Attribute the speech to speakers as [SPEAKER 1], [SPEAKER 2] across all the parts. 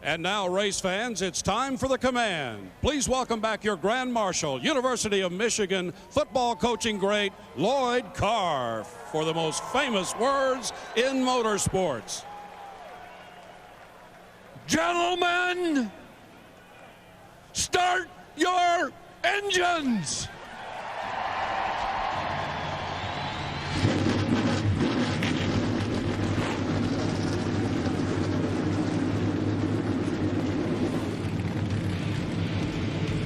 [SPEAKER 1] And now, race fans, it's time for the command. Please welcome back your Grand Marshal, University of Michigan football coaching great, Lloyd Carr, for the most famous words in motorsports.
[SPEAKER 2] Gentlemen, start your engines!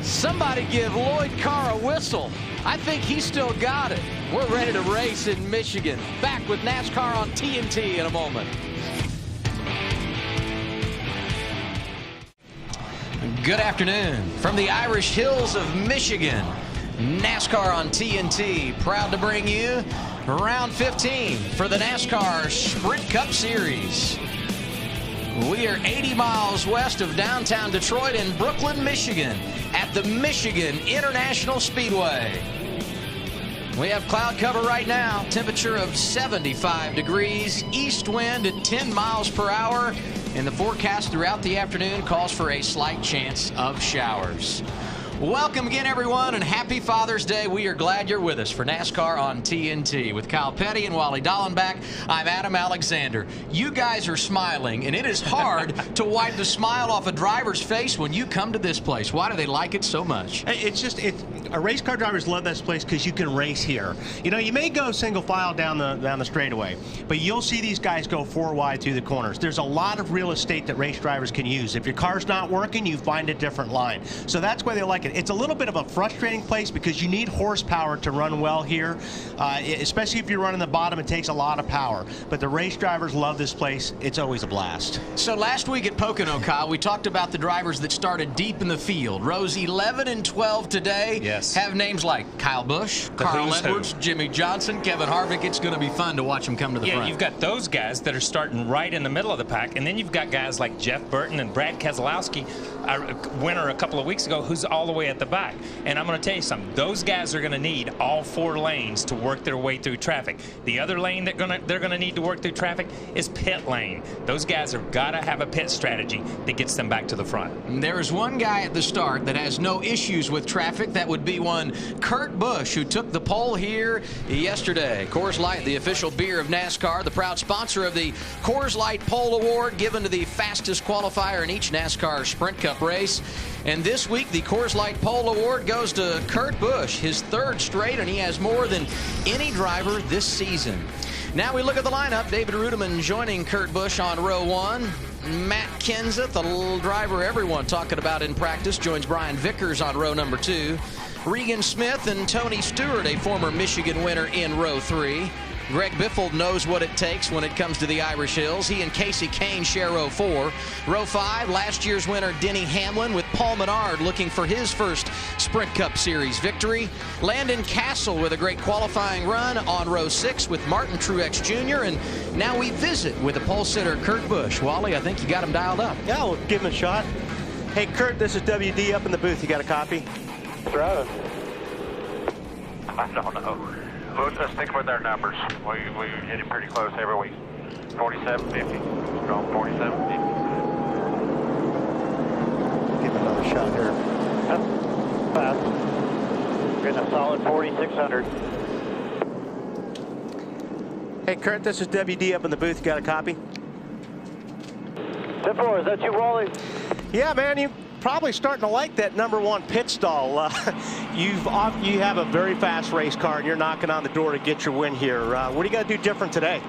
[SPEAKER 3] Somebody give Lloyd Carr a whistle. I think he's still got it. We're ready to race in Michigan. Back with NASCAR on TNT in a moment. Good afternoon from the Irish Hills of Michigan. NASCAR on TNT, proud to bring you round 15 for the NASCAR Sprint Cup Series. We are 80 miles west of downtown Detroit in Brooklyn, Michigan, at the Michigan International Speedway. We have cloud cover right now, temperature of 75 degrees, east wind at 10 miles per hour, and the forecast throughout the afternoon calls for a slight chance of showers. Welcome again, everyone, and happy Father's Day. We are glad you're with us for NASCAR on TNT. With Kyle Petty and Wally Dallenbach, I'm Adam Alexander. You guys are smiling, and it is hard to wipe the smile off a driver's face when you come to this place. Why do they like it so much?
[SPEAKER 4] Race car drivers love this place because you can race here. You know, you may go single file down the straightaway, but you'll see these guys go 4 wide through the corners. There's a lot of real estate that race drivers can use. If your car's not working, you find a different line. So that's why they like it. It's a little bit of a frustrating place because you need horsepower to run well here, especially if you're running the bottom. It takes a lot of power. But the race drivers love this place. It's always a blast.
[SPEAKER 3] So last week at Pocono, Kyle, we talked about the drivers that started deep in the field. Rows 11 and 12 today.
[SPEAKER 5] Yes.
[SPEAKER 3] Have names like Kyle Busch, Carl Edwards, Jimmy Johnson, Kevin Harvick. It's going to be fun to watch them come to the front.
[SPEAKER 5] Yeah, you've got those guys that are starting right in the middle of the pack, and then you've got guys like Jeff Burton and Brad Keselowski, a winner a couple of weeks ago, who's all the way at the back. And I'm going to tell you something. Those guys are going to need all 4 lanes to work their way through traffic. The other lane they're going to need to work through traffic is pit lane. Those guys have got to have a pit strategy that gets them back to the front.
[SPEAKER 3] There is one guy at the start that has no issues with traffic. That would be one Kurt Busch, who took the pole here yesterday. Coors Light, the official beer of NASCAR, the proud sponsor of the Coors Light Pole Award, given to the fastest qualifier in each NASCAR Sprint Cup race. And this week, the Coors Light Pole Award goes to Kurt Busch, his 3rd straight, and he has more than any driver this season. Now we look at the lineup. David Rudiman joining Kurt Busch on row 1. Matt Kenseth, the driver everyone talking about in practice, joins Brian Vickers on row number 2. Regan Smith and Tony Stewart, a former Michigan winner, in row 3. Greg Biffle knows what it takes when it comes to the Irish Hills. He and Casey Kane share row 4. Row 5, last year's winner Denny Hamlin with Paul Menard looking for his first Sprint Cup Series victory. Landon Castle with a great qualifying run on row 6 with Martin Truex Jr. And now we visit with the pole sitter Kurt Busch. Wally, I think you got him dialed up.
[SPEAKER 4] Yeah, we'll give him a shot. Hey, Kurt, this is WD up in the booth. You got a copy?
[SPEAKER 6] Right. I don't know. We'll just stick with our numbers. We hit it pretty close every week. 4750. Strong 4750.
[SPEAKER 4] Give him another shot here.
[SPEAKER 6] Fast. Getting a solid 4600.
[SPEAKER 4] Hey, Kurt, this is WD up in the booth. You got a copy?
[SPEAKER 6] 10-4, is that you, Wally?
[SPEAKER 4] Yeah, man, you probably starting to like that number 1 pit stall. You have a very fast race car, and you're knocking on the door to get your win here. What do you got to do different today?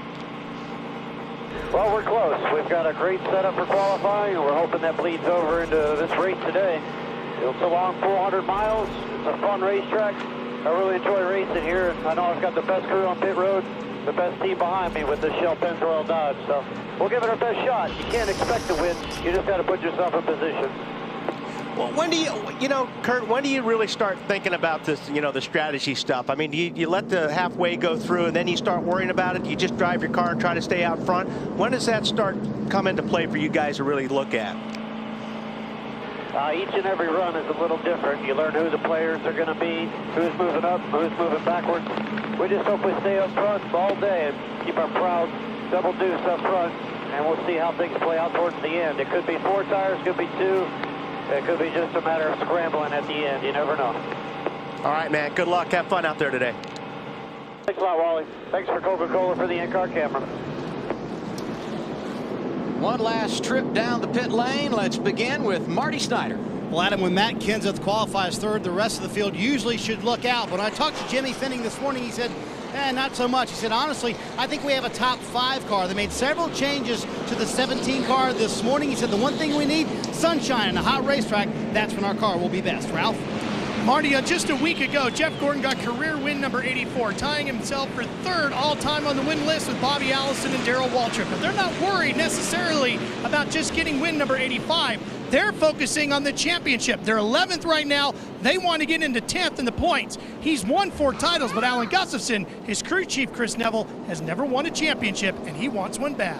[SPEAKER 6] Well, we're close. We've got a great setup for qualifying, and we're hoping that bleeds over into this race today. It's a long 400 miles. It's a fun racetrack. I really enjoy racing here, and I know I've got the best crew on pit road, the best team behind me with the Shell Pennzoil Dodge. So we'll give it our best shot. You can't expect to win. You just got to put yourself in position.
[SPEAKER 4] Well, when do you know, Kurt, when do you really start thinking about this, the strategy stuff? I mean, do you let the halfway go through and then you start worrying about it? You just drive your car and try to stay out front? When does that start come into play for you guys to really look at?
[SPEAKER 6] Each and every run is a little different. You learn who the players are going to be, who's moving up, who's moving backwards. We just hope we stay up front all day and keep our proud double deuce up front. and we'll see how things play out towards the end. It could be 4 tires, could be 2. It could be just a matter of scrambling at the end. You never know.
[SPEAKER 4] All right, man. Good luck. Have fun out there today.
[SPEAKER 6] Thanks a lot, Wally. Thanks for Coca-Cola for the in-car camera.
[SPEAKER 3] One last trip down the pit lane. Let's begin with Marty Snyder.
[SPEAKER 7] Well, Adam, when Matt Kenseth qualifies third, the rest of the field usually should look out. But when I talked to Jimmy Finning this morning, he said, not so much. He said, honestly, I think we have a top 5 car. They made several changes to the 17 car this morning. He said the one thing we need, sunshine and a hot racetrack. That's when our car will be best. Ralph?
[SPEAKER 8] Marty, just a week ago, Jeff Gordon got career win number 84, tying himself for 3rd all-time on the win list with Bobby Allison and Darrell Waltrip. But they're not worried necessarily about just getting win number 85. They're focusing on the championship. They're 11th right now. They want to get into 10th in the points. He's won 4 titles, but Alan Gustafson, his crew chief Chris Neville, has never won a championship, and he wants one bad.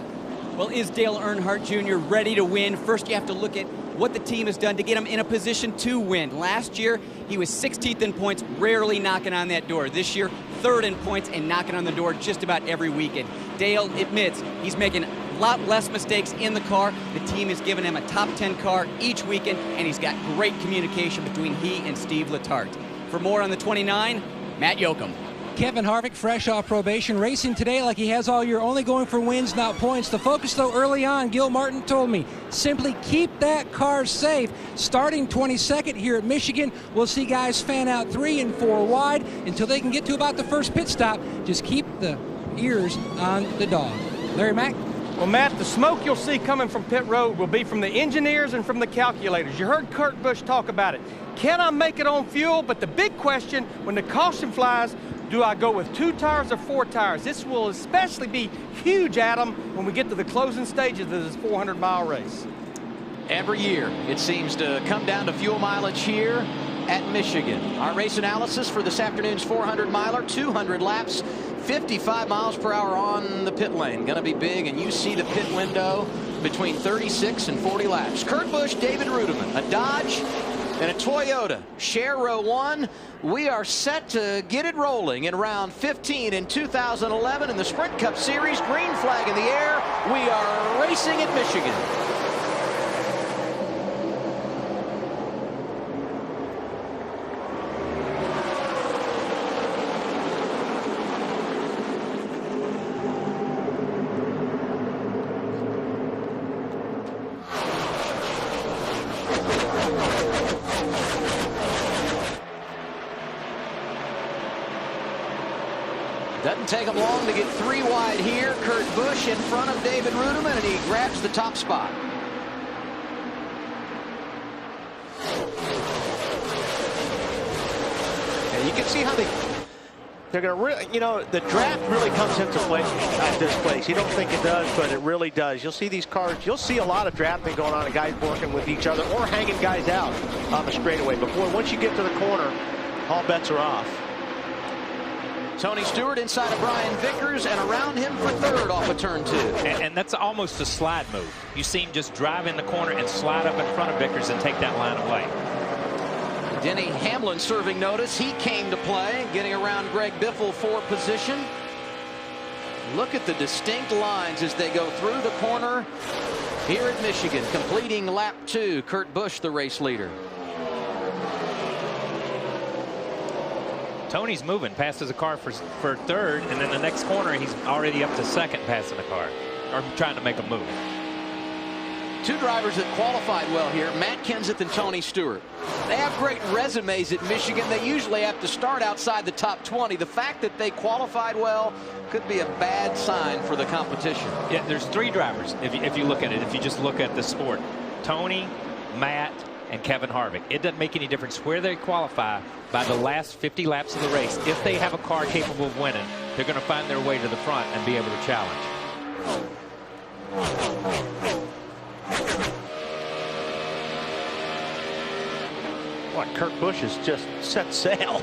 [SPEAKER 9] Well, is Dale Earnhardt Jr. ready to win? First, you have to look at what the team has done to get him in a position to win. Last year, he was 16th in points, rarely knocking on that door. This year, 3rd in points and knocking on the door just about every weekend. Dale admits he's making a lot less mistakes in the car. The team has given him a top 10 car each weekend, and he's got great communication between he and Steve Letarte. For more on the 29, Matt Yoakum.
[SPEAKER 10] Kevin Harvick, fresh off probation, racing today like he has all year, only going for wins, not points. The focus, though, early on, Gil Martin told me, simply keep that car safe. Starting 22nd here at Michigan, we'll see guys fan out 3 and 4 wide until they can get to about the first pit stop. Just keep the ears on the dog. Larry Mack?
[SPEAKER 11] Well, Matt, the smoke you'll see coming from pit road will be from the engineers and from the calculators. You heard Kurt Busch talk about it. Can I make it on fuel? But the big question, when the caution flies, do I go with 2 tires or 4 tires? This will especially be huge, Adam, when we get to the closing stages of this 400-mile race.
[SPEAKER 3] Every year, it seems to come down to fuel mileage here at Michigan. Our race analysis for this afternoon's 400-miler, 200 laps, 55 miles per hour on the pit lane. Going to be big, and you see the pit window between 36 and 40 laps. Kurt Busch, David Rudiman, a Dodge and a Toyota. Share row 1. We are set to get it rolling in round 15 in 2011 in the Sprint Cup Series. Green flag in the air. We are racing at Michigan. Doesn't take him long to get 3 wide here. Kurt Busch in front of David Rudiman, and he grabs the top spot.
[SPEAKER 4] And you can see how they're going to really, you know, the draft really comes into play at this place. You don't think it does, but it really does. You'll see these cars, you'll see a lot of drafting going on and guys working with each other or hanging guys out on the straightaway. But boy, once you get to the corner, all bets are off.
[SPEAKER 3] Tony Stewart inside of Brian Vickers and around him for 3rd off of turn 2.
[SPEAKER 5] And that's almost a slide move. You see him just drive in the corner and slide up in front of Vickers and take that line away.
[SPEAKER 3] Denny Hamlin serving notice. He came to play, getting around Greg Biffle for position. Look at the distinct lines as they go through the corner here at Michigan. Completing lap 2, Kurt Busch, the race leader.
[SPEAKER 5] Tony's moving, passes a car for 3rd, and then the next corner he's already up to 2nd passing a car, or trying to make a move.
[SPEAKER 3] 2 drivers that qualified well here, Matt Kenseth and Tony Stewart. They have great resumes at Michigan. They usually have to start outside the top 20. The fact that they qualified well could be a bad sign for the competition.
[SPEAKER 5] Yeah, there's 3 drivers if you look at it, if you just look at the sport. Tony, Matt, and Kevin Harvick. It doesn't make any difference where they qualify by the last 50 laps of the race. If they have a car capable of winning, they're going to find their way to the front and be able to challenge.
[SPEAKER 4] What, Kurt Busch has just set sail.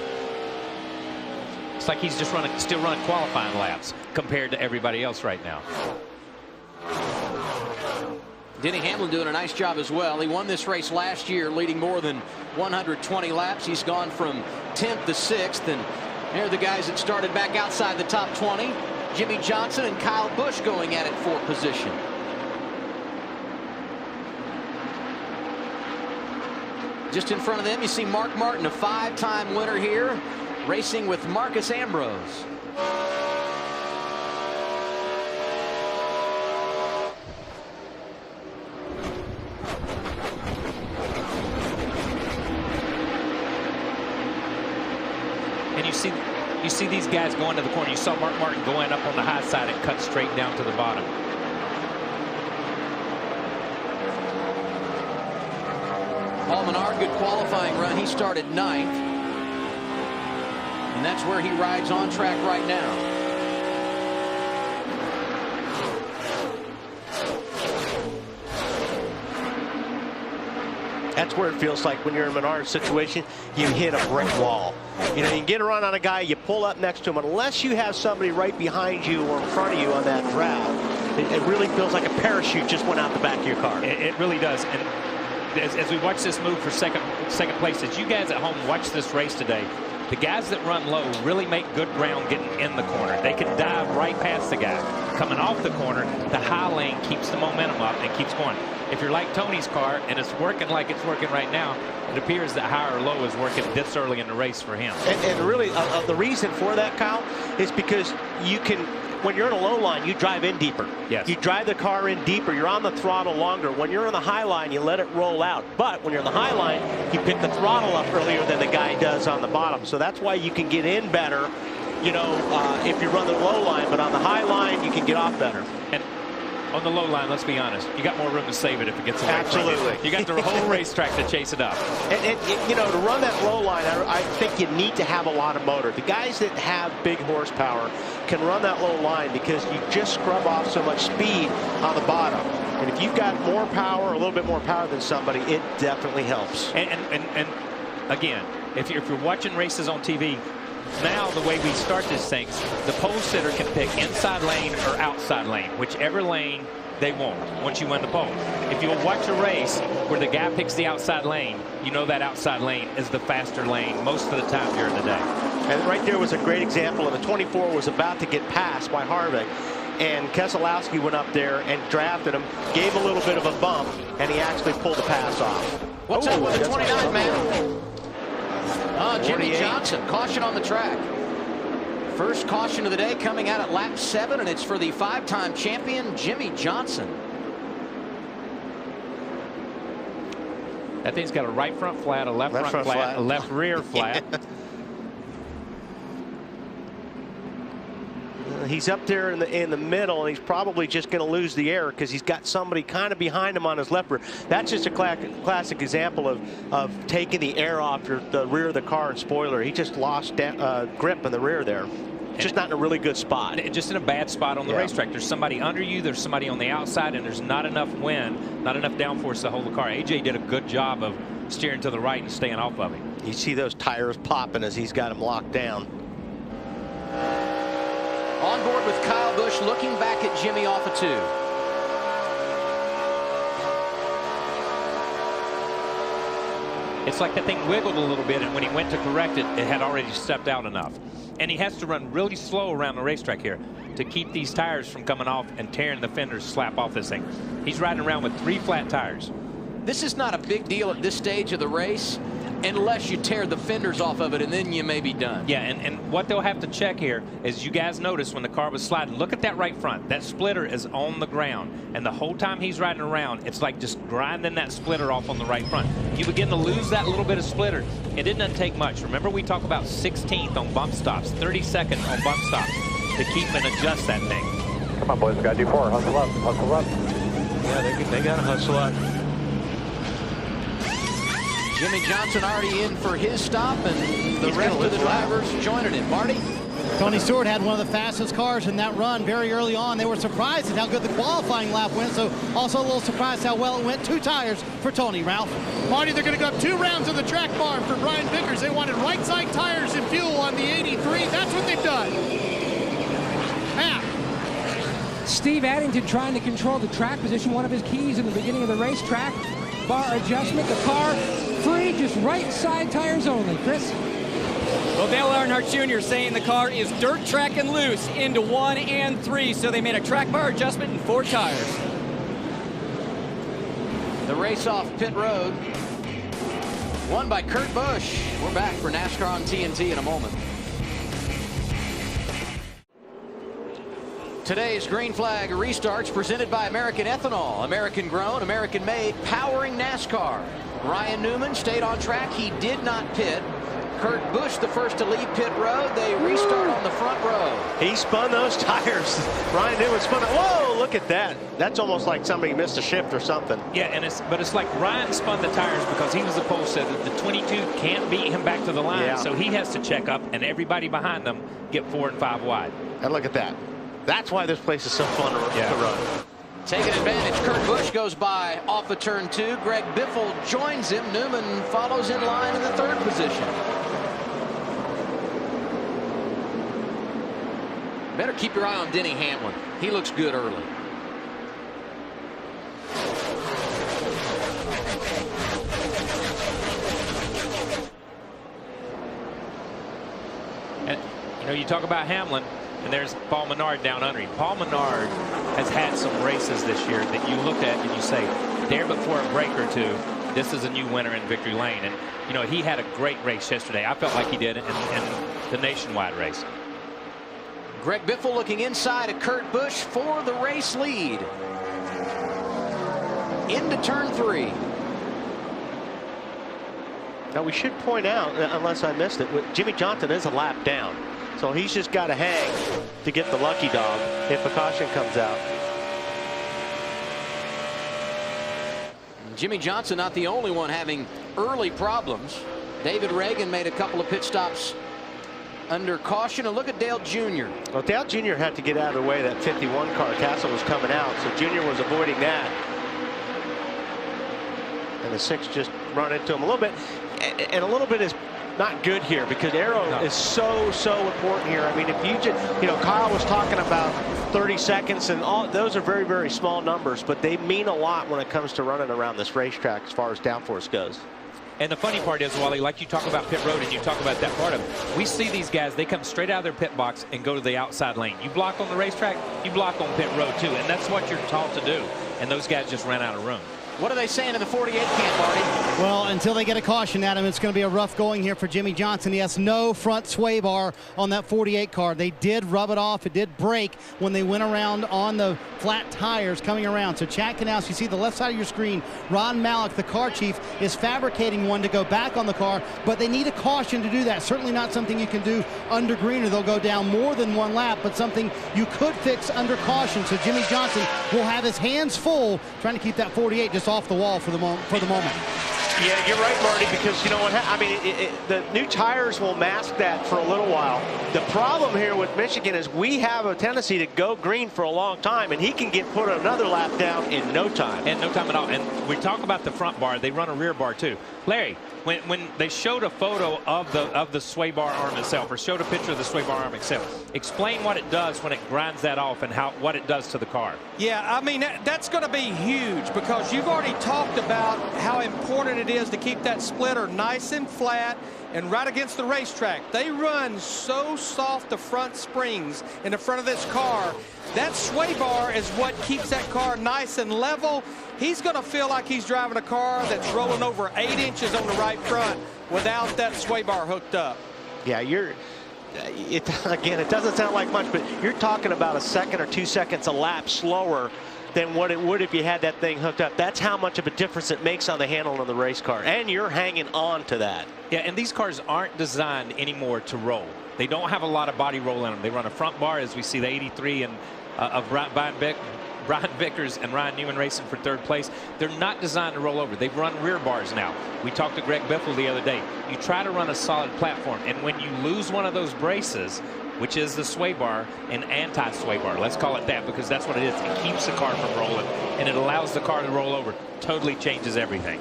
[SPEAKER 5] It's like he's just still running qualifying laps compared to everybody else right now.
[SPEAKER 3] Denny Hamlin doing a nice job as well. He won this race last year, leading more than 120 laps. He's gone from 10th to 6th, and here are the guys that started back outside the top 20. Jimmy Johnson and Kyle Busch going at it for position. Just in front of them, you see Mark Martin, a 5-time winner here, racing with Marcus Ambrose.
[SPEAKER 5] And you see these guys going to the corner. You saw Mark Martin going up on the high side and cut straight down to the bottom.
[SPEAKER 3] Paul Menard, good qualifying run. He started 9th. And that's where he rides on track right now.
[SPEAKER 4] That's where it feels like when you're in Menard's situation, you hit a brick wall. You know, you get a run on a guy, you pull up next to him, unless you have somebody right behind you or in front of you on that draft, it really feels like a parachute just went out the back of your car.
[SPEAKER 5] It really does. And as we watch this move for second place, as you guys at home watch this race today, the guys that run low really make good ground getting in the corner. They can dive right past the guy. Coming off the corner, the high lane keeps the momentum up and keeps going. If you're like Tony's car and it's working like it's working right now, it appears that high or low is working this early in the race for him.
[SPEAKER 4] And really, the reason for that, Kyle, is because you can, when you're in a low line, you drive in deeper.
[SPEAKER 5] Yes.
[SPEAKER 4] You drive the car in deeper. You're on the throttle longer. When you're in the high line, you let it roll out. But when you're in the high line, you pick the throttle up earlier than the guy does on the bottom. So that's why you can get in better, you know, if you run the low line. But on the high line, you can get off better.
[SPEAKER 5] And on the low line, let's be honest, you got more room to save it if it gets away.
[SPEAKER 4] Absolutely.
[SPEAKER 5] You got the whole racetrack to chase it up.
[SPEAKER 4] And you know, to run that low line, I think you need to have a lot of motor. The guys that have big horsepower can run that low line because you just scrub off so much speed on the bottom. And if you've got more power, a little bit more power than somebody, it definitely helps.
[SPEAKER 5] And again, if you're watching races on TV, now the way we start this thing, the pole sitter can pick inside lane or outside lane, whichever lane they want once you win the pole. If you'll watch a race where the guy picks the outside lane, you know that outside lane is the faster lane most of the time during the day.
[SPEAKER 4] And right there was a great example of the 24 was about to get passed by Harvick, and Keselowski went up there and drafted him, gave a little bit of a bump, and he actually pulled the pass off.
[SPEAKER 3] What's up with the 29, man? Jimmy
[SPEAKER 4] 48.
[SPEAKER 3] Johnson, caution on the track. First caution of the day coming out at lap 7, and it's for the 5-time champion, Jimmy Johnson.
[SPEAKER 5] That thing's got a right front flat, a left front flat, a left rear flat.
[SPEAKER 4] He's up there in the middle, and he's probably just going to lose the air because he's got somebody kind of behind him on his left rear. That's just a classic example of taking the air off the rear of the car and spoiler. He just lost grip in the rear there. Just not in a really good spot.
[SPEAKER 5] Just in a bad spot on the racetrack. There's somebody under you, there's somebody on the outside, and there's not enough wind, not enough downforce to hold the car. AJ did a good job of steering to the right and staying off of him.
[SPEAKER 4] You see those tires popping as he's got him locked down.
[SPEAKER 3] On board with Kyle Busch, looking back at Jimmy off of 2.
[SPEAKER 5] It's like that thing wiggled a little bit, and when he went to correct it, it had already stepped out enough. And he has to run really slow around the racetrack here to keep these tires from coming off and tearing the fenders slap off this thing. He's riding around with 3 flat tires.
[SPEAKER 3] This is not a big deal at this stage of the race unless you tear the fenders off of it, and then you may be done.
[SPEAKER 5] Yeah, and what they'll have to check here is you guys noticed when the car was sliding, look at that right front. That splitter is on the ground, and the whole time he's riding around, it's like just grinding that splitter off on the right front. You begin to lose that little bit of splitter. It didn't take much. Remember, we talk about 16th on bump stops, 32nd on bump stops to keep and adjust that thing.
[SPEAKER 6] Come on, boys, we got to do 4. Hustle up, hustle up.
[SPEAKER 4] Yeah, they got to hustle up.
[SPEAKER 3] Jimmy Johnson already in for his stop, and the rest of the drivers joining him. Marty?
[SPEAKER 7] Tony Stewart had one of the fastest cars in that run very early on. They were surprised at how good the qualifying lap went, so also a little surprised how well it went. 2 tires for Tony. Ralph?
[SPEAKER 8] Marty, they're going to go up 2 rounds of the track bar for Brian Vickers. They wanted right side tires and fuel on the 83. That's what they've done.
[SPEAKER 10] Steve Addington trying to control the track position, one of his keys in the beginning of the racetrack. Bar adjustment, the car free, just right side tires only. Chris?
[SPEAKER 9] Well, Dale Earnhardt Jr. saying the car is dirt track and loose into 1 and 3, so they made a track bar adjustment and 4 tires.
[SPEAKER 3] The race off pit road. Won by Kurt Busch. We're back for NASCAR on TNT in a moment. Today's Green Flag restarts presented by American Ethanol. American grown, American made, powering NASCAR. Ryan Newman stayed on track. He did not pit. Kurt Busch, the first to leave pit road. They restart on the front row.
[SPEAKER 4] He spun those tires. Ryan Newman spun it. Whoa, look at that. That's almost like somebody missed a shift or something.
[SPEAKER 5] Yeah, and it's like Ryan spun the tires because he was the pole setter. The 22 can't beat him back to the line, so he has to check up, and everybody behind them get 4 and 5 wide.
[SPEAKER 4] And look at that. That's why this place is so fun to run.
[SPEAKER 3] Taking advantage, Kurt Busch goes by off of turn 2. Greg Biffle joins him. Newman follows in line in the 3rd position. Better keep your eye on Denny Hamlin. He looks good early.
[SPEAKER 5] And you talk about Hamlin, and there's Paul Menard down under him. Paul Menard has had some races this year that you look at and you say, there before a break or two, this is a new winner in victory lane. And he had a great race yesterday. I felt like he did in the nationwide race.
[SPEAKER 3] Greg Biffle looking inside at Kurt Busch for the race lead. Into turn 3.
[SPEAKER 4] Now we should point out, unless I missed it, Jimmy Johnson is a lap down. So he's just got to hang to get the lucky dog if a caution comes out.
[SPEAKER 3] Jimmy Johnson not the only one having early problems. David Reagan made a couple of pit stops under caution. And look at Dale Jr.
[SPEAKER 4] Well, Dale Jr. had to get out of the way. That 51 car, Castle, was coming out, so Jr. was avoiding that. And the 6 just run into him a little bit. And a little bit is not good here because aero is so important here. I mean, if you just, Kyle was talking about 30 seconds, and all those are very, very small numbers, but they mean a lot when it comes to running around this racetrack as far as downforce goes.
[SPEAKER 5] And the funny part is, Wally, like you talk about pit road and you talk about that part of it, we see these guys, they come straight out of their pit box and go to the outside lane. You block on the racetrack, you block on pit road too, and that's what you're taught to do. And those guys just ran out of room.
[SPEAKER 3] What are they saying in the 48 camp, Marty?
[SPEAKER 7] Well, until they get a caution at him, it's going to be a rough going here for Jimmy Johnson. He has no front sway bar on that 48 car. They did rub it off. It did break when they went around on the flat tires coming around. So Chad Knaus, you see the left side of your screen, Ron Malik, the car chief, is fabricating one to go back on the car, but they need a caution to do that. Certainly not something you can do under green or they'll go down more than 1 lap, but something you could fix under caution. So Jimmy Johnson will have his hands full trying to keep that 48 just off the wall for the moment.
[SPEAKER 4] Yeah, you're right, Marty, because you know what? I mean, the new tires will mask that for a little while. The problem here with Michigan is we have a tendency to go green for a long time, and he can put another lap down in no time.
[SPEAKER 5] And no time at all. And we talk about the front bar. They run a rear bar too. Larry, when they showed a photo of the sway bar arm itself, or showed a picture of the sway bar arm itself, explain what it does when it grinds that off and what it does to the car.
[SPEAKER 11] Yeah, I mean, that's going to be huge because you've already talked about how important it is to keep that splitter nice and flat and right against the racetrack. They run so soft, the front springs in the front of this car. That sway bar is what keeps that car nice and level. He's going to feel like he's driving a car that's rolling over 8 inches on the right front without that sway bar hooked up.
[SPEAKER 4] Yeah, again, it doesn't sound like much, but you're talking about a second or 2 seconds a lap slower than what it would if you had that thing hooked up. That's how much of a difference it makes on the handle of the race car, and you're hanging on to that.
[SPEAKER 5] Yeah, and these cars aren't designed anymore to roll. They don't have a lot of body roll in them. They run a front bar, as we see the 83 and of Brian Vickers and Ryan Newman racing for 3rd place. They're not designed to roll over. They run rear bars now. We talked to Greg Biffle the other day. You try to run a solid platform, and when you lose one of those braces, which is the sway bar, an anti-sway bar, let's call it that, because that's what it is. It keeps the car from rolling, and it allows the car to roll over. Totally changes everything.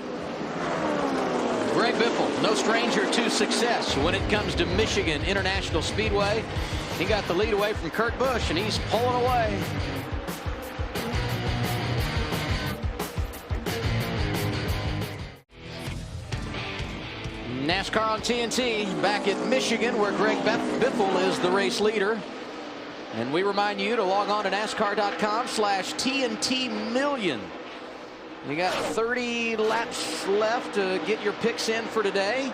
[SPEAKER 3] Greg Biffle, no stranger to success when it comes to Michigan International Speedway. He got the lead away from Kurt Busch, and he's pulling away. NASCAR on TNT back at Michigan, where Greg Biffle is the race leader. And we remind you to log on to NASCAR.com/TNT Million. You got 30 laps left to get your picks in for today.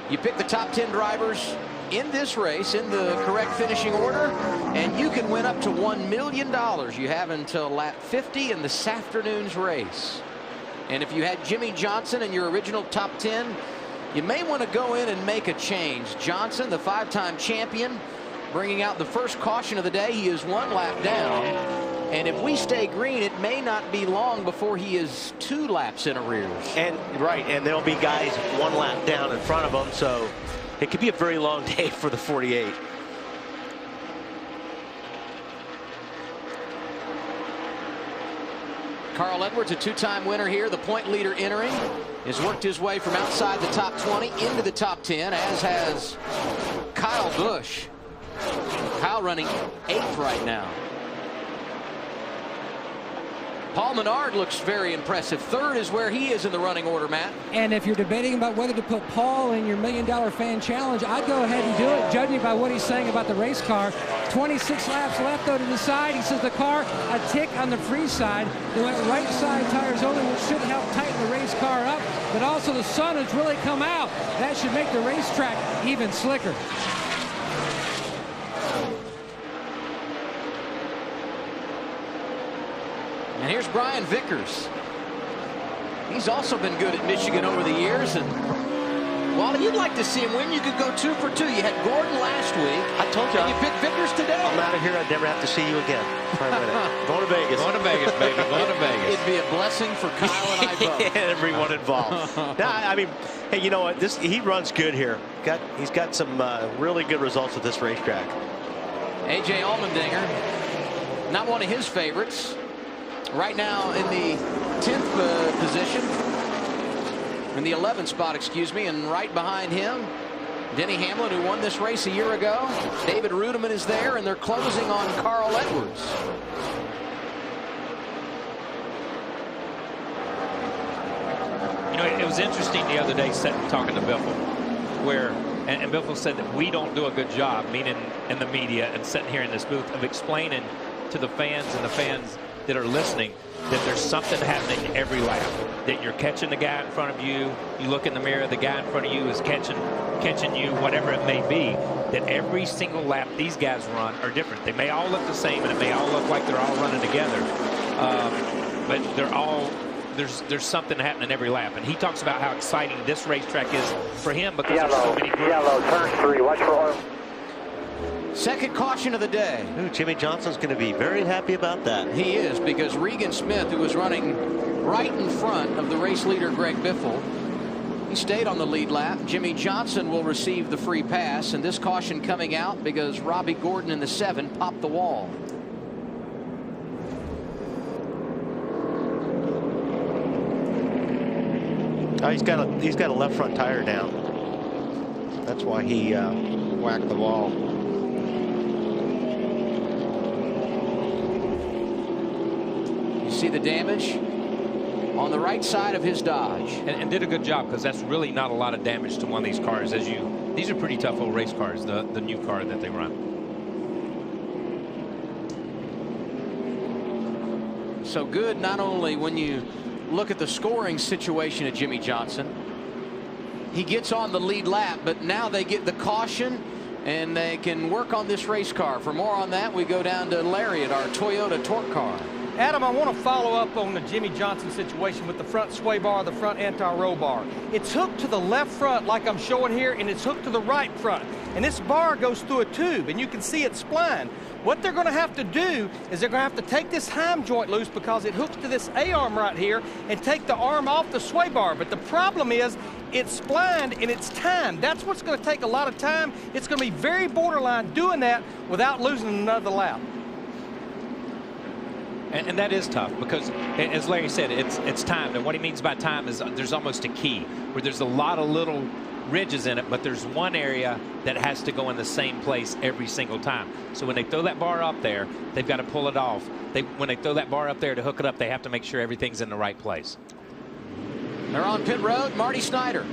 [SPEAKER 3] You pick the top 10 drivers in this race in the correct finishing order, and you can win up to $1 million. You have until lap 50 in this afternoon's race. And if you had Jimmy Johnson in your original top 10, you may want to go in and make a change. Johnson, the 5-time champion, bringing out the first caution of the day. He is 1 lap down. And if we stay green, it may not be long before he is 2 laps in arrears.
[SPEAKER 4] And there'll be guys 1 lap down in front of him, so it could be a very long day for the 48.
[SPEAKER 3] Carl Edwards, a 2-time winner here, the point leader entering, has worked his way from outside the top 20 into the top 10, as has Kyle Busch. Kyle running 8th right now. Paul Menard looks very impressive. 3rd is where he is in the running order, Matt.
[SPEAKER 10] And if you're debating about whether to put Paul in your $1 Million Fan Challenge, I'd go ahead and do it, judging by what he's saying about the race car. 26 laps left, though, to decide. He says the car a tick on the free side. They went right side tires only, which should help tighten the race car up. But also the sun has really come out. That should make the racetrack even slicker.
[SPEAKER 3] And here's Brian Vickers. He's also been good at Michigan over the years. And well, if you'd like to see him win, you could go 2 for 2. You had Gordon last week.
[SPEAKER 4] I told you.
[SPEAKER 3] And you picked Vickers today.
[SPEAKER 4] I'm out of here. I'd never have to see you again. Going to Vegas.
[SPEAKER 5] Going to Vegas, baby. Going to Vegas.
[SPEAKER 3] It'd be a blessing for Kyle and I both.
[SPEAKER 4] And everyone involved. I mean, hey, you know what? He runs good here. He's got some really good results with this racetrack.
[SPEAKER 3] A.J. Allmendinger, not one of his favorites. Right now in the 10th position, in the 11th spot, excuse me, and right behind him, Denny Hamlin, who won this race a year ago. David Rudiman is there, and they're closing on Carl Edwards.
[SPEAKER 5] You know, it was interesting the other day talking to Biffle, where and Biffle said that we don't do a good job, meaning in the media and sitting here in this booth, of explaining to the fans and the fans that are listening that there's something happening every lap, that you're catching the guy in front of you, you look in the mirror, the guy in front of you is catching you, whatever it may be, that every single lap these guys run are different. They may all look the same, and it may all look like they're all running together, but they're all, there's something happening every lap. And he talks about how exciting this racetrack is for him because there's so many groups.
[SPEAKER 6] Yellow, turn 3, watch for oil.
[SPEAKER 3] Second caution of the day.
[SPEAKER 4] Ooh, Jimmy Johnson's going to be very happy about that.
[SPEAKER 3] He is, because Regan Smith, who was running right in front of the race leader Greg Biffle, he stayed on the lead lap. Jimmy Johnson will receive the free pass, and this caution coming out because Robbie Gordon in the 7 popped the wall.
[SPEAKER 4] Oh, he's got a left front tire down. That's why he whacked the wall.
[SPEAKER 3] See the damage on the right side of his Dodge,
[SPEAKER 5] and did a good job, because that's really not a lot of damage to one of these cars. These are pretty tough old race cars, the new car that they run.
[SPEAKER 3] So good not only when you look at the scoring situation of Jimmy Johnson, he gets on the lead lap, but now they get the caution and they can work on this race car. For more on that, we go down to Larry at our Toyota Torque car.
[SPEAKER 11] Adam, I want to follow up on the Jimmy Johnson situation with the front sway bar, the front anti-roll bar. It's hooked to the left front like I'm showing here, and it's hooked to the right front. And this bar goes through a tube, and you can see it splined. What they're going to have to do is they're going to have to take this heim joint loose because it hooks to this A-arm right here and take the arm off the sway bar. But the problem is it's splined and it's timed. That's what's going to take a lot of time. It's going to be very borderline doing that without losing another lap.
[SPEAKER 5] And that is tough because, as Larry said, it's timed. And what he means by time is there's almost a key where there's a lot of little ridges in it, but there's one area that has to go in the same place every single time. So when they throw that bar up there, they've got to pull it off. When they throw that bar up there to hook it up, they have to make sure everything's in the right place.
[SPEAKER 3] They're on pit road. Marty Snyder.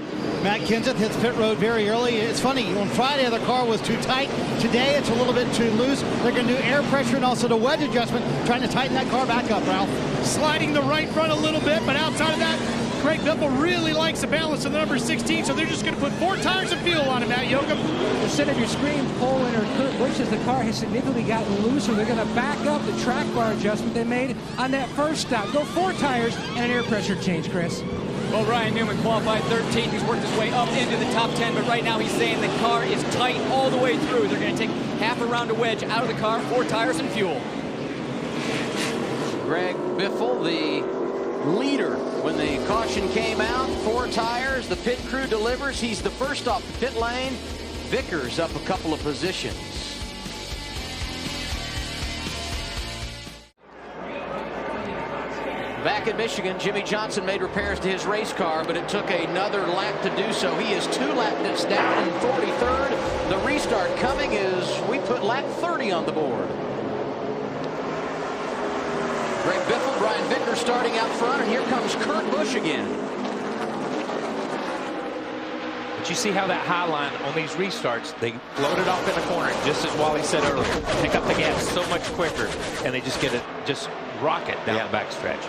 [SPEAKER 7] Matt Kenseth hits pit road very early. It's funny, on Friday the car was too tight. Today it's a little bit too loose. They're going to do air pressure and also the wedge adjustment, trying to tighten that car back up, Ralph.
[SPEAKER 8] Sliding the right front a little bit, but outside of that, Craig Biffle really likes the balance of the number 16, so they're just going to put 4 tires of fuel on it, Matt Yoakum.
[SPEAKER 10] Instead of your screen Poland or Kurt Busch, as the car has significantly gotten looser, they're going to back up the track bar adjustment they made on that first stop. Go 4 tires and an air pressure change, Chris.
[SPEAKER 9] Well, Ryan Newman qualified 13th. He's worked his way up into the top 10, but right now he's saying the car is tight all the way through. They're going to take half a round of wedge out of the car, 4 tires and fuel.
[SPEAKER 3] Greg Biffle, the leader when the caution came out. 4 tires. The pit crew delivers. He's the first off the pit lane. Vickers up a couple of positions. Back in Michigan, Jimmy Johnson made repairs to his race car, but it took another lap to do so. He is 2 lap minutes down in 43rd. The restart coming as we put lap 30 on the board. Greg Biffle, Brian Vickers starting out front, and here comes Kurt Busch again.
[SPEAKER 5] But you see how that high line on these restarts, they load it off in the corner, just as Wally said earlier. Pick up the gas so much quicker, and they just get it, just rocket down the backstretch.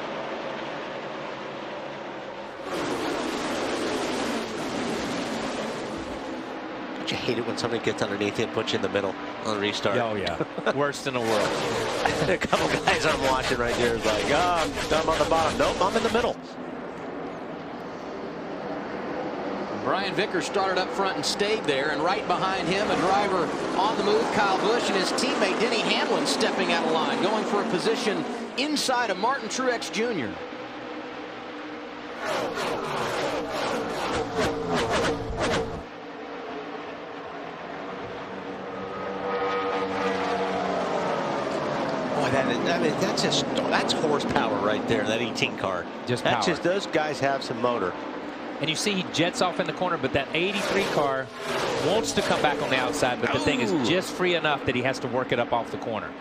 [SPEAKER 4] Don't you hate it when somebody gets underneath you and puts you in the middle on the restart?
[SPEAKER 5] Oh, yeah. Worst in the world.
[SPEAKER 4] A couple guys I'm watching right there is like, oh, I'm on the bottom. Nope, I'm in the middle.
[SPEAKER 3] Brian Vickers started up front and stayed there, and right behind him, a driver on the move, Kyle Busch, and his teammate Denny Hamlin stepping out of line, going for a position inside of Martin Truex Jr. That's horsepower right there, that 18 car.
[SPEAKER 5] Just power.
[SPEAKER 4] Those guys have some motor.
[SPEAKER 5] And you see he jets off in the corner, but that 83 car wants to come back on the outside, but the thing is just free enough that he has to work it up off the corner.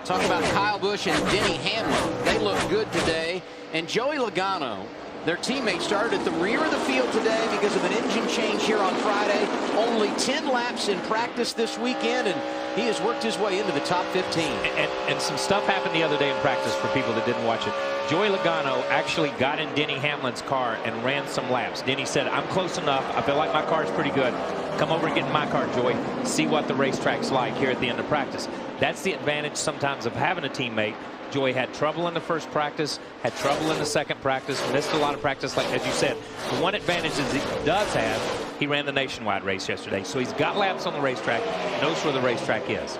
[SPEAKER 3] Talk about Kyle Busch and Denny Hamlin. They look good today. And Joey Logano, their teammate, started at the rear of the field today because of an engine change here on Friday. Only 10 laps in practice this weekend, and he has worked his way into the top 15.
[SPEAKER 5] And some stuff happened the other day in practice for people that didn't watch it. Joey Logano actually got in Denny Hamlin's car and ran some laps. Denny said, I'm close enough. I feel like my car's pretty good. Come over and get in my car, Joey. See what the racetrack's like here at the end of practice. That's the advantage sometimes of having a teammate. Joey had trouble in the first practice, had trouble in the second practice, missed a lot of practice, like as you said. The one advantage is he does have, he ran the nationwide race yesterday, so he's got laps on the racetrack, knows where the racetrack is.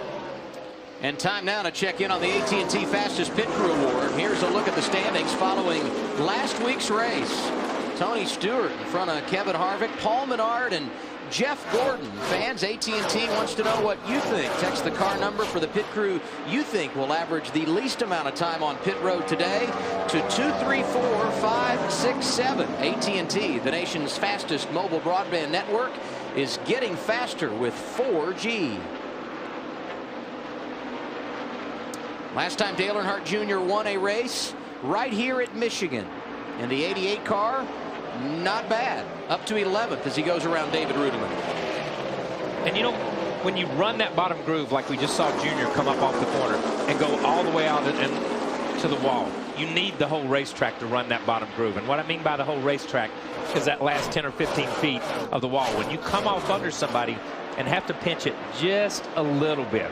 [SPEAKER 3] And time now to check in on the AT&T Fastest Pit Crew Award. Here's a look at the standings following last week's race. Tony Stewart in front of Kevin Harvick, Paul Menard, and Jeff Gordon. Fans, AT&T wants to know what you think. Text the car number for the pit crew you think will average the least amount of time on pit road today to 234-567. AT&T, the nation's fastest mobile broadband network, is getting faster with 4G. Last time Dale Earnhardt Jr. won a race right here at Michigan. In the 88 car, not bad. Up to 11th as he goes around David Rudiman.
[SPEAKER 5] And you know, when you run that bottom groove like we just saw Junior come up off the corner and go all the way out and to the wall, you need the whole racetrack to run that bottom groove. And what I mean by the whole racetrack is that last 10 or 15 feet of the wall. When you come off under somebody and have to pinch it just a little bit,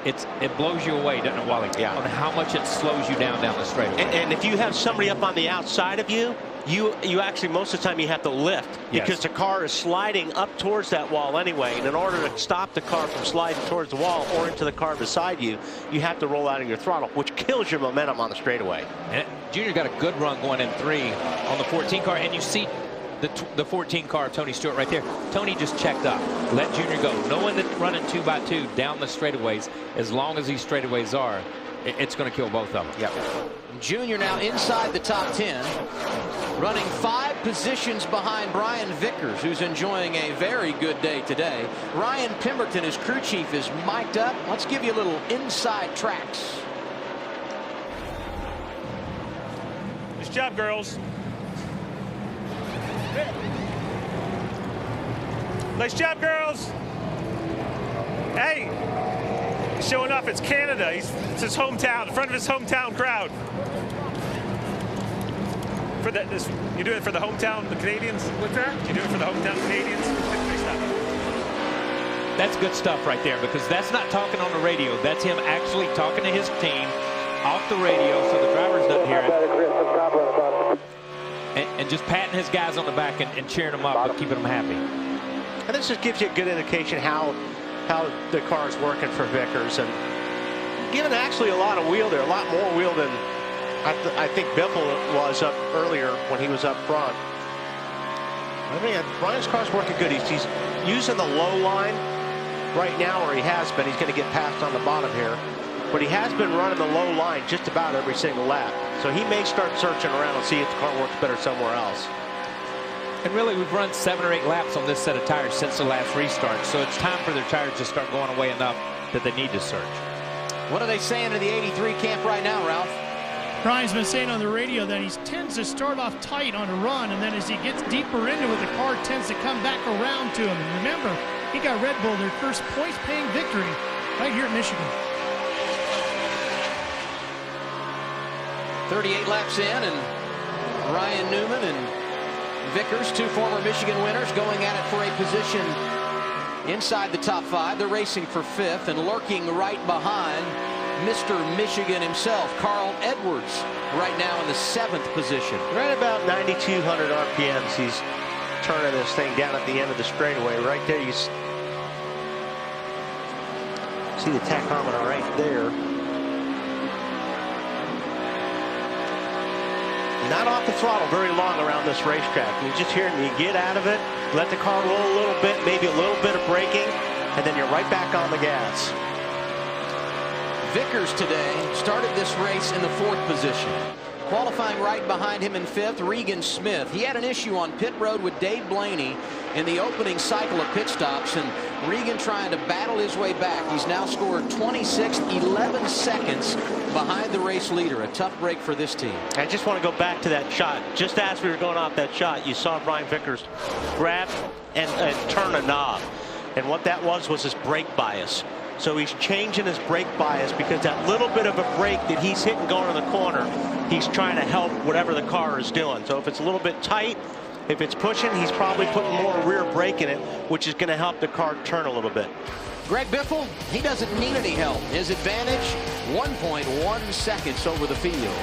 [SPEAKER 5] it blows you away, doesn't it, Wally?
[SPEAKER 4] Yeah.
[SPEAKER 5] On how much it slows you down the straightaway.
[SPEAKER 4] And if you have somebody up on the outside of you, you actually most of the time you have to lift because the car is sliding up towards that wall anyway. And in order to stop the car from sliding towards the wall or into the car beside you, you have to roll out of your throttle, which kills your momentum on the straightaway.
[SPEAKER 5] And Junior got a good run going in 3 on the 14 car, and you see the 14 car of Tony Stewart right there. Tony just checked up, let Junior go, knowing that running 2x2 down the straightaways, as long as these straightaways are, it's going to kill both of them.
[SPEAKER 3] Yep. Junior now inside the top 10, running 5 positions behind Brian Vickers, who's enjoying a very good day today. Ryan Pemberton, his crew chief, is mic'd up. Let's give you a little inside tracks.
[SPEAKER 12] Nice job, girls. Nice job, girls. Hey, he's showing off. It's Canada. It's his hometown, in front of his hometown crowd. You do it for the hometown, the Canadians? What's that? You do it for the hometown Canadians?
[SPEAKER 13] That's good stuff right there, because that's not talking on the radio. That's him actually talking to his team off the radio so the drivers don't hear it. And just patting his guys on the back and cheering them up and keeping them happy.
[SPEAKER 4] And this just gives you a good indication how the car is working for Vickers, and giving actually a lot of wheel there, a lot more wheel than I think Biffle was up earlier when he was up front. I mean, Ryan's car's working good. He's using the low line right now, or he has been. He's going to get passed on the bottom here. But he has been running the low line just about every single lap. So he may start searching around and see if the car works better somewhere else.
[SPEAKER 13] And really, we've run 7 or 8 laps on this set of tires since the last restart. So it's time for their tires to start going away enough that they need to search.
[SPEAKER 3] What are they saying in the 83 camp right now, Ralph?
[SPEAKER 8] Ryan's been saying on the radio that he tends to start off tight on a run, and then as he gets deeper into it, the car tends to come back around to him. And remember, he got Red Bull their first points-paying victory right here at Michigan.
[SPEAKER 3] 38 laps in, and Ryan Newman and Vickers, 2 former Michigan winners, going at it for a position inside the top 5. They're racing for 5th, and lurking right behind Mr. Michigan himself, Carl Edwards, right now in the 7th position.
[SPEAKER 4] Right about 9,200 RPMs. He's turning this thing down at the end of the straightaway. Right there, you see the tachometer right there. Not off the throttle very long around this racetrack. You just hear him, you get out of it, let the car roll a little bit, maybe a little bit of braking, and then you're right back on the gas.
[SPEAKER 3] Vickers today started this race in the 4th position. Qualifying right behind him in 5th, Regan Smith. He had an issue on pit road with Dave Blaney in the opening cycle of pit stops, and Regan trying to battle his way back. He's now scored 26th, 11 seconds behind the race leader. A tough break for this team.
[SPEAKER 4] I just want to go back to that shot. Just as we were going off that shot, you saw Brian Vickers grab and turn a knob. And what that was his brake bias. So he's changing his brake bias because that little bit of a brake that he's hitting going to the corner, he's trying to help whatever the car is doing. So if it's a little bit tight, if it's pushing, he's probably putting more rear brake in it, which is going to help the car turn a little bit.
[SPEAKER 3] Greg Biffle, he doesn't need any help. His advantage, 1.1 seconds over the field.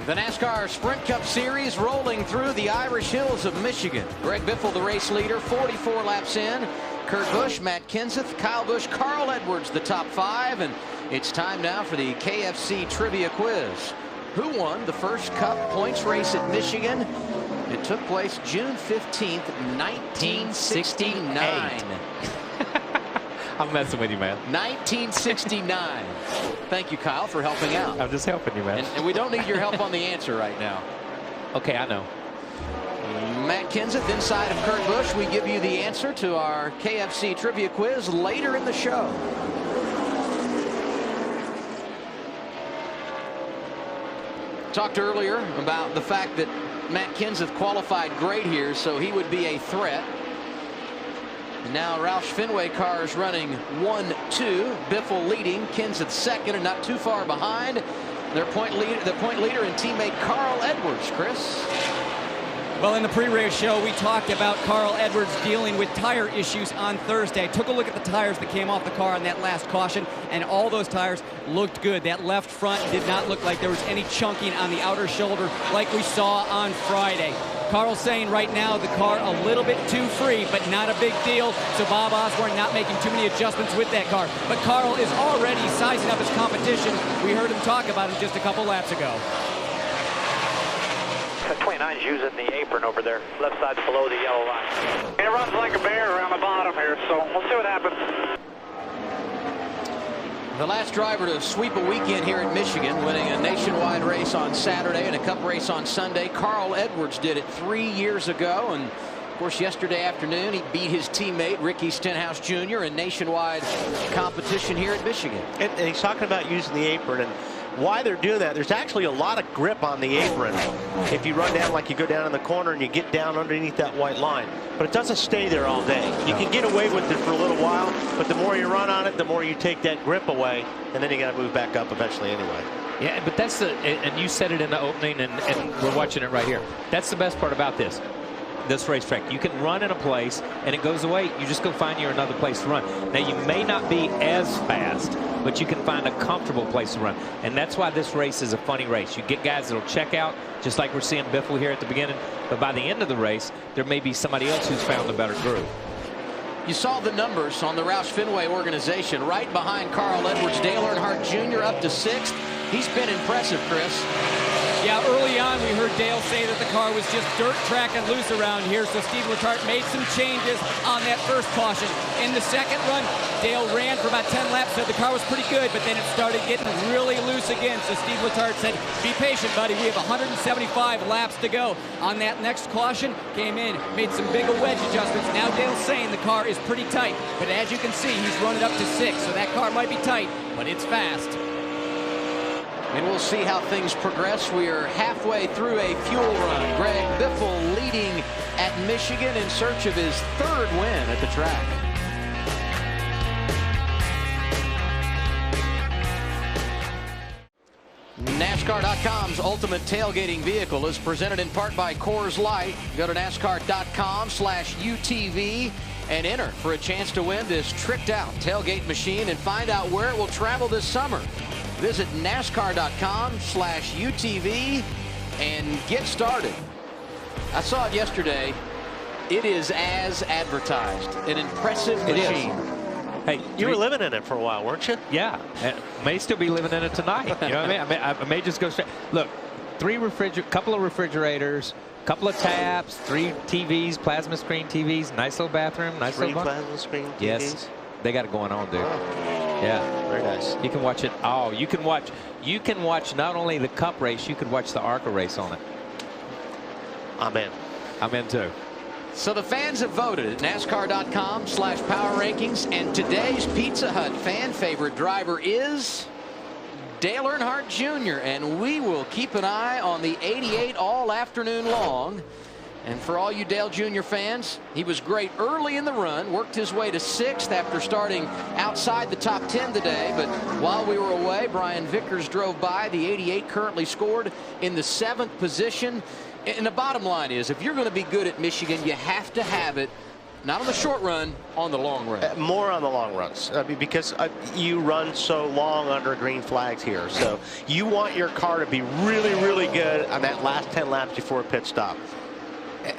[SPEAKER 3] The NASCAR Sprint Cup Series rolling through the Irish Hills of Michigan. Greg Biffle, the race leader, 44 laps in. Kurt Busch, Matt Kenseth, Kyle Busch, Carl Edwards, the top 5. And it's time now for the KFC Trivia Quiz. Who won the first Cup points race at Michigan? It took place June 15th, 1969.
[SPEAKER 13] I'm messing with you, man.
[SPEAKER 3] 1969. Thank you, Kyle, for helping out.
[SPEAKER 13] I'm just helping you, man.
[SPEAKER 3] And we don't need your help on the answer right now.
[SPEAKER 13] Okay, I know.
[SPEAKER 3] Matt Kenseth inside of Kurt Busch. We give you the answer to our KFC Trivia Quiz later in the show. Talked earlier about the fact that Matt Kenseth qualified great here, so he would be a threat. Now Roush Fenway cars running 1-2. Biffle leading, Kenseth second, and not too far behind. The point leader and teammate Carl Edwards. Chris.
[SPEAKER 9] Well, in the pre-race show, we talked about Carl Edwards dealing with tire issues on Thursday. I took a look at the tires that came off the car on that last caution, and all those tires looked good. That left front did not look like there was any chunking on the outer shoulder like we saw on Friday. Carl's saying right now the car a little bit too free, but not a big deal. So Bob Osborne not making too many adjustments with that car. But Carl is already sizing up his competition. We heard him talk about it just a couple laps ago.
[SPEAKER 6] 29's using the apron over there. Left side's below the yellow line. It runs like a bear around the bottom here, so we'll see what happens.
[SPEAKER 3] The last driver to sweep a weekend here at Michigan, winning a nationwide race on Saturday and a cup race on Sunday. Carl Edwards did it 3 years ago, and of course yesterday afternoon he beat his teammate Ricky Stenhouse Jr. in nationwide competition here at Michigan.
[SPEAKER 4] And he's talking about using the apron, and why they're doing that. There's actually a lot of grip on the apron if you run down like you go down in the corner and you get down underneath that white line. But it doesn't stay there all day. You can get away with it for a little while, but the more you run on it, the more you take that grip away, and then you got to move back up eventually anyway.
[SPEAKER 13] Yeah, but that's the, and you said it in the opening, and we're watching it right here. That's the best part about this racetrack. You can run in a place and it goes away. You just go find you another place to run. Now, you may not be as fast, but you can find a comfortable place to run. And that's why this race is a funny race. You get guys that'll check out, just like we're seeing Biffle here at the beginning. But by the end of the race, there may be somebody else who's found a better groove.
[SPEAKER 3] You saw the numbers on the Roush Fenway organization. Right behind Carl Edwards, Dale Earnhardt Jr. up to 6th. He's been impressive, Chris.
[SPEAKER 9] Yeah, early on we heard Dale say that the car was just dirt track and loose around here, so Steve Letarte made some changes on that first caution. In the second run, Dale ran for about 10 laps, said the car was pretty good, but then it started getting really loose again, so Steve Letarte said, be patient, buddy, we have 175 laps to go. On that next caution, came in, made some big wedge adjustments. Now Dale's saying the car is pretty tight, but as you can see, he's running up to 6, so that car might be tight, but it's fast.
[SPEAKER 3] And we'll see how things progress. We are halfway through a fuel run. Greg Biffle leading at Michigan in search of his 3rd win at the track. NASCAR.com's ultimate tailgating vehicle is presented in part by Coors Light. Go to NASCAR.com/UTV and enter for a chance to win this tricked out tailgate machine and find out where it will travel this summer. Visit NASCAR.com/UTV and get started. I saw it yesterday. It is as advertised. An impressive machine.
[SPEAKER 4] Hey, you were living in it for a while, weren't you?
[SPEAKER 13] Yeah, may still be living in it tonight. You know what I mean? I may just go straight. Look, couple of refrigerators, couple of taps, 3 TVs, plasma screen TVs, nice little bathroom, nice
[SPEAKER 4] 3
[SPEAKER 13] little
[SPEAKER 4] plasma screen TVs.
[SPEAKER 13] Yes, they got it going on, dude. Yeah,
[SPEAKER 4] very nice.
[SPEAKER 13] You can watch it all. You can watch not only the Cup race, you could watch the ARCA race on it.
[SPEAKER 4] I'm in.
[SPEAKER 13] I'm in too.
[SPEAKER 3] So the fans have voted at NASCAR.com/power rankings, and today's Pizza Hut fan favorite driver is Dale Earnhardt Jr. And we will keep an eye on the 88 all afternoon long. And for all you Dale Jr. fans, he was great early in the run, worked his way to 6th after starting outside the top 10 today. But while we were away, Brian Vickers drove by. The 88 currently scored in the 7th position. And the bottom line is, if you're going to be good at Michigan, you have to have it, not on the short run, on the long run.
[SPEAKER 4] More on the long runs, because you run so long under green flags here. So you want your car to be really, really good on that last 10 laps before a pit stop.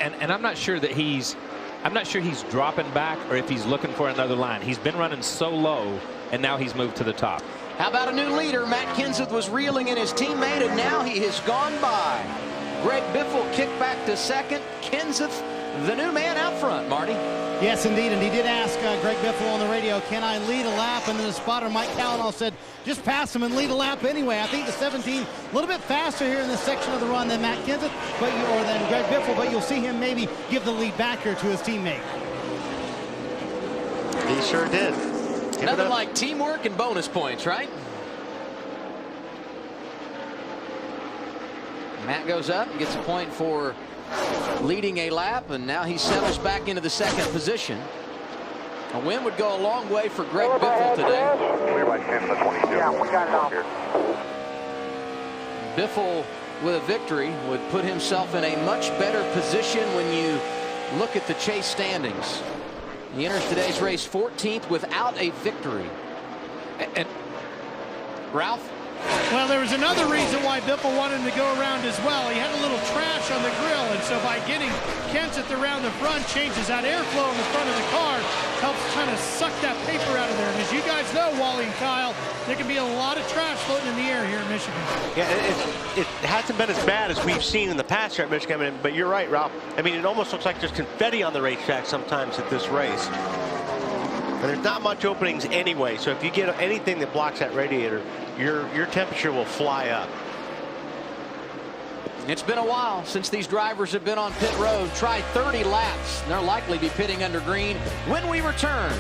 [SPEAKER 13] And I'm not sure that he's dropping back or if he's looking for another line. He's been running so low, and now he's moved to the top.
[SPEAKER 3] How about a new leader? Matt Kenseth was reeling in his teammate, and now he has gone by. Greg Biffle kicked back to 2nd. Kenseth, the new man out front, Marty.
[SPEAKER 7] Yes, indeed, and he did ask Greg Biffle on the radio, can I lead a lap? And then the spotter, Mike Callowell, said, just pass him and lead a lap anyway. I think the 17 a little bit faster here in this section of the run than Matt Kenseth, or than Greg Biffle, but you'll see him maybe give the lead back here to his teammate.
[SPEAKER 4] He sure did.
[SPEAKER 3] Nothing like teamwork and bonus points, right? Matt goes up and gets a point for leading a lap, and now he settles back into the 2nd position. A win would go a long way for Greg Biffle today.
[SPEAKER 6] Clear by 10 in the 22. Yeah, we got it off here.
[SPEAKER 3] Biffle with a victory would put himself in a much better position when you look at the chase standings. He enters today's race 14th without a victory. And Ralph?
[SPEAKER 8] Well, there was another reason why Biffle wanted him to go around as well. He had a little trash on the grill, and so by getting Kenseth around the front, changes that airflow in the front of the car, helps kind of suck that paper out of there. And as you guys know, Wally and Kyle, there can be a lot of trash floating in the air here in Michigan.
[SPEAKER 4] Yeah, it hasn't been as bad as we've seen in the past here at Michigan, but you're right, Ralph. I mean, it almost looks like there's confetti on the racetrack sometimes at this race. And there's not much openings anyway, so if you get anything that blocks that radiator, your temperature will fly up.
[SPEAKER 3] It's been a while since these drivers have been on pit road. Try 30 laps. They'll likely be pitting under green when we return.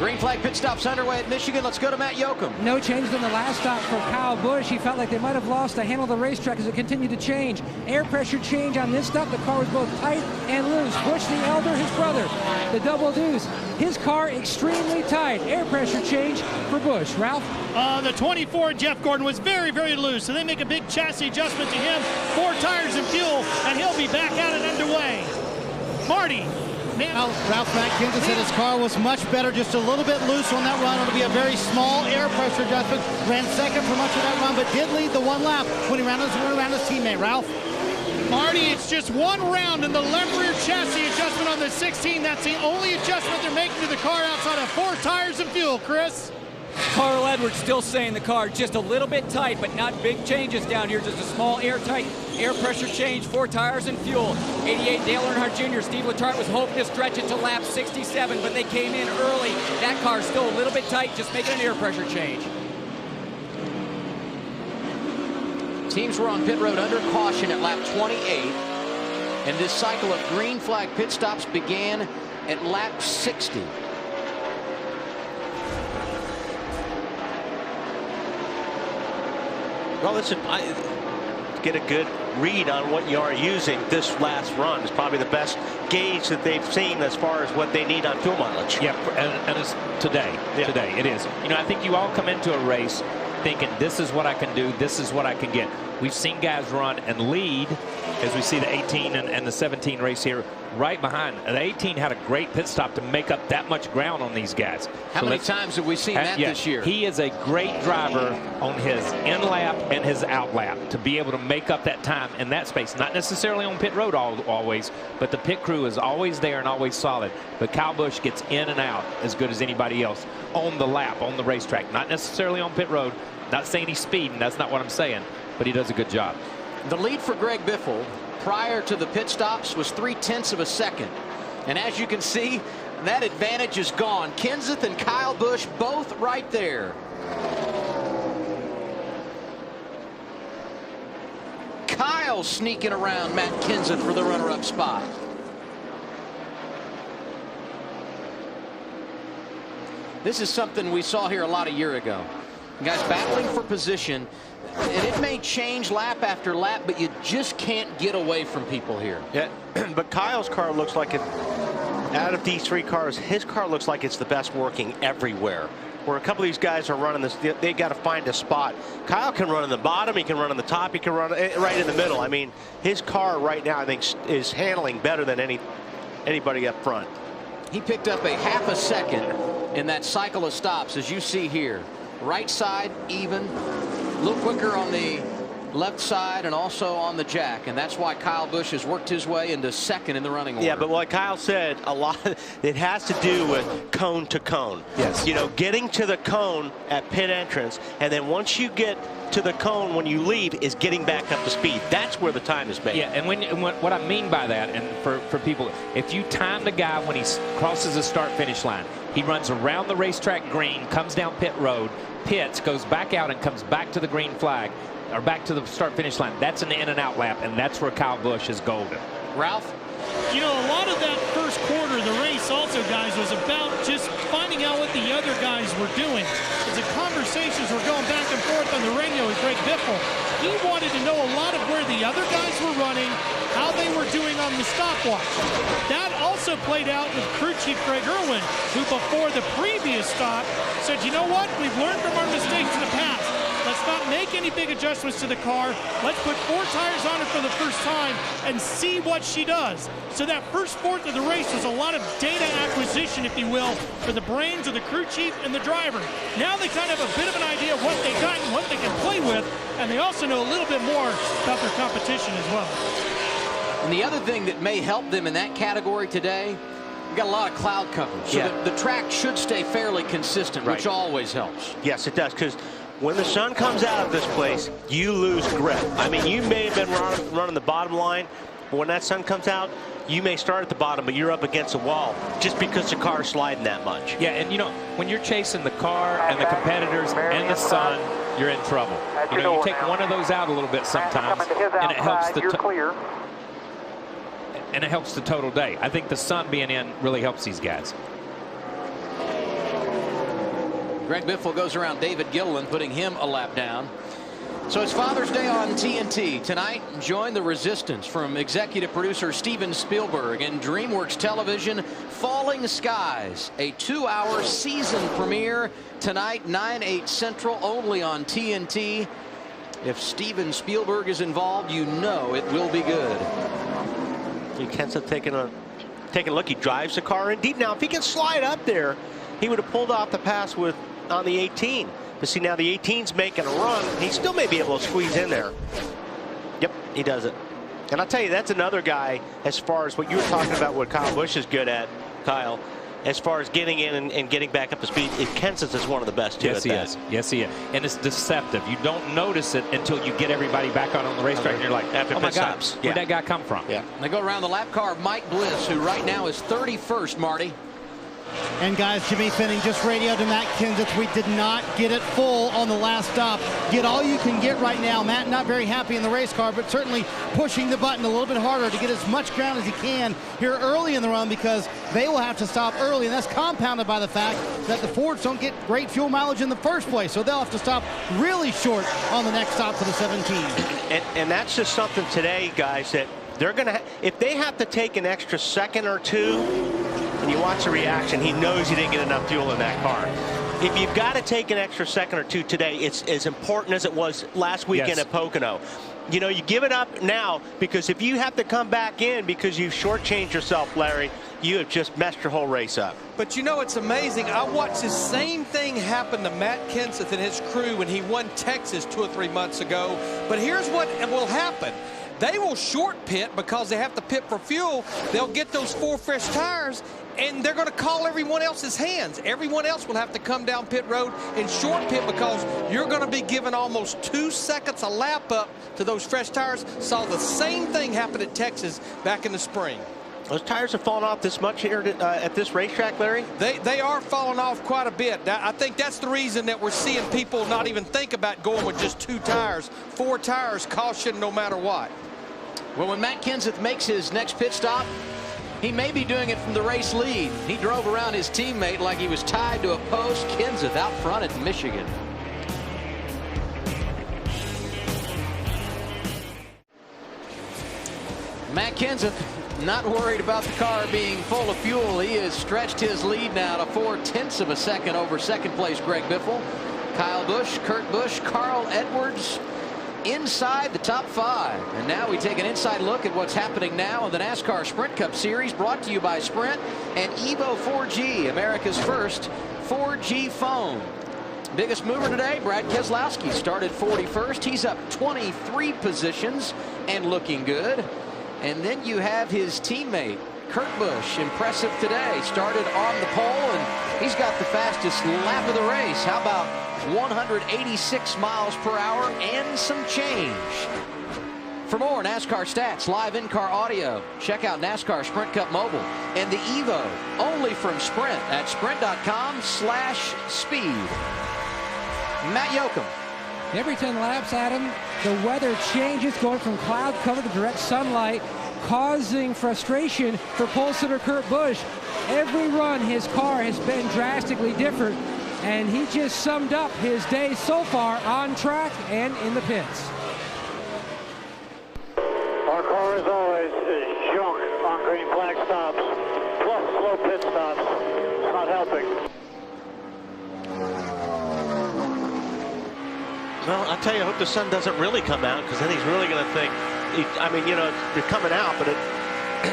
[SPEAKER 3] Green flag pit stops underway at Michigan. Let's go to Matt Yoakum.
[SPEAKER 10] No change than the last stop for Kyle Busch. He felt like they might have lost the handle of the racetrack as it continued to change. Air pressure change on this stop. The car was both tight and loose. Busch the elder, his brother, the double deuce. His car extremely tight. Air pressure change for Busch. Ralph?
[SPEAKER 8] The 24 Jeff Gordon was very, very loose, so they make a big chassis adjustment to him. 4 tires and fuel, and he'll be back at it underway. Marty.
[SPEAKER 7] Ralph Mackinson said his car was much better, just a little bit loose on that run. It'll be a very small air pressure adjustment. Ran second for much of that run, but did lead the 1 lap when he ran his teammate. Ralph?
[SPEAKER 8] Marty, it's just 1 round in the left rear chassis adjustment on the 16. That's the only adjustment they're making to the car outside of 4 tires and fuel, Chris.
[SPEAKER 9] Carl Edwards still saying the car just a little bit tight, but not big changes down here. Just a small air pressure change, 4 tires and fuel. 88 Dale Earnhardt Jr. Steve Letarte was hoping to stretch it to lap 67, but they came in early. That car's still a little bit tight, just making an air pressure change.
[SPEAKER 3] Teams were on pit road under caution at lap 28, and this cycle of green flag pit stops began at lap 60.
[SPEAKER 4] Well, listen, to get a good read on what you are using this last run is probably the best gauge that they've seen as far as what they need on fuel mileage.
[SPEAKER 13] Yeah, and it's today. Yeah. Today, it is. You know, I think you all come into a race thinking this is what I can do, this is what I can get. We've seen guys run and lead, as we see the 18 and the 17 race here right behind. The 18 had a great pit stop to make up that much ground on these guys.
[SPEAKER 3] How many times have we seen that this year?
[SPEAKER 13] He is a great driver on his in lap and his out lap to be able to make up that time in that space. Not necessarily on pit road always, but the pit crew is always there and always solid. But Kyle Busch gets in and out as good as anybody else on the lap, on the racetrack. Not necessarily on pit road. Not saying he's speeding. That's not what I'm saying. But he does a good job.
[SPEAKER 3] The lead for Greg Biffle prior to the pit stops was 0.3 of a second. And as you can see, that advantage is gone. Kenseth and Kyle Busch both right there. Kyle sneaking around Matt Kenseth for the runner-up spot. This is something we saw here a lot a year ago. Guys battling for position, and it may change lap after lap, but you just can't get away from people here.
[SPEAKER 4] Yeah, but Kyle's car looks like it, out of these 3 cars, his car looks like it's the best working everywhere. Where a couple of these guys are running this, they got to find a spot. Kyle can run in the bottom, he can run on the top, he can run right in the middle. I mean, his car right now, I think, is handling better than anybody up front.
[SPEAKER 3] He picked up a ½ a second in that cycle of stops, as you see here. Right side even, a little quicker on the left side and also on the jack, and that's why Kyle Busch has worked his way into second in the running order.
[SPEAKER 4] Yeah, but like Kyle said, a lot it has to do with cone to cone.
[SPEAKER 13] Yes.
[SPEAKER 4] You know, getting to the cone at pit entrance, and then once you get to the cone when you leave is getting back up to speed. That's where the time is made.
[SPEAKER 13] Yeah, and what I mean by that, and for people, if you time the guy when he crosses the start-finish line, he runs around the racetrack green, comes down pit road, pits, goes back out and comes back to the green flag, or back to the start-finish line. That's an in and out lap, and that's where Kyle Busch is golden.
[SPEAKER 3] Ralph?
[SPEAKER 8] You know, a lot of that first quarter of the race also, guys, was about just finding out what the other guys were doing. As the conversations were going back and forth on the radio with Greg Biffle, he wanted to know a lot of where the other guys were running, how they were doing on the stopwatch. That also played out with crew chief Greg Irwin, who before the previous stop said, you know what, we've learned from our mistakes in the past. Let's not make any big adjustments to the car. Let's put 4 tires on it for the first time and see what she does. So that first fourth of the race was a lot of data acquisition, if you will, for the brains of the crew chief and the driver. Now they kind of have a bit of an idea of what they got and what they can play with, and they also know a little bit more about their competition as well.
[SPEAKER 3] And the other thing that may help them in that category today, we've got a lot of cloud cover. So the track should stay fairly consistent, which always helps.
[SPEAKER 4] Yes, it does, because when the sun comes out of this place, you lose grip. I mean, you may have been running the bottom line, but when that sun comes out, you may start at the bottom, but you're up against a wall just because the car's sliding that much.
[SPEAKER 13] Yeah, and you know, when you're chasing the car and the competitors and the sun, you're in trouble. You know, you take one of those out a little bit sometimes, and it helps the total day. I think the sun being in really helps these guys.
[SPEAKER 3] Greg Biffle goes around David Gilliland, putting him a lap down. So it's Father's Day on TNT. Tonight, join the resistance from executive producer Steven Spielberg and DreamWorks Television, Falling Skies, a 2-hour season premiere tonight, 9/8 Central, only on TNT. If Steven Spielberg is involved, you know it will be good.
[SPEAKER 4] Kenseth taking a look. He drives the car in deep. Now, if he can slide up there, he would have pulled off the pass on the 18. But see, now the 18's making a run. He still may be able to squeeze in there. Yep, he does it. And I'll tell you, that's another guy, as far as what you were talking about, what Kyle Busch is good at, Kyle, as far as getting in and getting back up to speed. Kenseth is one of the best, too.
[SPEAKER 13] Yes, he is. Yes, he is. And it's deceptive. You don't notice it until you get everybody back on the racetrack, and you're like, oh, my God, where'd that guy come from?
[SPEAKER 4] Yeah.
[SPEAKER 3] They go around the lap car of Mike Bliss, who right now is 31st, Marty.
[SPEAKER 7] And guys, Jimmy Finning just radioed to Matt Kenseth. We did not get it full on the last stop. Get all you can get right now. Matt not very happy in the race car, but certainly pushing the button a little bit harder to get as much ground as he can here early in the run, because they will have to stop early, and that's compounded by the fact that the Fords don't get great fuel mileage in the first place, so they'll have to stop really short on the next stop for the 17.
[SPEAKER 4] And that's just something today, guys, that they're going to, if they have to take an extra second or two, and you watch the reaction, he knows he didn't get enough fuel in that car. If you've got to take an extra second or two today, it's as important as it was last weekend at Pocono. You know, you give it up now, because if you have to come back in because you've shortchanged yourself, Larry, you have just messed your whole race up.
[SPEAKER 11] But you know, it's amazing. I watched the same thing happen to Matt Kenseth and his crew when he won Texas 2 or 3 months ago. But here's what will happen. They will short pit because they have to pit for fuel. They'll get those 4 fresh tires, and they're going to call everyone else's hands. Everyone else will have to come down pit road and short pit, because you're going to be given almost 2 seconds a lap up to those fresh tires. Saw the same thing happen at Texas back in the spring.
[SPEAKER 4] Those tires have fallen off this much here at this racetrack, Larry?
[SPEAKER 11] They are falling off quite a bit. I think that's the reason that we're seeing people not even think about going with just 2 tires. 4 tires, caution no matter what.
[SPEAKER 3] Well, when Matt Kenseth makes his next pit stop, he may be doing it from the race lead. He drove around his teammate like he was tied to a post. Kenseth out front at Michigan. Matt Kenseth not worried about the car being full of fuel. He has stretched his lead now to 0.4 of a second over second place Greg Biffle. Kyle Busch, Kurt Busch, Carl Edwards inside the top 5. And now we take an inside look at what's happening now in the NASCAR Sprint Cup Series, brought to you by Sprint and Evo 4G, America's first 4G phone. Biggest mover today, Brad Keselowski, started 41st. He's up 23 positions and looking good. And then you have his teammate, Kurt Busch, impressive today. Started on the pole, and he's got the fastest lap of the race. How about 186 miles per hour and some change? For more NASCAR stats, live in-car audio, check out NASCAR Sprint Cup Mobile and the Evo, only from Sprint at sprint.com/speed. Matt Yoakum.
[SPEAKER 10] Every 10 laps, Adam, the weather changes, going from cloud cover to direct sunlight, causing frustration for pole sitter Kurt Busch. Every run, his car has been drastically different, and he just summed up his day so far on track and in the pits.
[SPEAKER 6] Our car, as always, is junk on green flag stops, plus slow pit stops. It's not helping.
[SPEAKER 4] Well, I tell you, I hope the sun doesn't really come out, because then he's really going to think, I mean, you know, you're coming out, but it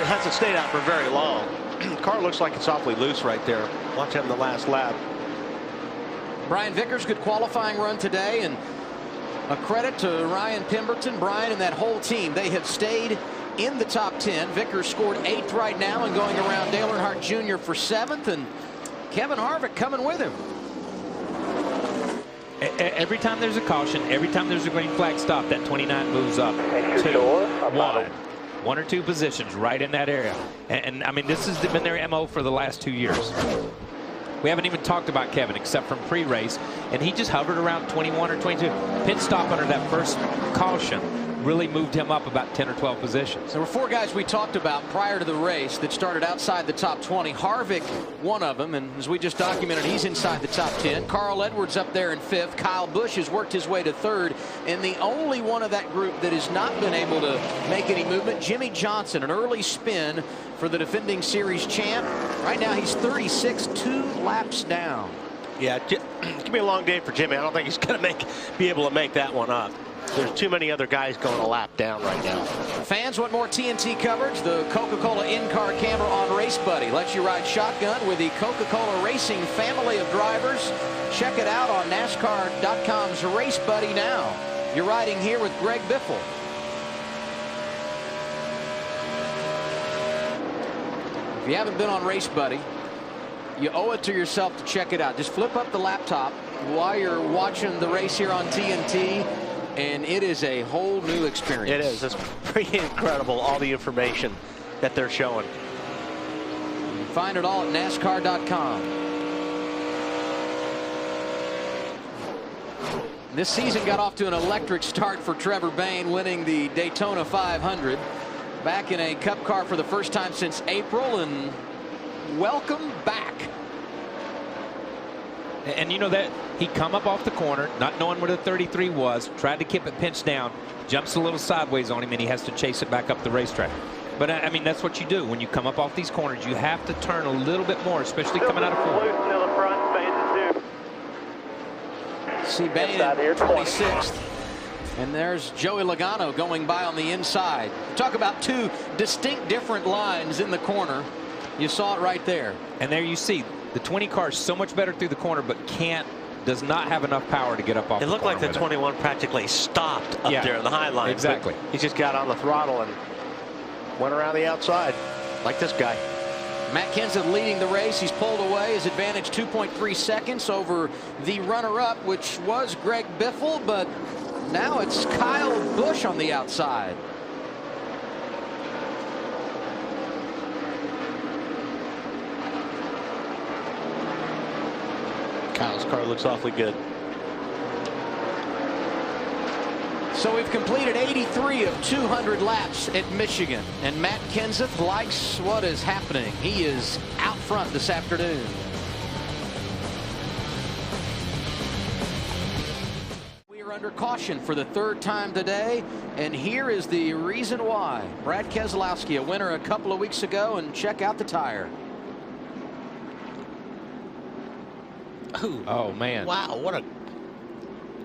[SPEAKER 4] hasn't stayed out for very long. The car looks like it's awfully loose right there. Watch him the last lap.
[SPEAKER 3] Brian Vickers, good qualifying run today, and a credit to Ryan Pemberton, Brian, and that whole team. They have stayed in the top 10. Vickers scored 8th right now and going around Dale Earnhardt Jr. for 7th, and Kevin Harvick coming with him.
[SPEAKER 13] Every time there's a caution, every time there's a green flag stop, that 29 moves up 2, 1 or 2 positions right in that area. And I mean, this has been their MO for the last 2 years. We haven't even talked about Kevin except from pre-race, and he just hovered around 21 or 22. Pit stop under that first caution really moved him up about 10 or 12 positions.
[SPEAKER 3] There were 4 guys we talked about prior to the race that started outside the top 20. Harvick, one of them, and as we just documented, he's inside the top 10. Carl Edwards up there in 5th. Kyle Busch has worked his way to 3rd, and the only one of that group that has not been able to make any movement, Jimmy Johnson, an early spin for the defending series champ. Right now he's 36, 2 laps down.
[SPEAKER 4] Yeah, it's going to be a long day for Jimmy. I don't think he's going to be able to make that one up. There's too many other guys going a lap down right now.
[SPEAKER 3] Fans want more TNT coverage? The Coca-Cola in-car camera on Race Buddy lets you ride shotgun with the Coca-Cola Racing family of drivers. Check it out on NASCAR.com's Race Buddy now. You're riding here with Greg Biffle. If you haven't been on Race Buddy, you owe it to yourself to check it out. Just flip up the laptop while you're watching the race here on TNT, and it is a whole new experience.
[SPEAKER 4] It is. It's pretty incredible, all the information that they're showing.
[SPEAKER 3] You can find it all at NASCAR.com. This season got off to an electric start for Trevor Bayne, winning the Daytona 500. Back in a Cup car for the first time since April, and welcome back.
[SPEAKER 13] And you know that he come up off the corner, not knowing where the 33 was, tried to keep it pinched down, jumps a little sideways on him, and he has to chase it back up the racetrack. But I mean, that's what you do when you come up off these corners. You have to turn a little bit more, especially coming out of corner.
[SPEAKER 3] See Bayne in 26th. And there's Joey Logano going by on the inside. Talk about 2 distinct different lines in the corner. You saw it right there.
[SPEAKER 13] And there you see the 20 car is so much better through the corner, but does not have enough power to get up off the corner.
[SPEAKER 4] It looked like the 21 practically stopped up there in the high line.
[SPEAKER 13] Exactly.
[SPEAKER 4] He just got on the throttle and went around the outside like this guy.
[SPEAKER 3] Matt Kenseth leading the race. He's pulled away. His advantage 2.3 seconds over the runner-up, which was Greg Biffle, but now it's Kyle Busch on the outside.
[SPEAKER 4] Kyle's car looks awfully good.
[SPEAKER 3] So we've completed 83 of 200 laps at Michigan, and Matt Kenseth likes what is happening. He is out front this afternoon. We are under caution for the 3rd time today, and here is the reason why. Brad Keselowski, a winner a couple of weeks ago, and check out the tire.
[SPEAKER 13] Oh man!
[SPEAKER 4] Wow,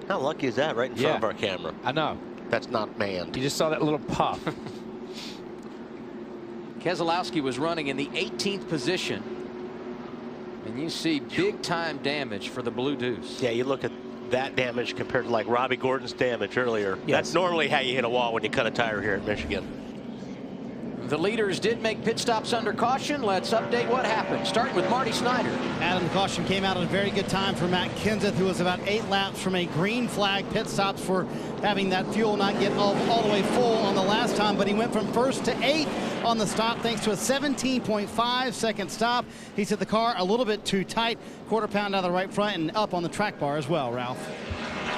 [SPEAKER 4] how lucky is that, right in front of our camera?
[SPEAKER 13] I know.
[SPEAKER 4] That's not manned.
[SPEAKER 13] You just saw that little puff.
[SPEAKER 3] Keselowski was running in the 18th position, and you see big time damage for the Blue Deuce.
[SPEAKER 4] Yeah, you look at that damage compared to like Robbie Gordon's damage earlier. Yes. That's normally how you hit a wall when you cut a tire here at Michigan.
[SPEAKER 3] The leaders did make pit stops under caution. Let's update what happened, starting with Marty Snyder.
[SPEAKER 7] Adam, the caution came out at a very good time for Matt Kenseth, who was about 8 laps from a green flag pit stops for having that fuel not get all the way full on the last time, but he went from 1st to 8th on the stop thanks to a 17.5 second stop. He said the car a little bit too tight, quarter pound out of the right front and up on the track bar as well, Ralph.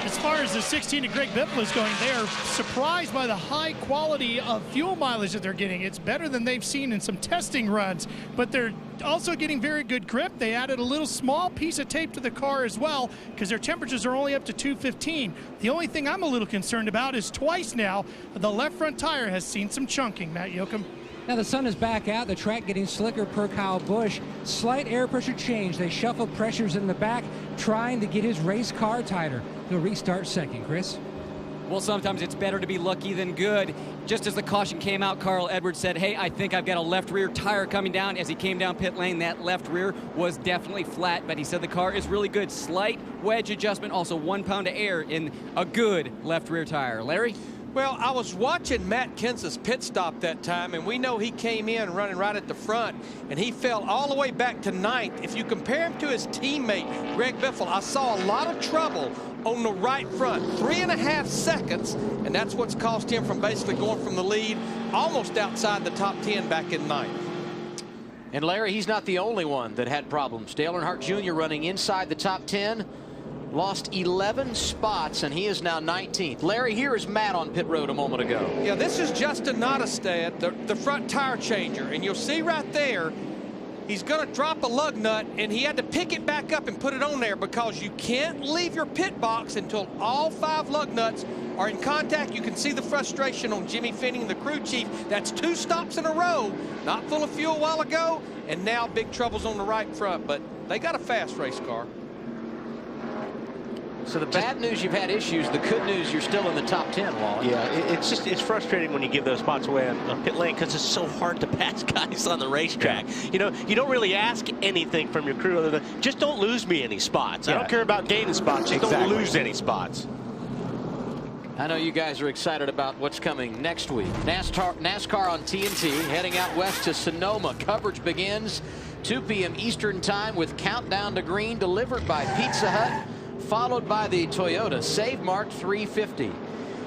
[SPEAKER 8] As far as the 16 to Greg Biffle is going, they're surprised by the high quality of fuel mileage that they're getting. It's better than they've seen in some testing runs, but they're also getting very good grip. They added a little small piece of tape to the car as well because their temperatures are only up to 215. The only thing I'm a little concerned about is twice now the left front tire has seen some chunking, Matt Yoakum.
[SPEAKER 10] Now the sun is back out, the track getting slicker per Kyle Busch. Slight air pressure change. They shuffle pressures in the back, trying to get his race car tighter. He'll restart second, Chris.
[SPEAKER 9] Well, sometimes it's better to be lucky than good. Just as the caution came out, Carl Edwards said, hey, I think I've got a left rear tire coming down. As he came down pit lane, that left rear was definitely flat, but he said the car is really good. Slight wedge adjustment, also 1 pound of air in a good left rear tire. Larry?
[SPEAKER 11] Well, I was watching Matt Kenseth's pit stop that time, and we know he came in running right at the front, and he fell all the way back to 9th. If you compare him to his teammate, Greg Biffle, I saw a lot of trouble on the right front. 3.5 seconds, and that's what's cost him from basically going from the lead almost outside the top 10 back in 9th.
[SPEAKER 3] And Larry, he's not the only one that had problems. Dale Earnhardt Jr. running inside the top 10. lost 11 spots, and he is now 19th. Larry, here is Matt on pit road a moment ago.
[SPEAKER 11] Yeah, this is Justin Nottestad, the front tire changer, and you'll see right there, he's going to drop a lug nut, and he had to pick it back up and put it on there because you can't leave your pit box until all 5 lug nuts are in contact. You can see the frustration on Jimmy Finning, the crew chief. That's 2 stops in a row, not full of fuel a while ago, and now big troubles on the right front, but they got a fast race car.
[SPEAKER 3] So the bad news, you've had issues. The good news, you're still in the top 10, Wally.
[SPEAKER 4] Yeah, it's frustrating when you give those spots away on pit lane because it's so hard to pass guys on the racetrack. Yeah. You know, you don't really ask anything from your crew other than just don't lose me any spots. Yeah. I don't care about gaining spots. Just don't lose any spots.
[SPEAKER 3] I know you guys are excited about what's coming next week. NASCAR on TNT, heading out west to Sonoma. Coverage begins 2 p.m. Eastern time with Countdown to Green delivered by Pizza Hut, followed by the Toyota Save Mark 350.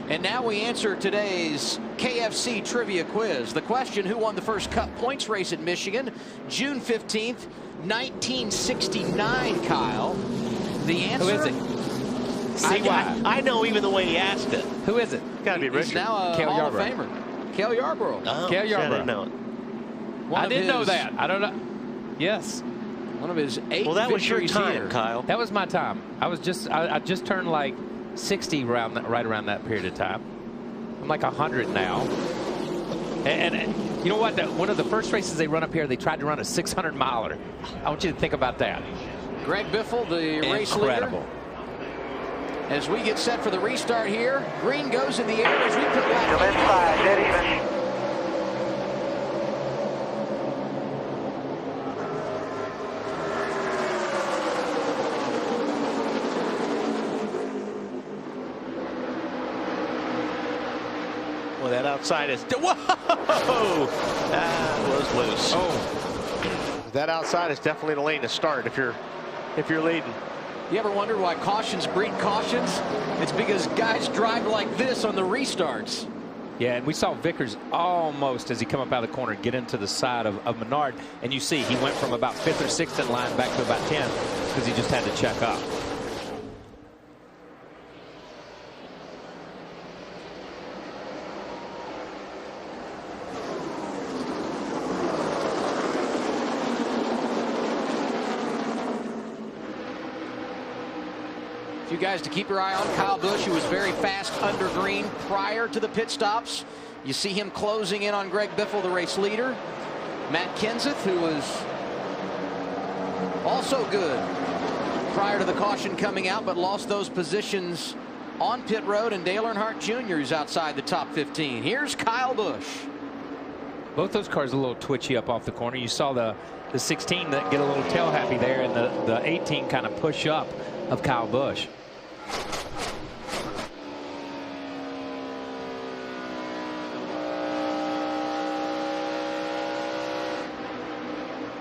[SPEAKER 3] And now we answer today's KFC trivia quiz. The question, who won the first Cup points race at Michigan? June 15th, 1969, Kyle. The answer?
[SPEAKER 13] Who is it?
[SPEAKER 4] I know even the way he asked it.
[SPEAKER 13] Who is it?
[SPEAKER 4] Gotta be Richard.
[SPEAKER 3] He's now a Hall of Famer. Cale Yarborough.
[SPEAKER 4] Oh,
[SPEAKER 13] Cale Yarborough.
[SPEAKER 4] I didn't know it.
[SPEAKER 13] I didn't know that. I don't know. Yes.
[SPEAKER 3] One of his 8
[SPEAKER 4] Well, that was your
[SPEAKER 3] victories
[SPEAKER 4] time,
[SPEAKER 3] here.
[SPEAKER 4] Kyle.
[SPEAKER 13] That was my time. I just turned like 60 right around that period of time. I'm like 100 now. And you know what? One of the first races they run up here, they tried to run a 600-miler. I want you to think about that.
[SPEAKER 3] Greg Biffle, the race leader.
[SPEAKER 13] Incredible.
[SPEAKER 3] As we get set for the restart here, green goes in the air as we put back.
[SPEAKER 6] Still inside, dead even.
[SPEAKER 4] Well, that outside is. Whoa! That was loose. Oh, that outside is definitely the lane to start if you're leading.
[SPEAKER 3] You ever wondered why cautions breed cautions? It's because guys drive like this on the restarts.
[SPEAKER 13] Yeah, and we saw Vickers almost, as he come up out of the corner, get into the side of Menard. And you see he went from about 5th or 6th in line back to about 10th because he just had to check up.
[SPEAKER 3] You guys to keep your eye on Kyle Busch, who was very fast under green prior to the pit stops. You see him closing in on Greg Biffle, the race leader. Matt Kenseth, who was also good prior to the caution coming out, but lost those positions on pit road. And Dale Earnhardt Jr. is outside the top 15. Here's Kyle Busch.
[SPEAKER 13] Both those cars a little twitchy up off the corner. You saw the 16 that get a little tail happy there, and the 18 kind of push up of Kyle Busch.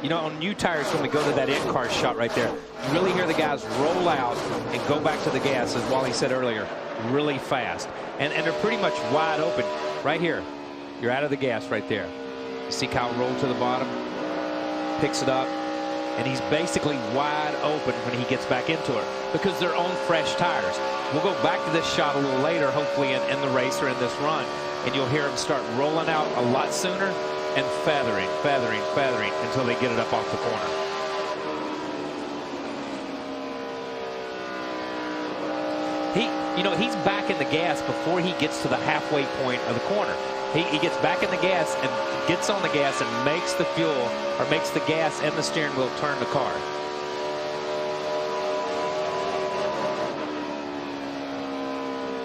[SPEAKER 13] You know, on new tires, when we go to that in-car shot right there, you really hear the guys roll out and go back to the gas, as Wally said earlier, really fast. And they're pretty much wide open. Right here, you're out of the gas right there. You see Kyle roll to the bottom, picks it up, and he's basically wide open when he gets back into it because they're on fresh tires. We'll go back to this shot a little later, hopefully in the race or in this run, and you'll hear him start rolling out a lot sooner and feathering until they get it up off the corner. He's back in the gas before he gets to the halfway point of the corner. He gets back in the gas and gets on the gas and makes the fuel, or makes the gas and the steering wheel turn the car.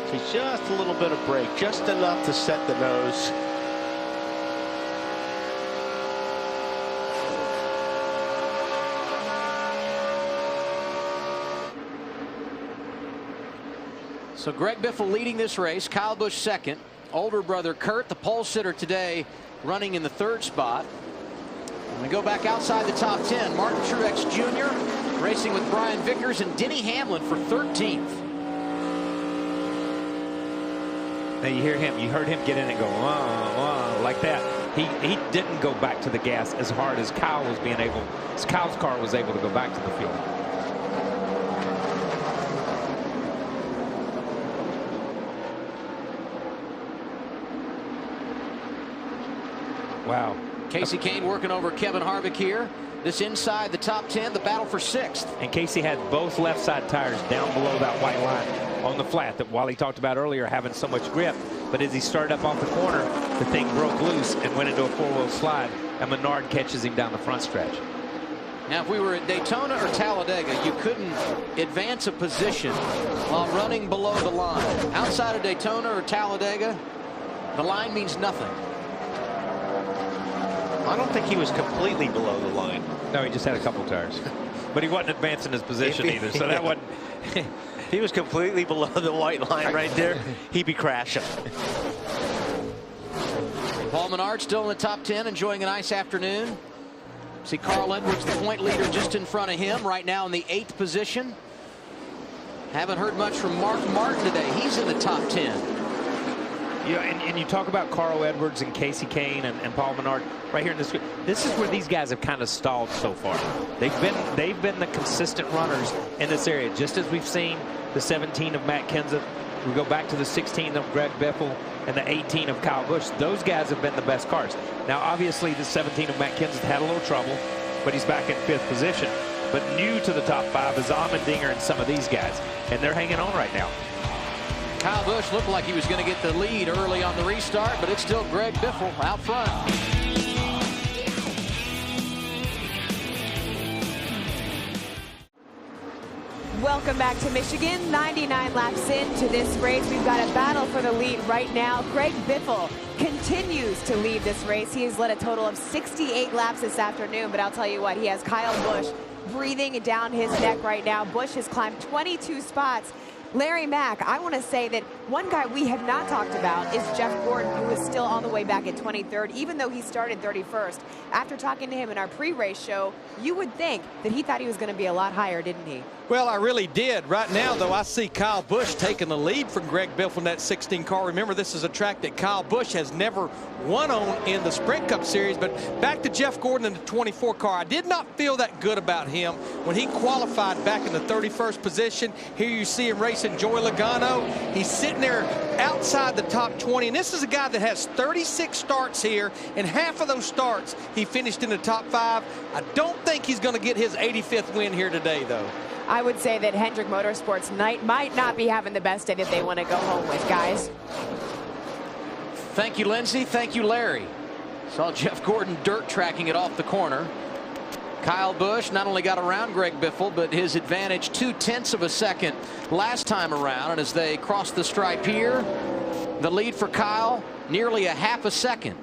[SPEAKER 4] So just a little bit of brake, just enough to set the nose.
[SPEAKER 3] So Greg Biffle leading this race, Kyle Busch second. Older brother Kurt, the pole sitter today, running in the 3rd spot. And we go back outside the top 10. Martin Truex Jr. racing with Brian Vickers and Denny Hamlin for 13th.
[SPEAKER 13] Now you heard him get in and go, like that. He didn't go back to the gas as hard as Kyle was Kyle's car was able to go back to the fuel.
[SPEAKER 3] Wow. Casey Kane working over Kevin Harvick here. This inside the top 10, the battle for 6th.
[SPEAKER 13] And Casey had both left side tires down below that white line on the flat that Wally talked about earlier, having so much grip. But as he started up off the corner, the thing broke loose and went into a 4-wheel slide, and Menard catches him down the front stretch.
[SPEAKER 3] Now, if we were at Daytona or Talladega, you couldn't advance a position while running below the line. Outside of Daytona or Talladega, the line means nothing.
[SPEAKER 4] I don't think he was completely below the line.
[SPEAKER 13] No, he just had a couple tires. But he wasn't advancing his position either, so that wasn't...
[SPEAKER 4] If he was completely below the white line right there, he'd be crashing.
[SPEAKER 3] Paul Menard still in the top 10, enjoying a nice afternoon. See Carl Edwards, the point leader, just in front of him right now in the 8th position. Haven't heard much from Mark Martin today. He's in the top 10.
[SPEAKER 13] Yeah, and you talk about Carl Edwards and Casey Kane and Paul Menard right here in this. This is where these guys have kind of stalled so far. They've been the consistent runners in this area, just as we've seen the 17 of Matt Kenseth. We go back to the 16 of Greg Biffle and the 18 of Kyle Busch. Those guys have been the best cars. Now, obviously, the 17 of Matt Kenseth had a little trouble, but he's back in 5th position. But new to the top 5 is Allmendinger and some of these guys, and they're hanging on right now.
[SPEAKER 3] Kyle Busch looked like he was going to get the lead early on the restart, but it's still Greg Biffle out front.
[SPEAKER 14] Welcome back to Michigan. 99 laps into this race. We've got a battle for the lead right now. Greg Biffle continues to lead this race. He has led a total of 68 laps this afternoon, but I'll tell you what, he has Kyle Busch breathing down his neck right now. Busch has climbed 22 spots. Larry Mack, I want to say that one guy we have not talked about is Jeff Gordon, who is still on the way back at 23rd, even though he started 31st. After talking to him in our pre-race show, you would think that he thought he was going to be a lot higher, didn't he?
[SPEAKER 11] Well, I really did. Right now, though, I see Kyle Busch taking the lead from Greg Biffle in that 16 car. Remember, this is a track that Kyle Busch has never won on in the Sprint Cup Series. But back to Jeff Gordon in the 24 car. I did not feel that good about him when he qualified back in the 31st position. Here you see him racing Joey Logano. He's sitting there outside the top 20. And this is a guy that has 36 starts here. And half of those starts, he finished in the top 5. I don't think he's going to get his 85th win here today, though.
[SPEAKER 14] I would say that Hendrick Motorsports might not be having the best day that they want to go home with, guys.
[SPEAKER 3] Thank you, Lindsay. Thank you, Larry. Saw Jeff Gordon dirt tracking it off the corner. Kyle Busch not only got around Greg Biffle, but his advantage 0.2 of a second last time around. And as they cross the stripe here, the lead for Kyle, nearly a half a second.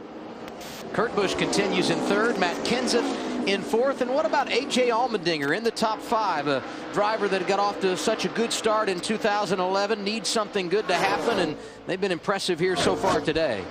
[SPEAKER 3] Kurt Busch continues in 3rd. Matt Kenseth in 4th. And what about A.J. Allmendinger in the top 5? A driver that got off to such a good start in 2011 needs something good to happen, and they've been impressive here so far today.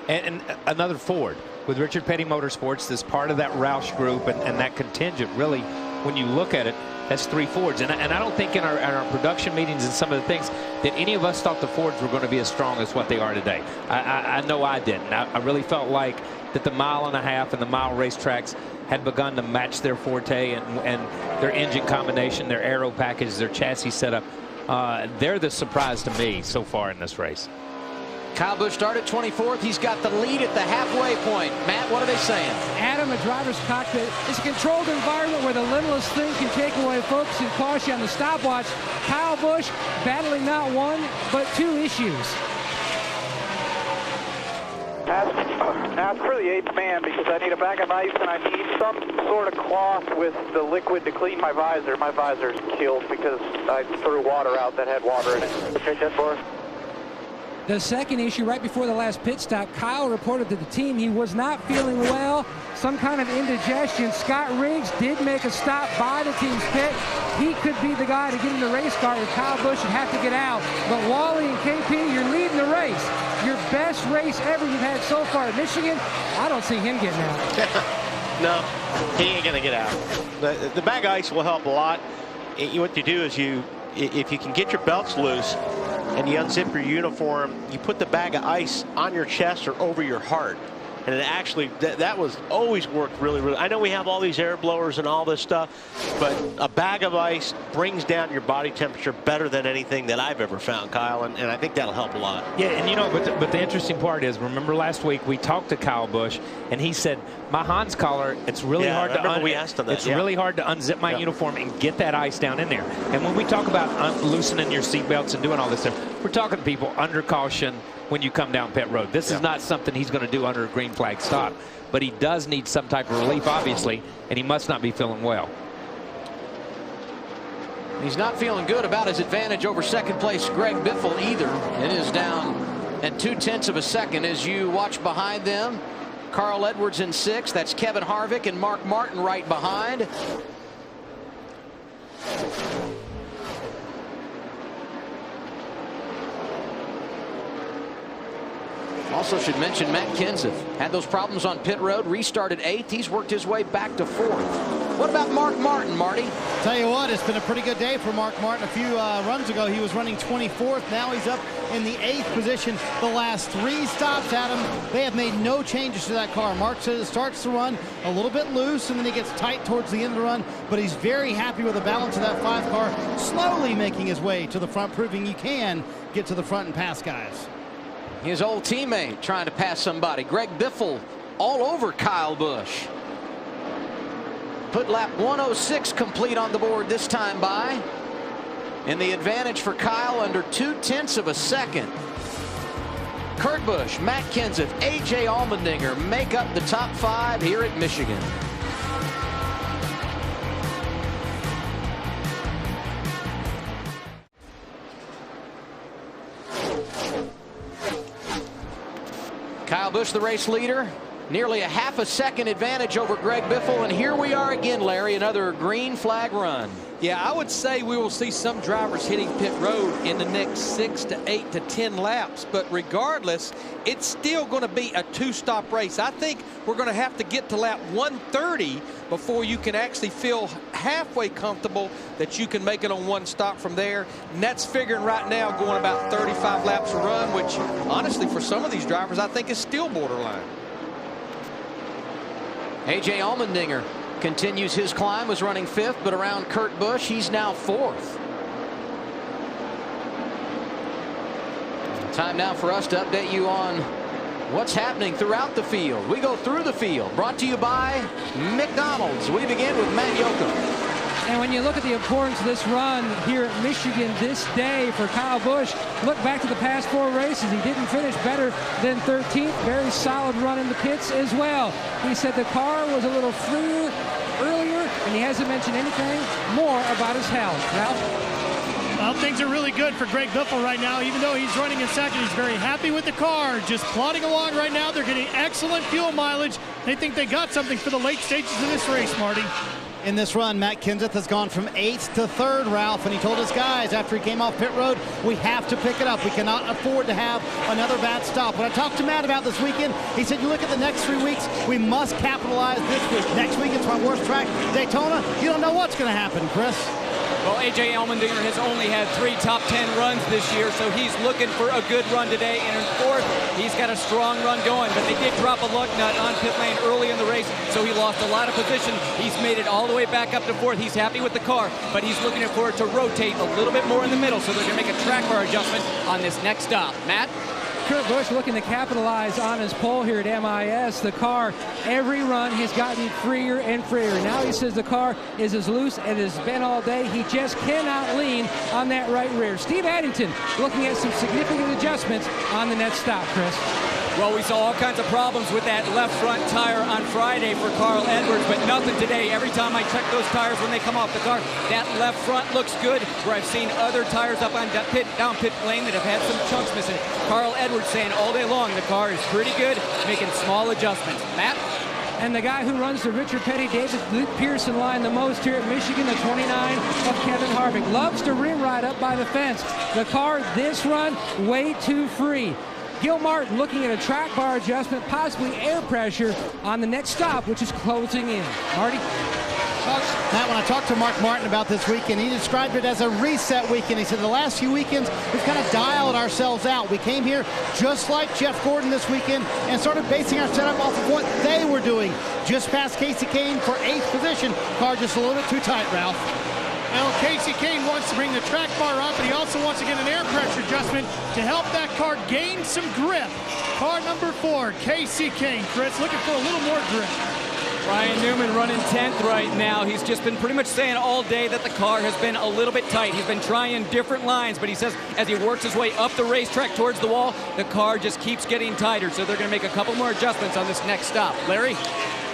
[SPEAKER 13] And another Ford with Richard Petty Motorsports, this part of that Roush group and that contingent. Really, when you look at it, that's 3 Fords. And I don't think in our production meetings and some of the things that any of us thought the Fords were going to be as strong as what they are today. I know I didn't. I really felt like that the 1.5 mile and the mile racetracks had begun to match their forte and their engine combination, their aero package, their chassis setup. They're the surprise to me so far in this race.
[SPEAKER 3] Kyle Busch started 24th. He's got the lead at the halfway point. Matt, what are they saying?
[SPEAKER 10] Adam, a driver's cockpit is a controlled environment where the littlest thing can take away focus and cost you on the stopwatch. Kyle Busch battling not 1, but 2 issues.
[SPEAKER 6] Ask for the 8th man because I need a bag of ice and I need some sort of cloth with the liquid to clean my visor. My visor's killed because I threw water out that had water in it. Okay, 10-4.
[SPEAKER 10] The second issue, right before the last pit stop, Kyle reported to the team he was not feeling well, some kind of indigestion. Scott Riggs did make a stop by the team's pit. He could be the guy to get in the race car, and Kyle Busch would have to get out. But Wally and KP, you're leading the race. Your best race ever you've had so far at Michigan. I don't see him getting out.
[SPEAKER 4] No, he ain't going to get out. The bag of ice will help a lot. What you do is if you can get your belts loose and you unzip your uniform, you put the bag of ice on your chest or over your heart.
[SPEAKER 15] And it actually, that was always worked really, really. I know we have all these air blowers and all this stuff, but a bag of ice brings down your body temperature better than anything that I've ever found, Kyle, and I think that'll help a lot.
[SPEAKER 13] Yeah, and you know, but the interesting part is, remember last week we talked to Kyle Busch, and he said, my Hans collar, it's really hard to
[SPEAKER 15] we asked him that.
[SPEAKER 13] It's really hard to unzip my uniform and get that ice down in there. And when we talk about loosening your seatbelts and doing all this stuff, we're talking to people under caution when you come down pit road. This is not something he's going to do under a green flag stop, but he does need some type of relief, obviously, and he must not be feeling well.
[SPEAKER 3] He's not feeling good about his advantage over second place Greg Biffle either. It is down at 0.2 of a second as you watch behind them. Carl Edwards in 6th. That's Kevin Harvick and Mark Martin right behind. Also should mention Matt Kenseth had those problems on pit road, restarted 8th. He's worked his way back to 4th. What about Mark Martin, Marty?
[SPEAKER 7] Tell you what, it's been a pretty good day for Mark Martin. A few runs ago, he was running 24th. Now he's up in the 8th position. The last 3 stops, Adam, they have made no changes to that car. Mark says it starts to run a little bit loose, and then he gets tight towards the end of the run, but he's very happy with the balance of that 5 car, slowly making his way to the front, proving you can get to the front and pass guys.
[SPEAKER 3] His old teammate trying to pass somebody. Greg Biffle all over Kyle Busch. Put lap 106 complete on the board this time by. And the advantage for Kyle under 0.2 of a second. Kurt Busch, Matt Kenseth, A.J. Allmendinger make up the top 5 here at Michigan. Kyle Busch, the race leader, nearly a half a second advantage over Greg Biffle, and here we are again, Larry, another green flag run.
[SPEAKER 11] Yeah, I would say we will see some drivers hitting pit road in the next 6 to 8 to 10 laps, but regardless, it's still going to be a 2-stop race. I think we're going to have to get to lap 130 before you can actually feel halfway comfortable that you can make it on 1 stop from there. And that's figuring right now going about 35 laps a run, which honestly for some of these drivers I think is still borderline.
[SPEAKER 3] A.J. Allmendinger continues his climb, was running 5th, but around Kurt Busch, he's now 4th. Time now for us to update you on what's happening throughout the field. We go through the field, brought to you by McDonald's. We begin with Matt Yoakum.
[SPEAKER 10] And when you look at the importance of this run here at Michigan this day for Kyle Busch, look back to the past 4 races. He didn't finish better than 13th. Very solid run in the pits as well. He said the car was a little freer earlier, and he hasn't mentioned anything more about his health. Ralph?
[SPEAKER 8] Well, things are really good for Greg Biffle right now. Even though he's running in second, he's very happy with the car. Just plodding along right now. They're getting excellent fuel mileage. They think they got something for the late stages of this race, Marty.
[SPEAKER 7] In this run, Matt Kenseth has gone from 8th to 3rd, Ralph, and he told his guys after he came off pit road, we have to pick it up. We cannot afford to have another bad stop. When I talked to Matt about this weekend, he said, you look at the next 3 weeks, we must capitalize this week. Next week, it's my worst track, Daytona. You don't know what's going to happen, Chris.
[SPEAKER 9] Well, A.J. Allmendinger has only had 3 top 10 runs this year, so he's looking for a good run today. And in 4th, he's got a strong run going, but they did drop a lug nut on pit lane early in the race, so he lost a lot of position. He's made it all the way back up to 4th. He's happy with the car, but he's looking for it to rotate a little bit more in the middle, so they're going to make a track bar adjustment on this next stop. Matt?
[SPEAKER 10] Kurt Busch looking to capitalize on his pole here at MIS. The car, every run, has gotten freer and freer. Now he says the car is as loose as it has been all day. He just cannot lean on that right rear. Steve Addington looking at some significant adjustments on the next stop, Chris.
[SPEAKER 9] Well, we saw all kinds of problems with that left front tire on Friday for Carl Edwards, but nothing today. Every time I check those tires when they come off the car, that left front looks good, where I've seen other tires up on down pit lane that have had some chunks missing. Carl Edwards saying all day long the car is pretty good, making small adjustments. Matt?
[SPEAKER 10] And the guy who runs the Richard Petty, David Luke Pearson line the most here at Michigan, the 29 of Kevin Harvick, loves to rim ride up by the fence. The car this run, way too free. Gil Martin looking at a track bar adjustment, possibly air pressure on the next stop, which is closing in. Marty?
[SPEAKER 7] Matt, when I talked to Mark Martin about this weekend, he described it as a reset weekend. He said the last few weekends we've kind of dialed ourselves out. We came here just like Jeff Gordon this weekend and started basing our setup off of what they were doing. Just past Casey Kane for 8th position. Car just a little bit too tight, Ralph.
[SPEAKER 8] Well, Casey Kane wants to bring the track bar up, but he also wants to get an air pressure adjustment to help that car gain some grip. Car number 4, Casey Kane. Chris, looking for a little more grip.
[SPEAKER 9] Ryan Newman running 10th right now. He's just been pretty much saying all day that the car has been a little bit tight. He's been trying different lines, but he says as he works his way up the racetrack towards the wall, the car just keeps getting tighter. So they're going to make a couple more adjustments on this next stop. Larry?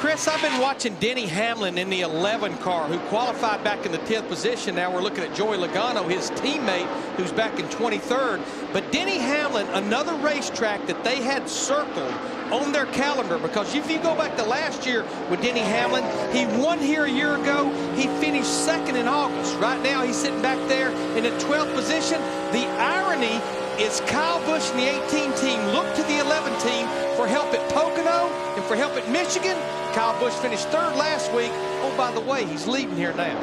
[SPEAKER 11] Chris, I've been watching Denny Hamlin in the 11 car, who qualified back in the 10th position. Now we're looking at Joey Logano, his teammate, who's back in 23rd. But Denny Hamlin, another racetrack that they had circled on their calendar, because if you go back to last year with Denny Hamlin, he won here a year ago. He finished 2nd in August. Right now he's sitting back there in the 12th position. The irony is Kyle Busch and the 18 team look to the 11 team for help at Pocono and for help at Michigan. Kyle Busch finished 3rd last week. Oh, by the way, he's leading here now.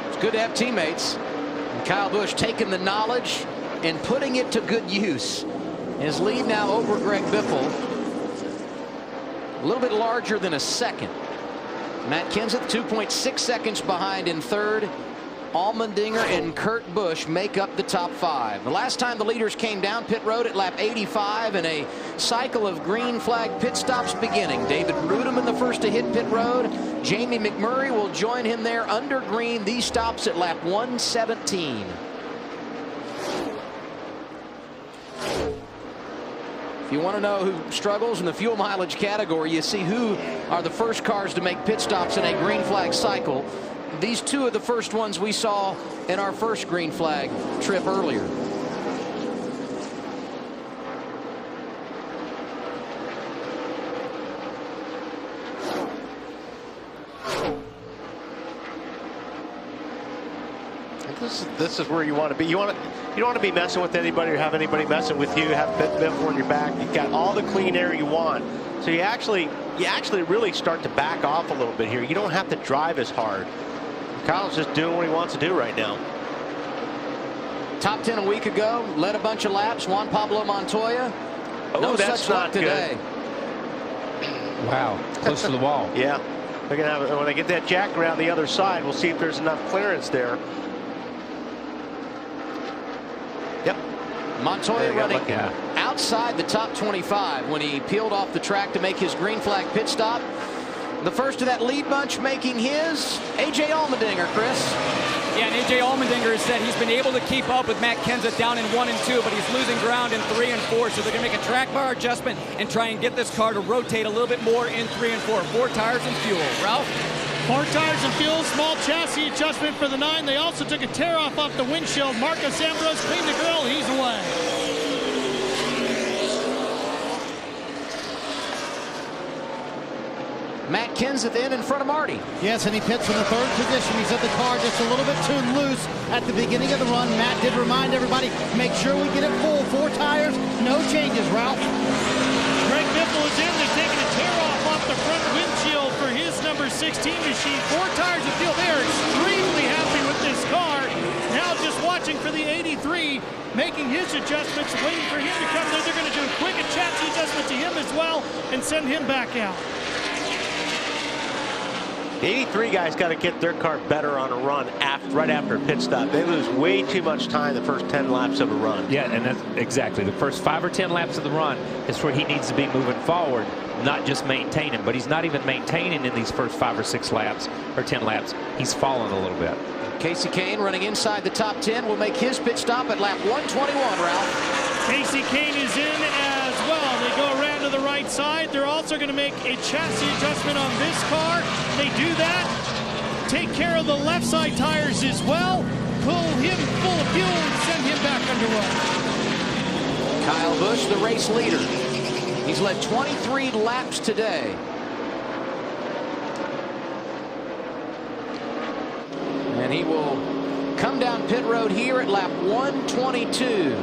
[SPEAKER 3] It's good to have teammates. And Kyle Busch taking the knowledge and putting it to good use. His lead now over Greg Biffle. A little bit larger than a second. Matt Kenseth 2.6 seconds behind in 3rd. Allmendinger and Kurt Busch make up the top 5. The last time the leaders came down pit road at lap 85 and a cycle of green flag pit stops beginning. David Rudem in the first to hit pit road. Jamie McMurray will join him there under green. These stops at lap 117. If you want to know who struggles in the fuel mileage category, you see who are the first cars to make pit stops in a green flag cycle. These two are the first ones we saw in our first green flag trip earlier.
[SPEAKER 15] This is where you want to be. You don't want to be messing with anybody or have anybody messing with you. Have Biffle on your back. You've got all the clean air you want. So you actually really start to back off a little bit here. You don't have to drive as hard. Kyle's just doing what he wants to do right now.
[SPEAKER 3] Top 10 a week ago, led a bunch of laps. Juan Pablo Montoya. No
[SPEAKER 15] that's
[SPEAKER 3] such
[SPEAKER 15] not
[SPEAKER 3] luck today.
[SPEAKER 15] Good.
[SPEAKER 13] Wow, close to the wall.
[SPEAKER 15] Yeah, they're gonna have when they get that jack around the other side. We'll see if there's enough clearance there. Yep.
[SPEAKER 3] Montoya running outside the top 25 when he peeled off the track to make his green flag pit stop. The first of that lead bunch making his A.J. Allmendinger, Chris.
[SPEAKER 9] Yeah, and A.J. Allmendinger has said he's been able to keep up with Matt Kenseth down in 1 and 2, but he's losing ground in 3 and 4, so they're going to make a track bar adjustment and try and get this car to rotate a little bit more in 3 and 4. 4 tires and fuel. Ralph?
[SPEAKER 8] 4 tires and fuel, small chassis adjustment for the 9. They also took a tear off the windshield. Marcos Ambrose cleaned the grill. He's away.
[SPEAKER 3] Matt Kenseth in front of Marty.
[SPEAKER 7] Yes, and he pits in the 3rd position. He said the car just a little bit too loose at the beginning of the run. Matt did remind everybody, make sure we get it full. 4 tires, no changes, Ralph.
[SPEAKER 8] Greg Biffle is in. They're taking a tear off the front windshield for his number 16 machine. 4 tires of fuel. They are extremely happy with this car. Now just watching for the 83, making his adjustments, waiting for him to come there. They're going to do a quick chassis adjustment to him as well and send him back out.
[SPEAKER 15] The 83 guys got to get their car better on a run right after a pit stop. They lose way too much time the first 10 laps of a run.
[SPEAKER 13] Yeah, and that's exactly. The first 5 or 10 laps of the run is where he needs to be moving forward, not just maintaining. But he's not even maintaining in these first 5 or 6 laps or 10 laps. He's fallen a little bit.
[SPEAKER 3] Casey Kane running inside the top 10 will make his pit stop at lap 121, Ralph.
[SPEAKER 8] Casey Kane is in as well. They go around to the right side. They're also going to make a chassis adjustment on this car. They do that. Take care of the left side tires as well. Pull him full of fuel and send him back underway.
[SPEAKER 3] Kyle Busch, the race leader. He's led 23 laps today. And he will come down pit road here at lap 122.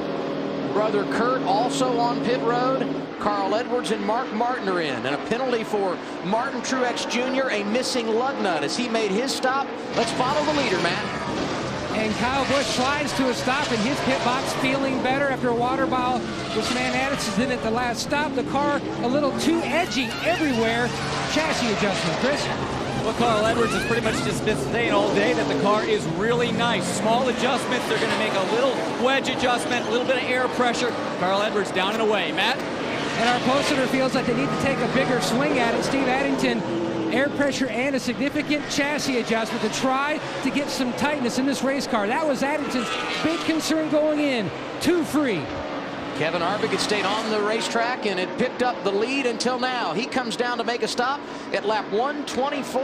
[SPEAKER 3] brother Kurt also on pit road. Carl Edwards and Mark Martin are in. And a penalty for Martin Truex Jr., a missing lug nut as he made his stop. Let's follow the leader, Matt.
[SPEAKER 10] And Kyle Busch slides to a stop in his pit box, feeling better after a water bottle with some antacid in at the last stop. The car a little too edgy everywhere. Chassis adjustment, Chris.
[SPEAKER 9] Well, Carl Edwards has pretty much just been saying all day that the car is really nice. Small adjustments. They're going to make a little wedge adjustment, a little bit of air pressure. Carl Edwards down and away. Matt?
[SPEAKER 10] And our poster feels like they need to take a bigger swing at it. Steve Addington, air pressure and a significant chassis adjustment to try to get some tightness in this race car. That was Addington's big concern going in. 2 free.
[SPEAKER 3] Kevin Harvick had stayed on the racetrack and had picked up the lead until now. He comes down to make a stop at lap 124.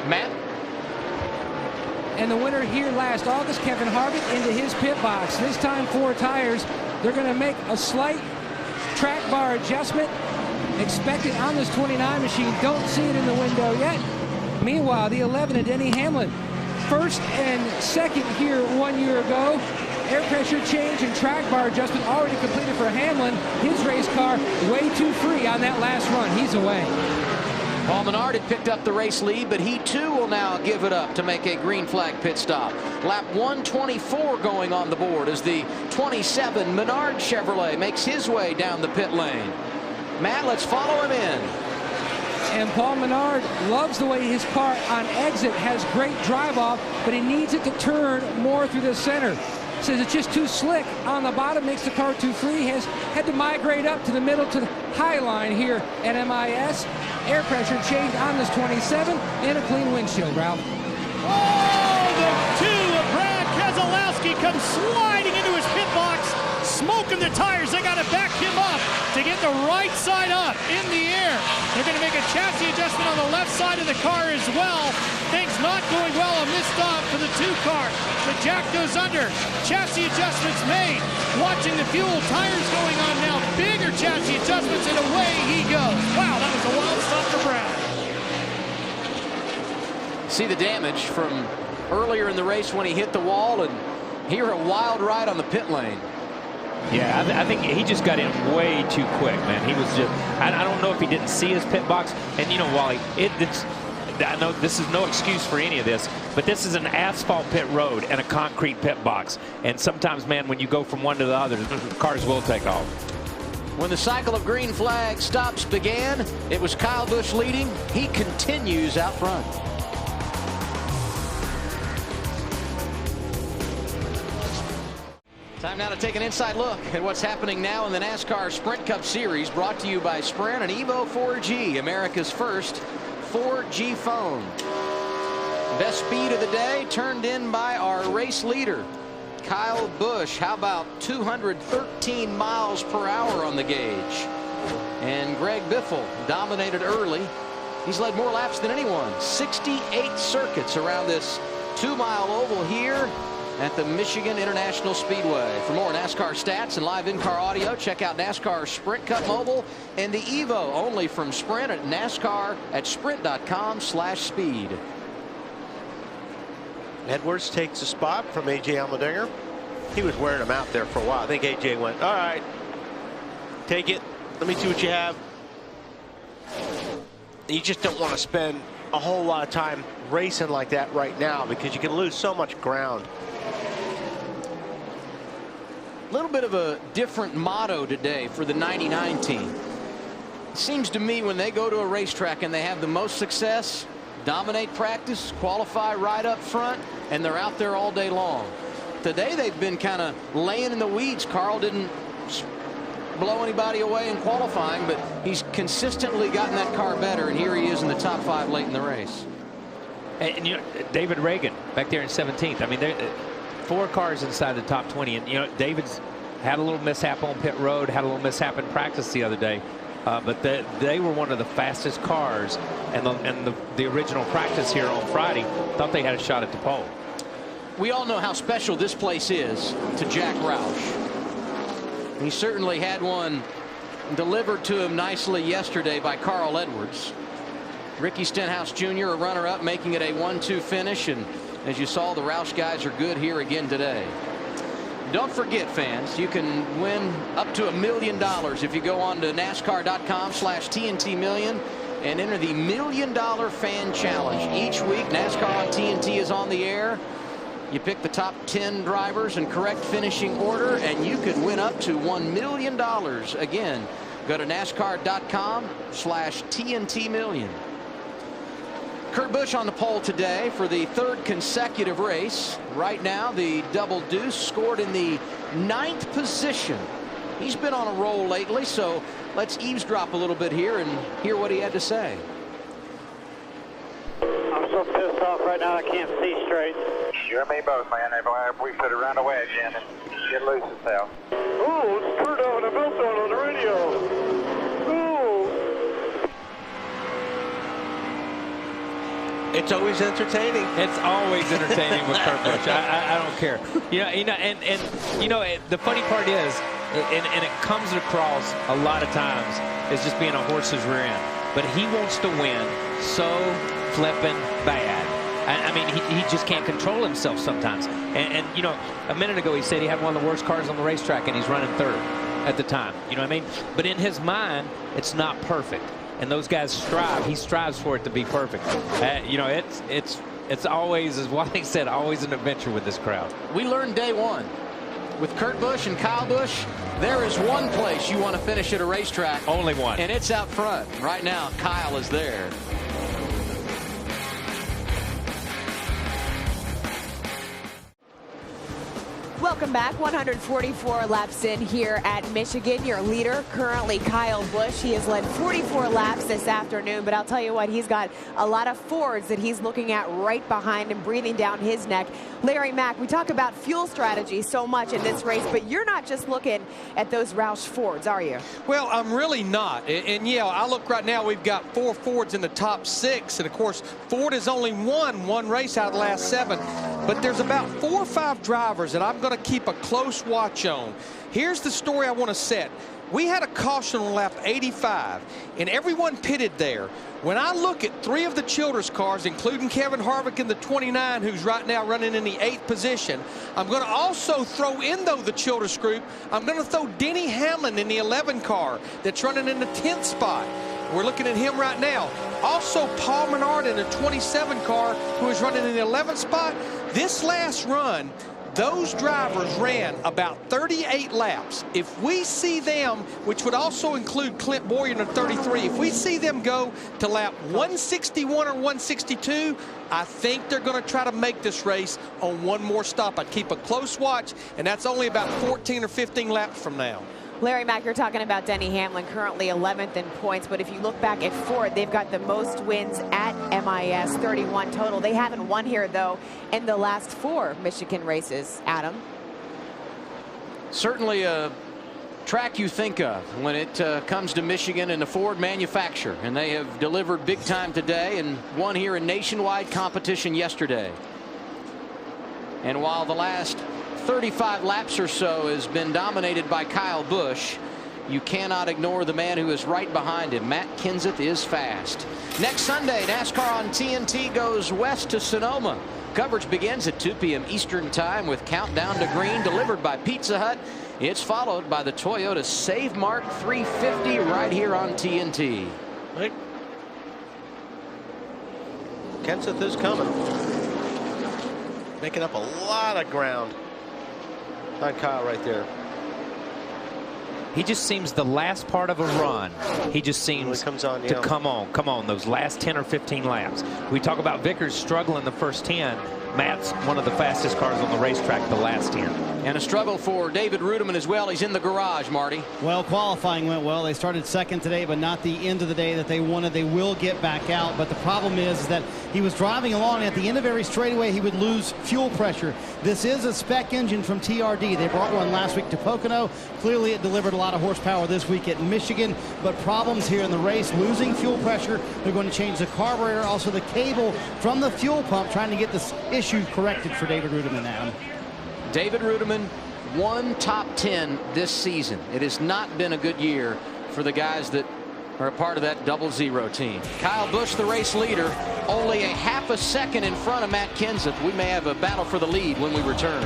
[SPEAKER 3] Matt?
[SPEAKER 10] And the winner here last August, Kevin Harvick, into his pit box. This time 4 tires. They're going to make a slight track bar adjustment expected on this 29 machine. Don't see it in the window yet. Meanwhile, the 11 of Denny Hamlin, first and second here 1 year ago. Air pressure change and track bar adjustment already completed for Hamlin. His race car way too free on that last run. He's away.
[SPEAKER 3] Paul Menard had picked up the race lead, but he too will now give it up to make a green flag pit stop. Lap 124 going on the board as the 27 Menard Chevrolet makes his way down the pit lane. Matt, let's follow him in.
[SPEAKER 10] And Paul Menard loves the way his car on exit has great drive off, but he needs it to turn more through the center. Says it's just too slick on the bottom, makes the car too free. Has had to migrate up to the middle to the high line here at MIS. Air pressure change on this 27 and a clean windshield, Ralph.
[SPEAKER 8] Oh, the 2 of Brad Keselowski comes sliding into his pit box, smoking the tires. They got to back him up to get the right side up in the air. They're going to make a chassis adjustment on the left side of the car as well. Things not going well on this stop for the 2 car. The jack goes under. Chassis adjustments made. Watching the fuel, tires going on now. Bigger chassis adjustments, and away he goes. Wow, that was a wild stop for Brad.
[SPEAKER 3] See the damage from earlier in the race when he hit the wall, and here a wild ride on the pit lane.
[SPEAKER 13] Yeah, I think he just got in way too quick, man. He was just, I don't know if he didn't see his pit box. And, you know, Wally, I know this is no excuse for any of this, but this is an asphalt pit road and a concrete pit box. And sometimes, man, when you go from one to the other, cars will take off.
[SPEAKER 3] When the cycle of green flag stops began, it was Kyle Busch leading. He continues out front. Time now to take an inside look at what's happening now in the NASCAR Sprint Cup Series, brought to you by Sprint and Evo 4G, America's first 4G phone. Best speed of the day turned in by our race leader, Kyle Busch. How about 213 miles per hour on the gauge? And Greg Biffle dominated early. He's led more laps than anyone. 68 circuits around this 2-mile oval here at the Michigan International Speedway. For more NASCAR stats and live in-car audio, check out NASCAR Sprint Cup Mobile and the Evo, only from Sprint at NASCAR at sprint.com/speed.
[SPEAKER 15] Edwards takes a spot from A.J. Allmendinger. He was wearing him out there for a while. I think A.J. went, all right, take it. Let me see what you have. You just don't want to spend a whole lot of time racing like that right now because you can lose so much ground.
[SPEAKER 3] A little bit of a different motto today for the 99 team. It seems to me when they go to a racetrack and they have the most success, dominate practice, qualify right up front, and they're out there all day long. Today they've been kind of laying in the weeds. Carl didn't blow anybody away in qualifying, but he's consistently gotten that car better, and here he is in the top 5 late in the race.
[SPEAKER 13] And you know, David Reagan back there in 17th. I mean, 4 cars inside the top 20, and you know, David's had a little mishap on pit road, had a little mishap in practice the other day, but they were one of the fastest cars, and the original practice here on Friday thought they had a shot at the pole.
[SPEAKER 3] We all know how special this place is to Jack Roush. He certainly had one delivered to him nicely yesterday by Carl Edwards. Ricky Stenhouse Jr., a runner-up, making it a 1-2 finish, and As you saw, the Roush guys are good here again today. Don't forget, fans, you can win up to $1 million if you go on to NASCAR.com/TNT Million and enter the $1 Million Fan Challenge. Each week, NASCAR on TNT is on the air. You pick the top 10 drivers in correct finishing order, and you could win up to $1 million. Again, go to NASCAR.com/TNT Million. Kurt Busch on the pole today for the 3rd consecutive race. Right now, the double deuce scored in the 9th position. He's been on a roll lately, so let's eavesdrop a little bit here and hear what he had to say.
[SPEAKER 6] I'm so pissed off right now I can't see straight.
[SPEAKER 16] You and me both, man. We should have run away again and get loose itself.
[SPEAKER 6] Ooh, it's Kurt having a meltdown on the radio. Ooh.
[SPEAKER 15] It's always entertaining.
[SPEAKER 13] It's always entertaining with Kurt Busch. I don't care. The funny part is, and it comes across a lot of times as just being a horse's rear end. But he wants to win so flippin' bad. I mean, he just can't control himself sometimes. And a minute ago he said he had one of the worst cars on the racetrack and he's running 3rd at the time. You know what I mean? But in his mind, it's not perfect. And those guys strive. He strives for it to be perfect. It's always, as Wally said, always an adventure with this crowd.
[SPEAKER 3] We learned day one with Kurt Busch and Kyle Busch. There is one place you want to finish at a racetrack.
[SPEAKER 13] Only one.
[SPEAKER 3] And it's out front. Right now, Kyle is there.
[SPEAKER 14] Welcome back. 144 laps in here at Michigan. Your leader currently Kyle Busch. He has led 44 laps this afternoon, but I'll tell you what, he's got a lot of Fords that he's looking at right behind him, breathing down his neck. Larry Mack, we talk about fuel strategy so much in this race, but you're not just looking at those Roush Fords, are you?
[SPEAKER 11] Well, I'm really not. And yeah, I look right now, we've got 4 Fords in the top 6. And of course, Ford has only won 1 race out of the last 7. But there's about 4 or 5 drivers that I'm going to keep a close watch on. Here's the story I want to set. We had a caution on lap 85, and everyone pitted there. When I look at 3 of the Childress cars, including Kevin Harvick in the 29, who's right now running in the 8th position, I'm going to also throw in, though, the Childress group. I'm going to throw Denny Hamlin in the 11 car that's running in the 10th spot. We're looking at him right now. Also, Paul Menard in the 27 car, who is running in the 11th spot. This last run, those drivers ran about 38 laps. If we see them, which would also include Clint Boyer in 33, if we see them go to lap 161 or 162, I think they're going to try to make this race on 1 more stop. I'd keep a close watch, and that's only about 14 or 15 laps from now.
[SPEAKER 14] Larry Mack, you're talking about Denny Hamlin, currently 11th in points, but if you look back at Ford, they've got the most wins at MIS, 31 total. They haven't won here, though, in the last 4 Michigan races. Adam?
[SPEAKER 3] Certainly a track you think of when it comes to Michigan and the Ford manufacturer, and they have delivered big time today and won here in nationwide competition yesterday. And while the last 35 laps or so has been dominated by Kyle Busch, you cannot ignore the man who is right behind him. Matt Kenseth is fast. Next Sunday, NASCAR on TNT goes west to Sonoma. Coverage begins at 2 p.m. Eastern Time with Countdown to Green delivered by Pizza Hut. It's followed by the Toyota Save Mart 350 right here on TNT.
[SPEAKER 15] Right. Kenseth is coming. Making up a lot of ground on Kyle right there.
[SPEAKER 13] He just seems the last part of a run. He just seems
[SPEAKER 15] comes on,
[SPEAKER 13] to come on those last 10 or 15 laps. We talk about Vickers struggling the first 10. Matt's one of the fastest cars on the racetrack the last 10.
[SPEAKER 3] And a struggle for David Rudiman as well. He's in the garage, Marty.
[SPEAKER 7] Well, qualifying went well. They started 2nd today, but not the end of the day that they wanted. They will get back out, but the problem is that he was driving along. At the end of every straightaway, he would lose fuel pressure. This is a spec engine from TRD. They brought one last week to Pocono. Clearly, it delivered a lot of horsepower this week at Michigan, but problems here in the race, losing fuel pressure. They're going to change the carburetor, also the cable from the fuel pump, trying to get this issue corrected for David Rudiman now.
[SPEAKER 3] David Rudiman, 1 top 10 this season. It has not been a good year for the guys that are a part of that 00 team. Kyle Busch, the race leader, only a half a second in front of Matt Kenseth. We may have a battle for the lead when we return.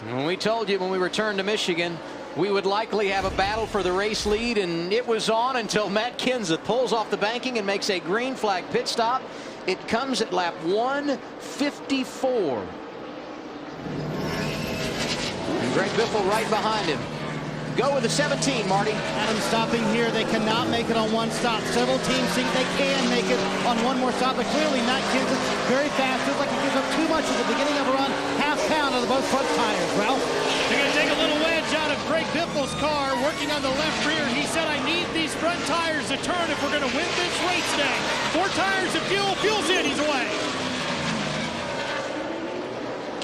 [SPEAKER 3] And we told you when we returned to Michigan, we would likely have a battle for the race lead, and it was on until Matt Kenseth pulls off the banking and makes a green flag pit stop. It comes at lap 154. And Greg Biffle right behind him. Go with the 17, Marty.
[SPEAKER 7] Adam stopping here. They cannot make it on one stop. Several teams think they can make it on one more stop, but clearly Matt Kenseth very fast. Feels like he gives up too much at the beginning of a run. Half pound on both front tires. Ralph?
[SPEAKER 8] They're going to take a little wedge out of Greg Biffle's car, working on the left rear. He said, I need these front tires to turn if we're going to win this race today. 4 tires of fuel. Fuel's in. He's away.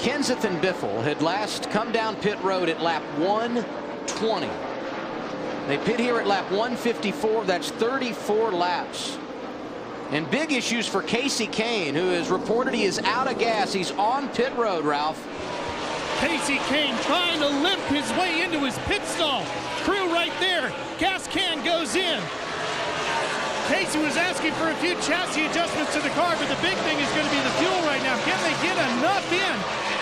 [SPEAKER 3] Kenseth and Biffle had last come down pit road at lap 120. They pit here at lap 154. That's 34 laps. And big issues for Casey Kane, who has reported he is out of gas. He's on pit road, Ralph.
[SPEAKER 8] Casey Kane trying to limp his way into his pit stall. Crew right there. Gas can goes in. Casey was asking for a few chassis adjustments to the car, but the big thing is going to be the fuel right now. Can they get enough in?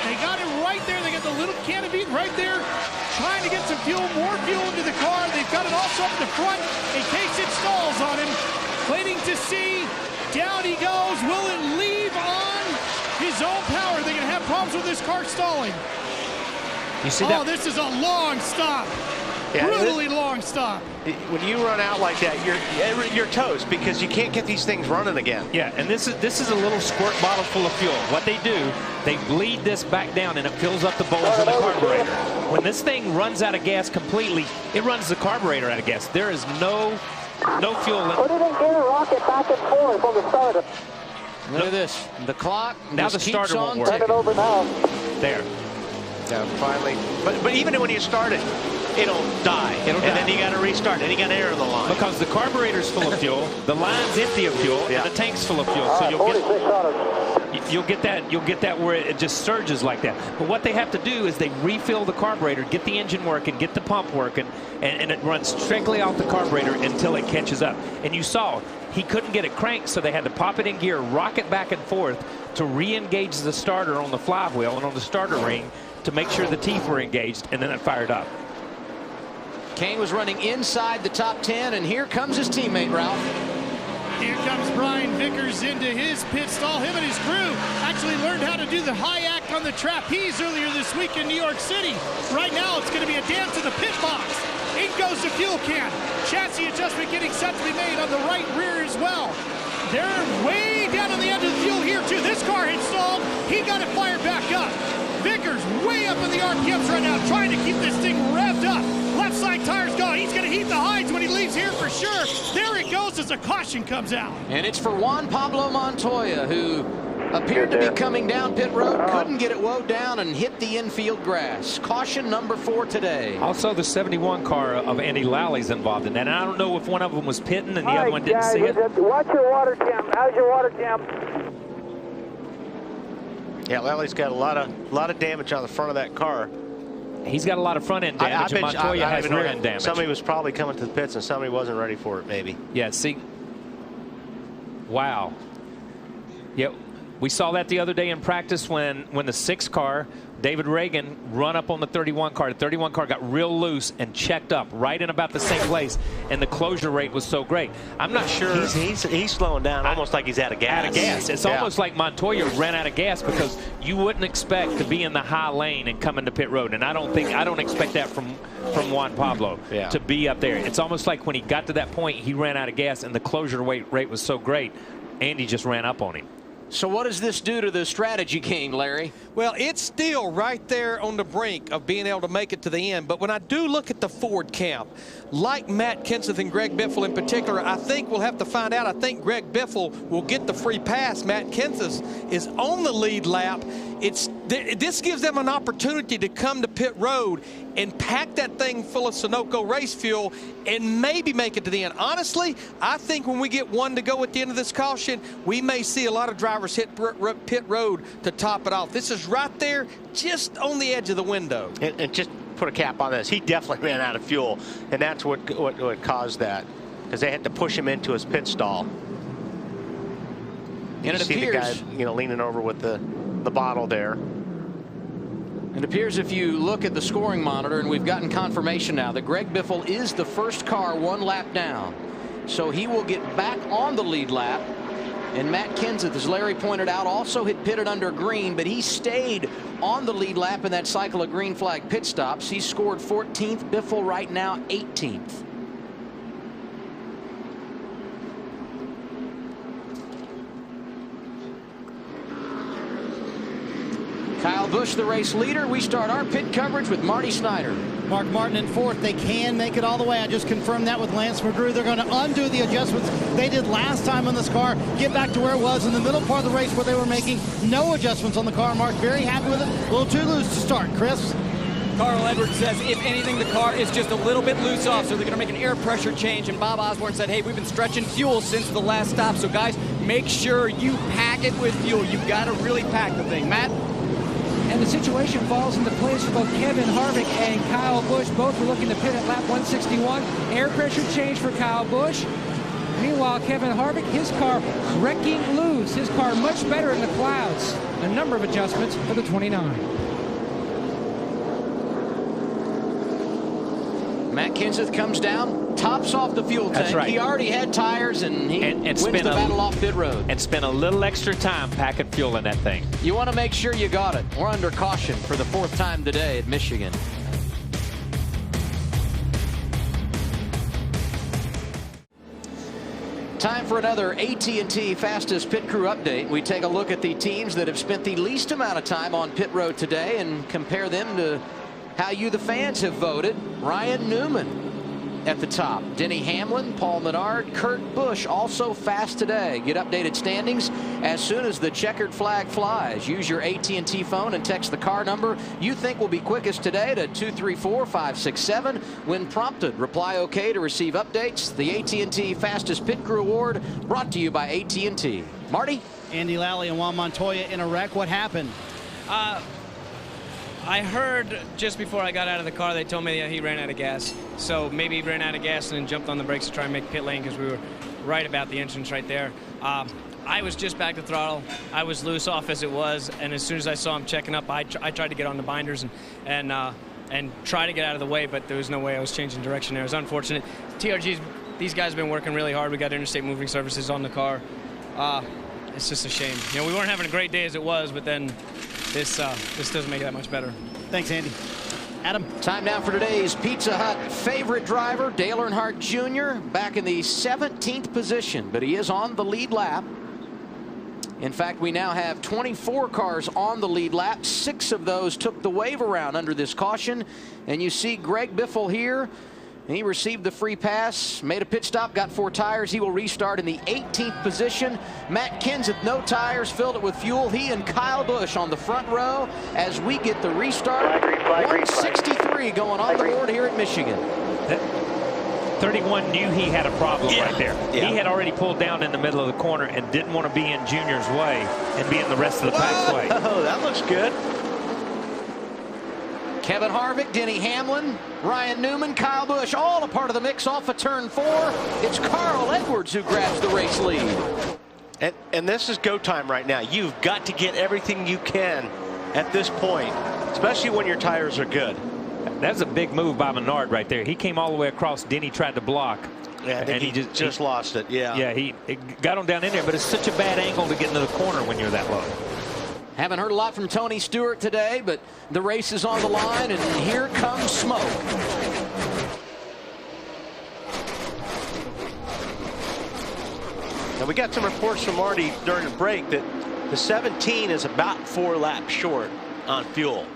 [SPEAKER 8] They got it right there. They got the little canopy right there, trying to get some fuel, more fuel into the car. They've got it also up in the front in case it stalls on him. Waiting to see. Down he goes. Will it leave on his own power? They're going to have problems with this car stalling.
[SPEAKER 15] You see
[SPEAKER 8] that? This is a long stop. Yeah, brutally long stop.
[SPEAKER 15] When you run out like that, you're toast because you can't get these things running again.
[SPEAKER 13] Yeah, and this is a little squirt bottle full of fuel. What they do, they bleed this back down and it fills up the bowls in the carburetor. When this thing runs out of gas completely, it runs the carburetor out of gas. There is no fuel in it.
[SPEAKER 6] Put it in gear, rocket back and forth on the starter.
[SPEAKER 3] Look at this. The clock
[SPEAKER 13] now the starter won't work.
[SPEAKER 6] Turn it over now.
[SPEAKER 13] There.
[SPEAKER 15] Yeah, finally. But even when you start it, it'll die. And then you got to restart. Then you got to air the line.
[SPEAKER 13] Because the carburetor's full of fuel, the line's empty of fuel, and the tank's full of fuel. So you'll get that where it just surges like that. But what they have to do is they refill the carburetor, get the engine working, get the pump working, and it runs strictly off the carburetor until it catches up. And you saw he couldn't get it cranked, so they had to pop it in gear, rock it back and forth to re-engage the starter on the flywheel and on the starter ring to make sure the teeth were engaged, and then it fired up.
[SPEAKER 3] Kane was running inside the top 10, and here comes his teammate, Ralph.
[SPEAKER 8] Here comes Brian Vickers into his pit stall. Him and his crew actually learned how to do the high act on the trapeze earlier this week in New York City. Right now, it's going to be a dance in the pit box. In goes the fuel can. Chassis adjustment getting set to be made on the right rear as well. They're way down on the end of the fuel here, too. This car had stalled. He got it fired back up. Vickers way up in the RPMs right now, trying to keep this thing revved up. Left side tire's gone. He's going to heat the hides when he leaves here for sure. There it goes as a caution comes out.
[SPEAKER 3] And it's for Juan Pablo Montoya, who appeared to be coming down pit road, couldn't get it woed down, and hit the infield grass. Caution number 4 today.
[SPEAKER 13] Also, the 71 car of Andy Lally involved in that. And I don't know if one of them was pitting and the other one didn't see it.
[SPEAKER 6] Watch your water temp. How's your water temp?
[SPEAKER 15] Yeah, Lally's got a lot of damage on the front of that car.
[SPEAKER 13] He's got a lot of front end damage, and Montoya has rear end damage.
[SPEAKER 15] Somebody was probably coming to the pits and somebody wasn't ready for it, maybe.
[SPEAKER 13] Yeah, see. Wow. Yeah, we saw that the other day in practice when the 6 car, David Reagan, run up on the 31 car. The 31 car got real loose and checked up right in about the same place, and the closure rate was so great. I'm not sure.
[SPEAKER 15] He's slowing down almost like he's out of gas.
[SPEAKER 13] Out of gas. It's almost like Montoya ran out of gas because you wouldn't expect to be in the high lane and come into pit road. And I don't expect that from Juan Pablo to be up there. It's almost like when he got to that point, he ran out of gas, and the closure rate was so great, Andy just ran up on him.
[SPEAKER 3] So what does this do to the strategy game, Larry?
[SPEAKER 11] Well, it's still right there on the brink of being able to make it to the end. But when I do look at the Ford camp, like Matt Kenseth and Greg Biffle in particular, I think we'll have to find out. I think Greg Biffle will get the free pass. Matt Kenseth is on the lead lap. this gives them an opportunity to come to pit road and pack that thing full of Sunoco race fuel and maybe make it to the end. Honestly, I think when we get one to go at the end of this caution, we may see a lot of drivers hit pit road to top it off. This is right there, just on the edge of the window.
[SPEAKER 15] And just put a cap on this. He definitely ran out of fuel, and that's what caused that, because they had to push him into his pit stall. You
[SPEAKER 3] And it
[SPEAKER 15] see
[SPEAKER 3] appears,
[SPEAKER 15] the guy, leaning over with the bottle there.
[SPEAKER 3] It appears if you look at the scoring monitor, and we've gotten confirmation now that Greg Biffle is the first car one lap down. So he will get back on the lead lap. And Matt Kenseth, as Larry pointed out, also had pitted under green, but he stayed on the lead lap in that cycle of green flag pit stops. He scored 14th. Biffle right now 18th. Kyle Busch, the race leader. We start our pit coverage with Marty Snyder.
[SPEAKER 7] Mark Martin in fourth. They can make it all the way. I just confirmed that with Lance McGrew. They're going to undo the adjustments they did last time on this car, get back to where it was in the middle part of the race where they were making no adjustments on the car. Mark very happy with it. A little too loose to start. Chris?
[SPEAKER 9] Carl Edwards says, if anything, the car is just a little bit loose off, so they're going to make an air pressure change. And Bob Osborne said, hey, we've been stretching fuel since the last stop. So, guys, make sure you pack it with fuel. You've got to really pack the thing. Matt?
[SPEAKER 10] And the situation falls into place for both Kevin Harvick and Kyle Busch. Both were looking to pit at lap 161. Air pressure change for Kyle Busch. Meanwhile, Kevin Harvick, his car wrecking loose. His car much better in the clouds. A number of adjustments for the 29.
[SPEAKER 3] Matt Kenseth comes down, tops off the fuel tank.
[SPEAKER 13] That's right.
[SPEAKER 3] He already had tires, and he wins the battle off pit road.
[SPEAKER 13] And spent a little extra time packing fuel in that thing.
[SPEAKER 3] You want to make sure you got it. We're under caution for the 4th time today at Michigan. Time for another AT&T Fastest Pit Crew update. We take a look at the teams that have spent the least amount of time on pit road today and compare them to how you, the fans, have voted. Ryan Newman at the top. Denny Hamlin, Paul Menard, Kurt Busch also fast today. Get updated standings as soon as the checkered flag flies. Use your AT&T phone and text the car number you think will be quickest today to 234-567. When prompted, reply OK to receive updates. The AT&T Fastest Pit Crew Award brought to you by AT&T. Marty?
[SPEAKER 7] Andy Lally and Juan Montoya in a wreck. What happened?
[SPEAKER 17] I heard just before I got out of the car, they told me that he ran out of gas. So maybe he ran out of gas and then jumped on the brakes to try and make pit lane because we were right about the entrance right there. I was just back to throttle. I was loose off as it was, and as soon as I saw him checking up, I tried to get on the binders and try to get out of the way, but there was no way I was changing direction there. It was unfortunate. TRG's, these guys have been working really hard. We got interstate moving services on the car. It's just a shame. You know, we weren't having a great day as it was, but then this doesn't make it that much better.
[SPEAKER 7] Thanks, Andy. Adam?
[SPEAKER 3] Time now for today's Pizza Hut favorite driver, Dale Earnhardt Jr., back in the 17th position, but he is on the lead lap. In fact, we now have 24 cars on the lead lap. 6 of those took the wave around under this caution. And you see Greg Biffle here. He received the free pass, made a pit stop, got 4 tires. He will restart in the 18th position. Matt Kenseth, no tires, filled it with fuel. He and Kyle Busch on the front row as we get the restart. 163 going on the board here at Michigan.
[SPEAKER 13] 31 knew he had a problem right there.
[SPEAKER 15] Yeah.
[SPEAKER 13] He had already pulled down in the middle of the corner and didn't want to be in Junior's way and be in the rest of the pack's way.
[SPEAKER 15] Oh, that looks good.
[SPEAKER 3] Kevin Harvick, Denny Hamlin, Ryan Newman, Kyle Busch, all a part of the mix off of turn 4. It's Carl Edwards who grabs the race lead.
[SPEAKER 15] And this is go time right now. You've got to get everything you can at this point, especially when your tires are good.
[SPEAKER 13] That's a big move by Menard right there. He came all the way across. Denny tried to block.
[SPEAKER 15] Yeah, and he just lost it. Yeah,
[SPEAKER 13] he got him down in there, but it's such a bad angle to get into the corner when you're that low.
[SPEAKER 3] Haven't heard a lot from Tony Stewart today, but the race is on the line, and here comes smoke.
[SPEAKER 15] Now we got some reports from Marty during the break that the 17 is about 4 laps short on fuel.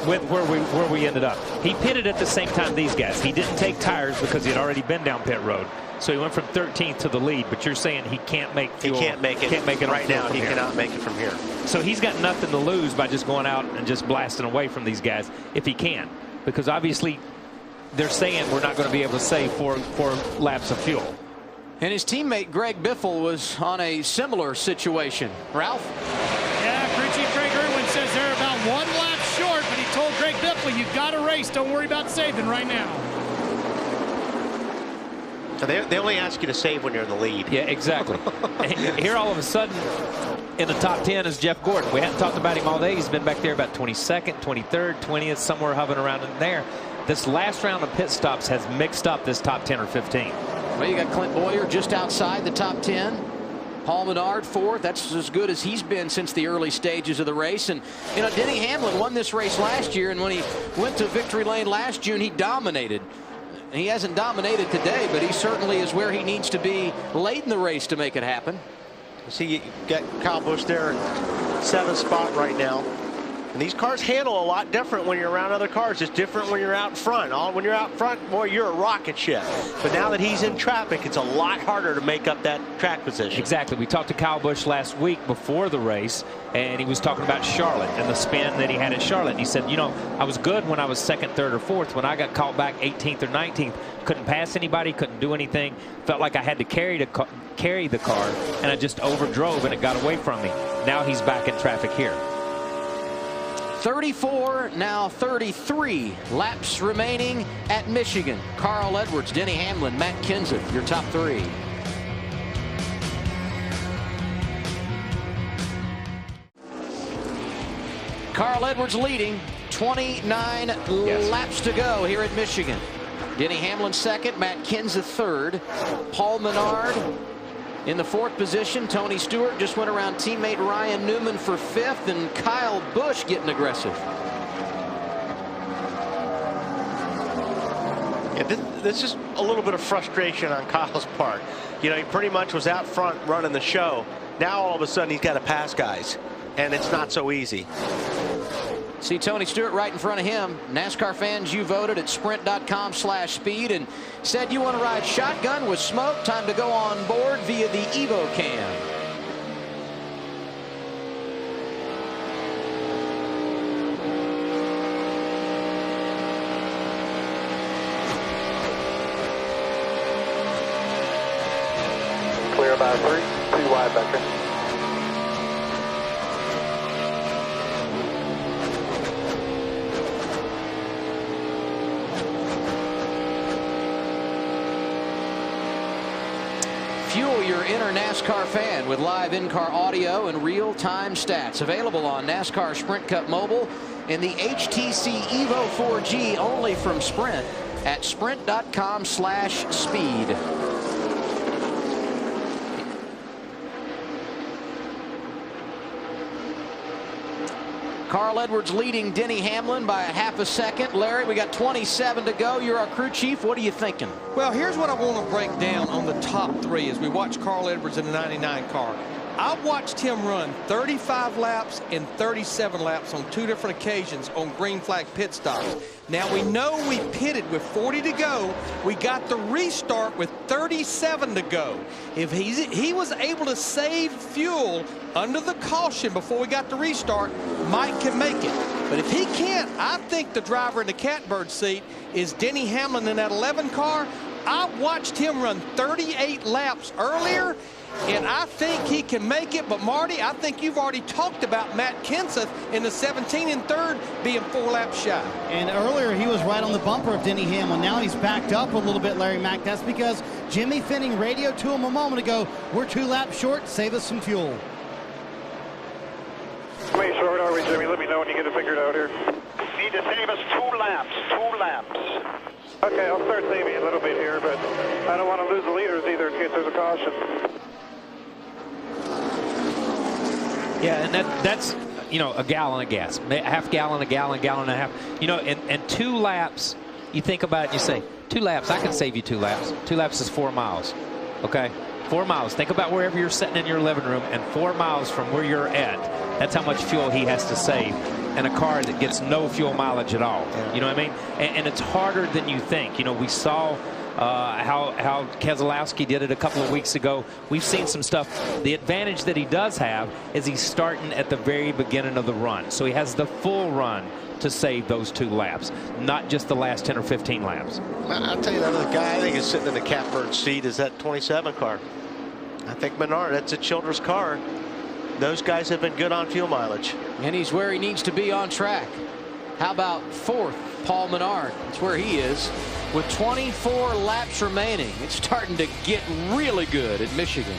[SPEAKER 13] with where we ended up. He pitted at the same time these guys. He didn't take tires because he had already been down pit road. So he went from 13th to the lead, but you're saying he can't make fuel.
[SPEAKER 15] He can't make it.
[SPEAKER 13] Can't make it
[SPEAKER 15] right now. He
[SPEAKER 13] here.
[SPEAKER 15] cannot make it from here.
[SPEAKER 13] So he's got nothing to lose by just going out and just blasting away from these guys if he can, because obviously they're saying we're not going to be able to save four laps of fuel.
[SPEAKER 3] And his teammate Greg Biffle was on a similar situation. Ralph?
[SPEAKER 8] Yeah, crew chief Craig Irwin says they're about 1 lap short, but he told Greg Biffle, you've got to race. Don't worry about saving right now.
[SPEAKER 15] They only ask you to save when you're in the lead.
[SPEAKER 13] Yeah, exactly. Here all of a sudden in the top 10 is Jeff Gordon. We hadn't talked about him all day. He's been back there about 22nd, 23rd, 20th, somewhere hovering around in there. This last round of pit stops has mixed up this top 10 or 15.
[SPEAKER 3] Well, you got Clint Boyer just outside the top 10. Paul Menard 4th. That's as good as he's been since the early stages of the race. And, you know, Denny Hamlin won this race last year, and when he went to victory lane last June, he dominated. He hasn't dominated today, but he certainly is where he needs to be late in the race to make it happen.
[SPEAKER 15] See, you got Kyle Busch there in 7th spot right now. And these cars handle a lot different when you're around other cars. It's different when you're out front. When you're out front, boy, you're a rocket ship. But now that he's in traffic, it's a lot harder to make up that track position.
[SPEAKER 13] Exactly. We talked to Kyle Busch last week before the race, and he was talking about Charlotte and the spin that he had at Charlotte. And he said, you know, I was good when I was 2nd, 3rd, or 4th. When I got caught back 18th or 19th, couldn't pass anybody, couldn't do anything. Felt like I had to carry the car, and I just overdrove, and it got away from me. Now he's back in traffic here.
[SPEAKER 3] 34, now 33 laps remaining at Michigan. Carl Edwards, Denny Hamlin, Matt Kenseth, your top 3. Carl Edwards leading, 29 laps to go here at Michigan. Denny Hamlin 2nd, Matt Kenseth 3rd, Paul Menard in the 4th position. Tony Stewart just went around teammate Ryan Newman for 5th, and Kyle Busch getting aggressive.
[SPEAKER 15] Yeah, this is a little bit of frustration on Kyle's part. You know, he pretty much was out front running the show. Now all of a sudden he's got to pass guys, and it's not so easy.
[SPEAKER 3] See Tony Stewart right in front of him. NASCAR fans, you voted at sprint.com/speed and said you want to ride shotgun with smoke. Time to go on board via the Evo Cam.
[SPEAKER 16] Clear by 3, 2 wide back there.
[SPEAKER 3] Fuel your inner NASCAR fan with live in-car audio and real-time stats. Available on NASCAR Sprint Cup Mobile and the HTC Evo 4G only from Sprint at sprint.com/speed. Carl Edwards leading Denny Hamlin by a half a second. Larry, we got 27 to go. You're our crew chief. What are you thinking?
[SPEAKER 11] Well, here's what I want to break down on the top 3 as we watch Carl Edwards in the 99 car. I watched him run 35 laps and 37 laps on 2 different occasions on green flag pit stops. Now, we know we pitted with 40 to go. We got the restart with 37 to go. If he was able to save fuel under the caution before we got the restart, Mike can make it. But if he can't, I think the driver in the catbird seat is Denny Hamlin in that 11 car. I watched him run 38 laps earlier, and I think he can make it. But Marty, I think you've already talked about Matt Kenseth in the 17 and 3rd being 4 laps shy.
[SPEAKER 7] And earlier he was right on the bumper of Denny Hamlin. Now he's backed up a little bit, Larry Mack. That's because Jimmy Finning radioed to him a moment ago, we're 2 laps short, save us some fuel.
[SPEAKER 16] How short are we, Jimmy? Let me know when you get it figured out here. Need to save us 2 laps. 2 laps. Okay, I'll start saving a little bit here, but I don't want to lose the leaders either in case there's a caution.
[SPEAKER 13] Yeah, and that's you know, a gallon of gas, half gallon, a gallon, gallon and a half. You know, and 2 laps, you think about it and you say, 2 laps, I can save you 2 laps. 2 laps is 4 miles, okay? 4 miles. Think about wherever you're sitting in your living room, and 4 miles from where you're at. That's how much fuel he has to save and a car that gets no fuel mileage at all. You know what I mean? And it's harder than you think. You know, we saw how Keselowski did it a couple of weeks ago. We've seen some stuff. The advantage that he does have is he's starting at the very beginning of the run. So he has the full run to save those 2 laps, not just the last 10 or 15 laps.
[SPEAKER 15] I'll tell you, the other guy I think is sitting in the catbird seat is that 27 car. I think Menard, that's a Childress car. Those guys have been good on fuel mileage.
[SPEAKER 3] And he's where he needs to be on track. How about 4th, Paul Menard? That's where he is with 24 laps remaining. It's starting to get really good at Michigan.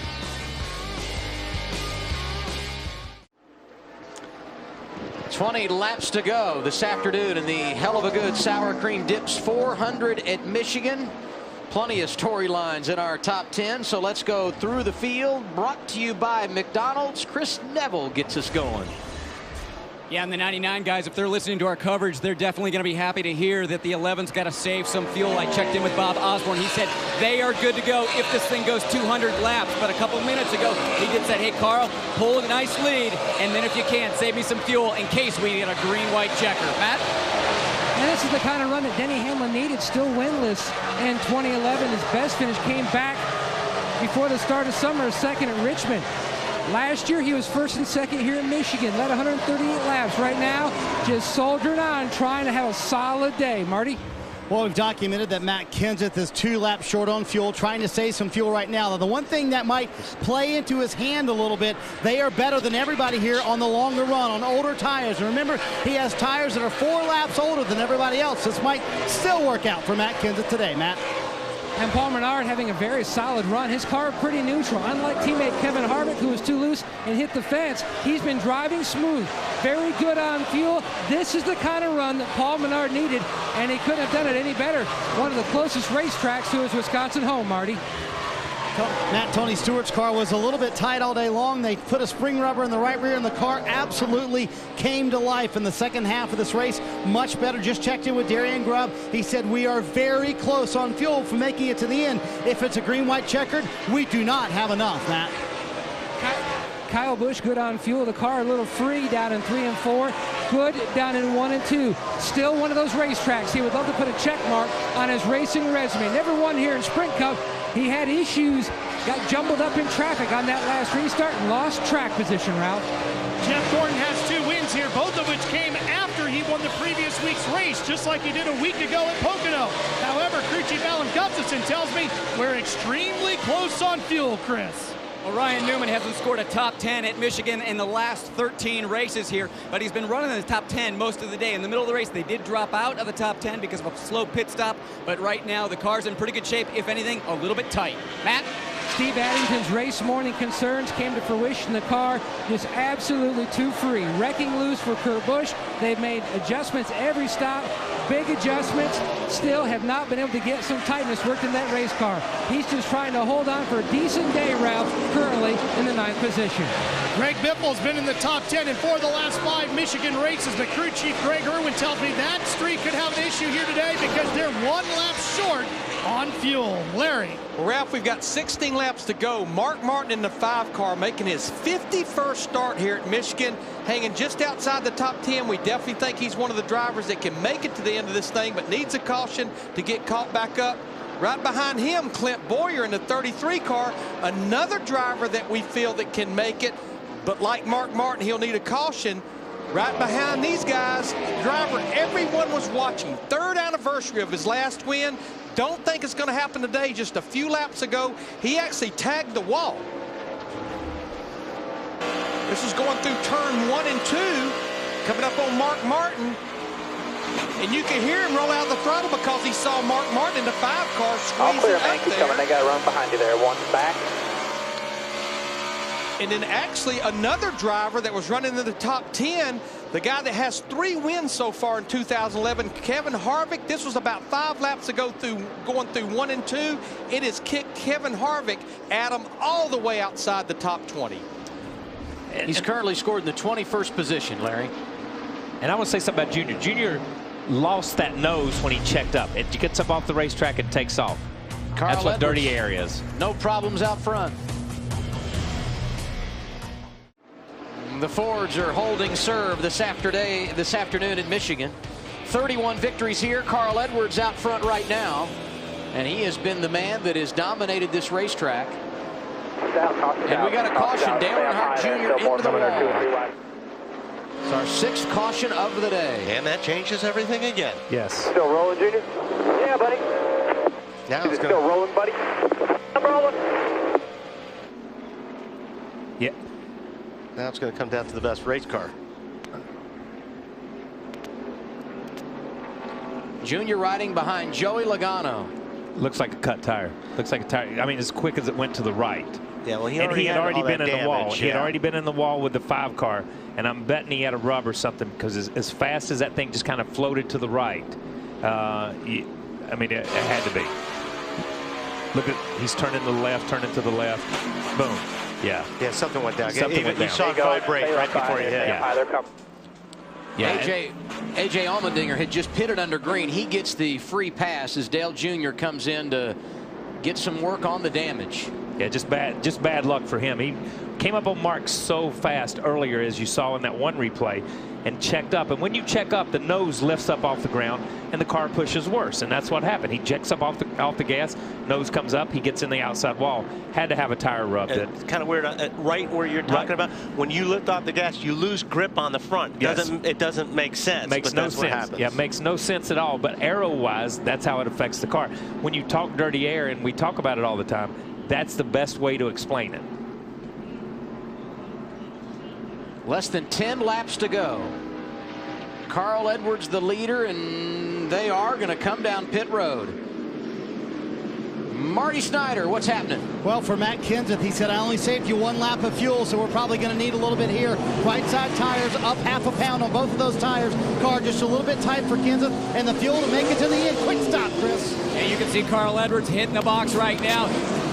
[SPEAKER 3] "20 laps to go this afternoon in the Heluva Good Sour Cream Dips 400 at Michigan. Plenty of storylines in our top 10, so let's go through the field. Brought to you by McDonald's. Chris Neville gets us going.
[SPEAKER 9] Yeah, and the 99 guys, if they're listening to our coverage, they're definitely going to be happy to hear that the 11's got to save some fuel. I checked in with Bob Osborne. He said they are good to go if this thing goes 200 laps. But a couple minutes ago, he did say, hey, Carl, pull a nice lead, and then if you can, save me some fuel in case we get a green-white checker. Matt?
[SPEAKER 10] And this is the kind of run that Denny Hamlin needed, still winless in 2011. His best finish came back before the start of summer, second at Richmond. Last year, he was first and second here in Michigan, led 138 laps. Right now, just soldiering on, trying to have a solid day. Marty?
[SPEAKER 7] Well, we've documented that Matt Kenseth is 2 laps short on fuel, trying to save some fuel right now. Now, the one thing that might play into his hand a little bit, they are better than everybody here on the longer run, on older tires. And remember, he has tires that are 4 laps older than everybody else. This might still work out for Matt Kenseth today, Matt.
[SPEAKER 10] And Paul Menard having a very solid run. His car pretty neutral. Unlike teammate Kevin Harvick, who was too loose and hit the fence, he's been driving smooth. Very good on fuel. This is the kind of run that Paul Menard needed, and he couldn't have done it any better. One of the closest racetracks to his Wisconsin home, Marty.
[SPEAKER 7] Matt, Tony Stewart's car was a little bit tight all day long. They put a spring rubber in the right rear, and the car absolutely came to life in the second half of this race. Much better. Just checked in with Darian Grubb. He said we are very close on fuel for making it to the end. If it's a green-white checkered, we do not have enough, Matt.
[SPEAKER 10] Kyle Busch good on fuel. The car a little free down in 3 and 4. Good down in 1 and 2. Still one of those racetracks he would love to put a check mark on his racing resume. Never won here in Sprint Cup. He had issues, got jumbled up in traffic on that last restart and lost track position, Ralph.
[SPEAKER 8] Jeff Gordon has 2 wins here, both of which came after he won the previous week's race, just like he did a week ago at Pocono. However, crew chief Alan Gustafson tells me we're extremely close on fuel, Chris.
[SPEAKER 9] Well, Ryan Newman hasn't scored a top 10 at Michigan in the last 13 races here, but he's been running in the top 10 most of the day. In the middle of the race, they did drop out of the top 10 because of a slow pit stop, but right now the car's in pretty good shape, if anything, a little bit tight. Matt?
[SPEAKER 10] Steve Addington's race morning concerns came to fruition. The car just absolutely too free. Wrecking loose for Kurt Busch. They've made adjustments every stop, big adjustments. Still have not been able to get some tightness worked in that race car. He's just trying to hold on for a decent day, Ralph, currently in the 9th position.
[SPEAKER 8] Greg Biffle's been in the top 10 in 4 of the last 5 Michigan races. The crew chief Greg Irwin tells me that streak could have an issue here today because they're 1 lap short on fuel. Larry.
[SPEAKER 11] Well, Ralph, we've got 16 laps to go. Mark Martin in the 5 car making his 51st start here at Michigan, hanging just outside the top 10. We definitely think he's one of the drivers that can make it to the end of this thing, but needs a caution to get caught back up. Right behind him, Clint Boyer in the 33 car, another driver that we feel that can make it, but like Mark Martin, he'll need a caution. Right behind these guys, driver everyone was watching. 3rd anniversary of his last win. Don't think it's going to happen today. Just a few laps ago, he actually tagged the wall. This is going through turn 1 and 2, coming up on Mark Martin. And you can hear him roll out the throttle because he saw Mark Martin in the 5 car squeezing up there.
[SPEAKER 6] Coming. They got to run behind you there. 1's back.
[SPEAKER 11] And then actually another driver that was running in the top 10, the guy that has 3 wins so far in 2011, Kevin Harvick. This was about 5 laps ago going through 1 and 2. It has kicked Kevin Harvick, Adam, all the way outside the top 20.
[SPEAKER 3] He's currently scored in the 21st position, Larry.
[SPEAKER 13] And I want to say something about Junior. Junior lost that nose when he checked up. It gets up off the racetrack and takes off.
[SPEAKER 3] Carl
[SPEAKER 13] That's what
[SPEAKER 3] Edwards,
[SPEAKER 13] dirty air is.
[SPEAKER 3] No problems out front. The Fords are holding serve this afternoon in Michigan. 31 victories here. Carl Edwards out front right now. And he has been the man that has dominated this racetrack. And we got a caution. Dale Earnhardt Jr. into the wall. It's our 6th caution of the day.
[SPEAKER 15] And that changes everything again.
[SPEAKER 6] Yes. Still rolling, Junior? Yeah, buddy.
[SPEAKER 15] Now
[SPEAKER 6] it's still rolling, buddy? I'm rolling.
[SPEAKER 15] Yeah. Now it's going to come down to the best race car.
[SPEAKER 3] Junior riding behind Joey Logano.
[SPEAKER 13] Looks like a cut tire. Looks like a tire. I mean, as quick as it went to the right.
[SPEAKER 15] Yeah, well,
[SPEAKER 13] he had already been in the wall. He had
[SPEAKER 15] yeah.
[SPEAKER 13] already been in the wall with the 5 car, and I'm betting he had a rub or something because as fast as that thing just kind of floated to the right, I mean, it had to be. Look at, he's turning to the left, turning to the left. Boom. Yeah.
[SPEAKER 15] Yeah, something went down.
[SPEAKER 13] Something went down.
[SPEAKER 15] You saw it vibrate right before you hit.
[SPEAKER 3] Yeah. AJ Allmendinger had just pitted under green. He gets the free pass as Dale Jr. comes in to get some work on the damage.
[SPEAKER 13] Yeah, just bad luck for him. He came up on Mark so fast earlier, as you saw in that one replay, and checked up. And when you check up, the nose lifts up off the ground, and the car pushes worse. And that's what happened. He checks up off the gas, nose comes up, he gets in the outside wall. Had to have a tire rub.
[SPEAKER 15] It's kind of weird. Right where you're talking about, when you lift off the gas, you lose grip on the front.
[SPEAKER 13] Yes.
[SPEAKER 15] It doesn't make sense.
[SPEAKER 13] Makes no sense. Yeah, makes no sense at all. But aero-wise, that's how it affects the car. When you talk dirty air, and we talk about it all the time, that's the best way to explain it.
[SPEAKER 3] Less than 10 laps to go. Carl Edwards the leader, and they are going to come down pit road. Marty Snyder, what's happening?
[SPEAKER 7] Well, for Matt Kenseth, he said, I only saved you 1 lap of fuel, so we're probably going to need a little bit here. Right side tires up half a pound on both of those tires. Car just a little bit tight for Kenseth, and the fuel to make it to the end. Quick stop, Chris.
[SPEAKER 9] And you can see Carl Edwards hitting the box right now.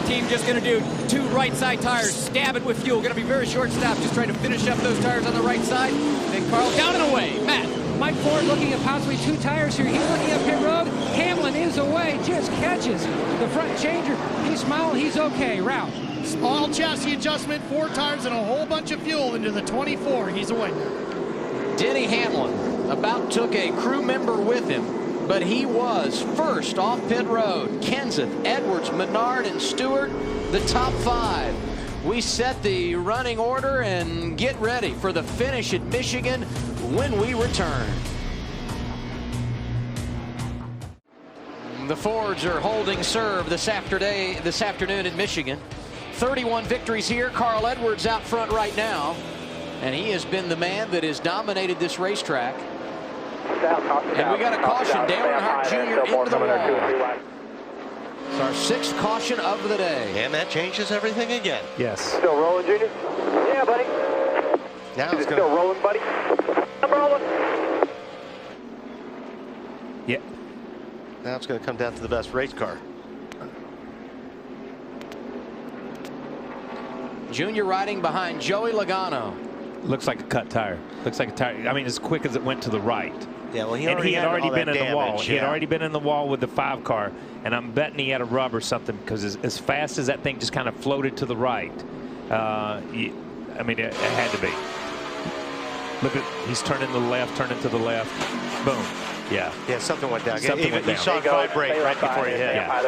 [SPEAKER 9] Team just going to do 2 right side tires, stab it with fuel. Going to be very short stop, just trying to finish up those tires on the right side. Then Carl down and away. Matt.
[SPEAKER 10] Mike Ford looking at possibly 2 tires here. He's looking at pit road. Hamlin is away, just catches the front changer. He's smiling, he's okay. Route.
[SPEAKER 8] Small chassis adjustment, 4 tires and a whole bunch of fuel into the 24. He's away.
[SPEAKER 3] Denny Hamlin about took a crew member with him, but he was first off pit road. Kenseth, Edwards, Menard, and Stewart, the top 5. We set the running order and get ready for the finish at Michigan when we return. The Fords are holding serve this afternoon in Michigan. 31 victories here. Carl Edwards out front right now, and he has been the man that has dominated this racetrack. And we got a caution. Dale Earnhardt Jr. into the wall. It's our 6th caution of the day.
[SPEAKER 15] And that changes everything again.
[SPEAKER 13] Yes.
[SPEAKER 6] Still rolling, Junior? Yeah, buddy.
[SPEAKER 15] Now
[SPEAKER 6] it's still rolling, buddy? I'm rolling.
[SPEAKER 15] Yeah. Now it's going to come down to the best race car.
[SPEAKER 3] Junior riding behind Joey Logano.
[SPEAKER 13] Looks like a cut tire. Looks like a tire. I mean, as quick as it went to the right.
[SPEAKER 15] Yeah, well, he
[SPEAKER 13] had already been in the wall.
[SPEAKER 15] Yeah.
[SPEAKER 13] He had already been in the wall with the 5 car, and I'm betting he had a rub or something because as fast as that thing just kind of floated to the right, I mean, it had to be. Look at, he's turning to the left, turning to the left. Boom. Yeah.
[SPEAKER 15] Yeah, something went down.
[SPEAKER 13] Something went down.
[SPEAKER 15] You saw it vibrate right before you hit.
[SPEAKER 3] Yeah.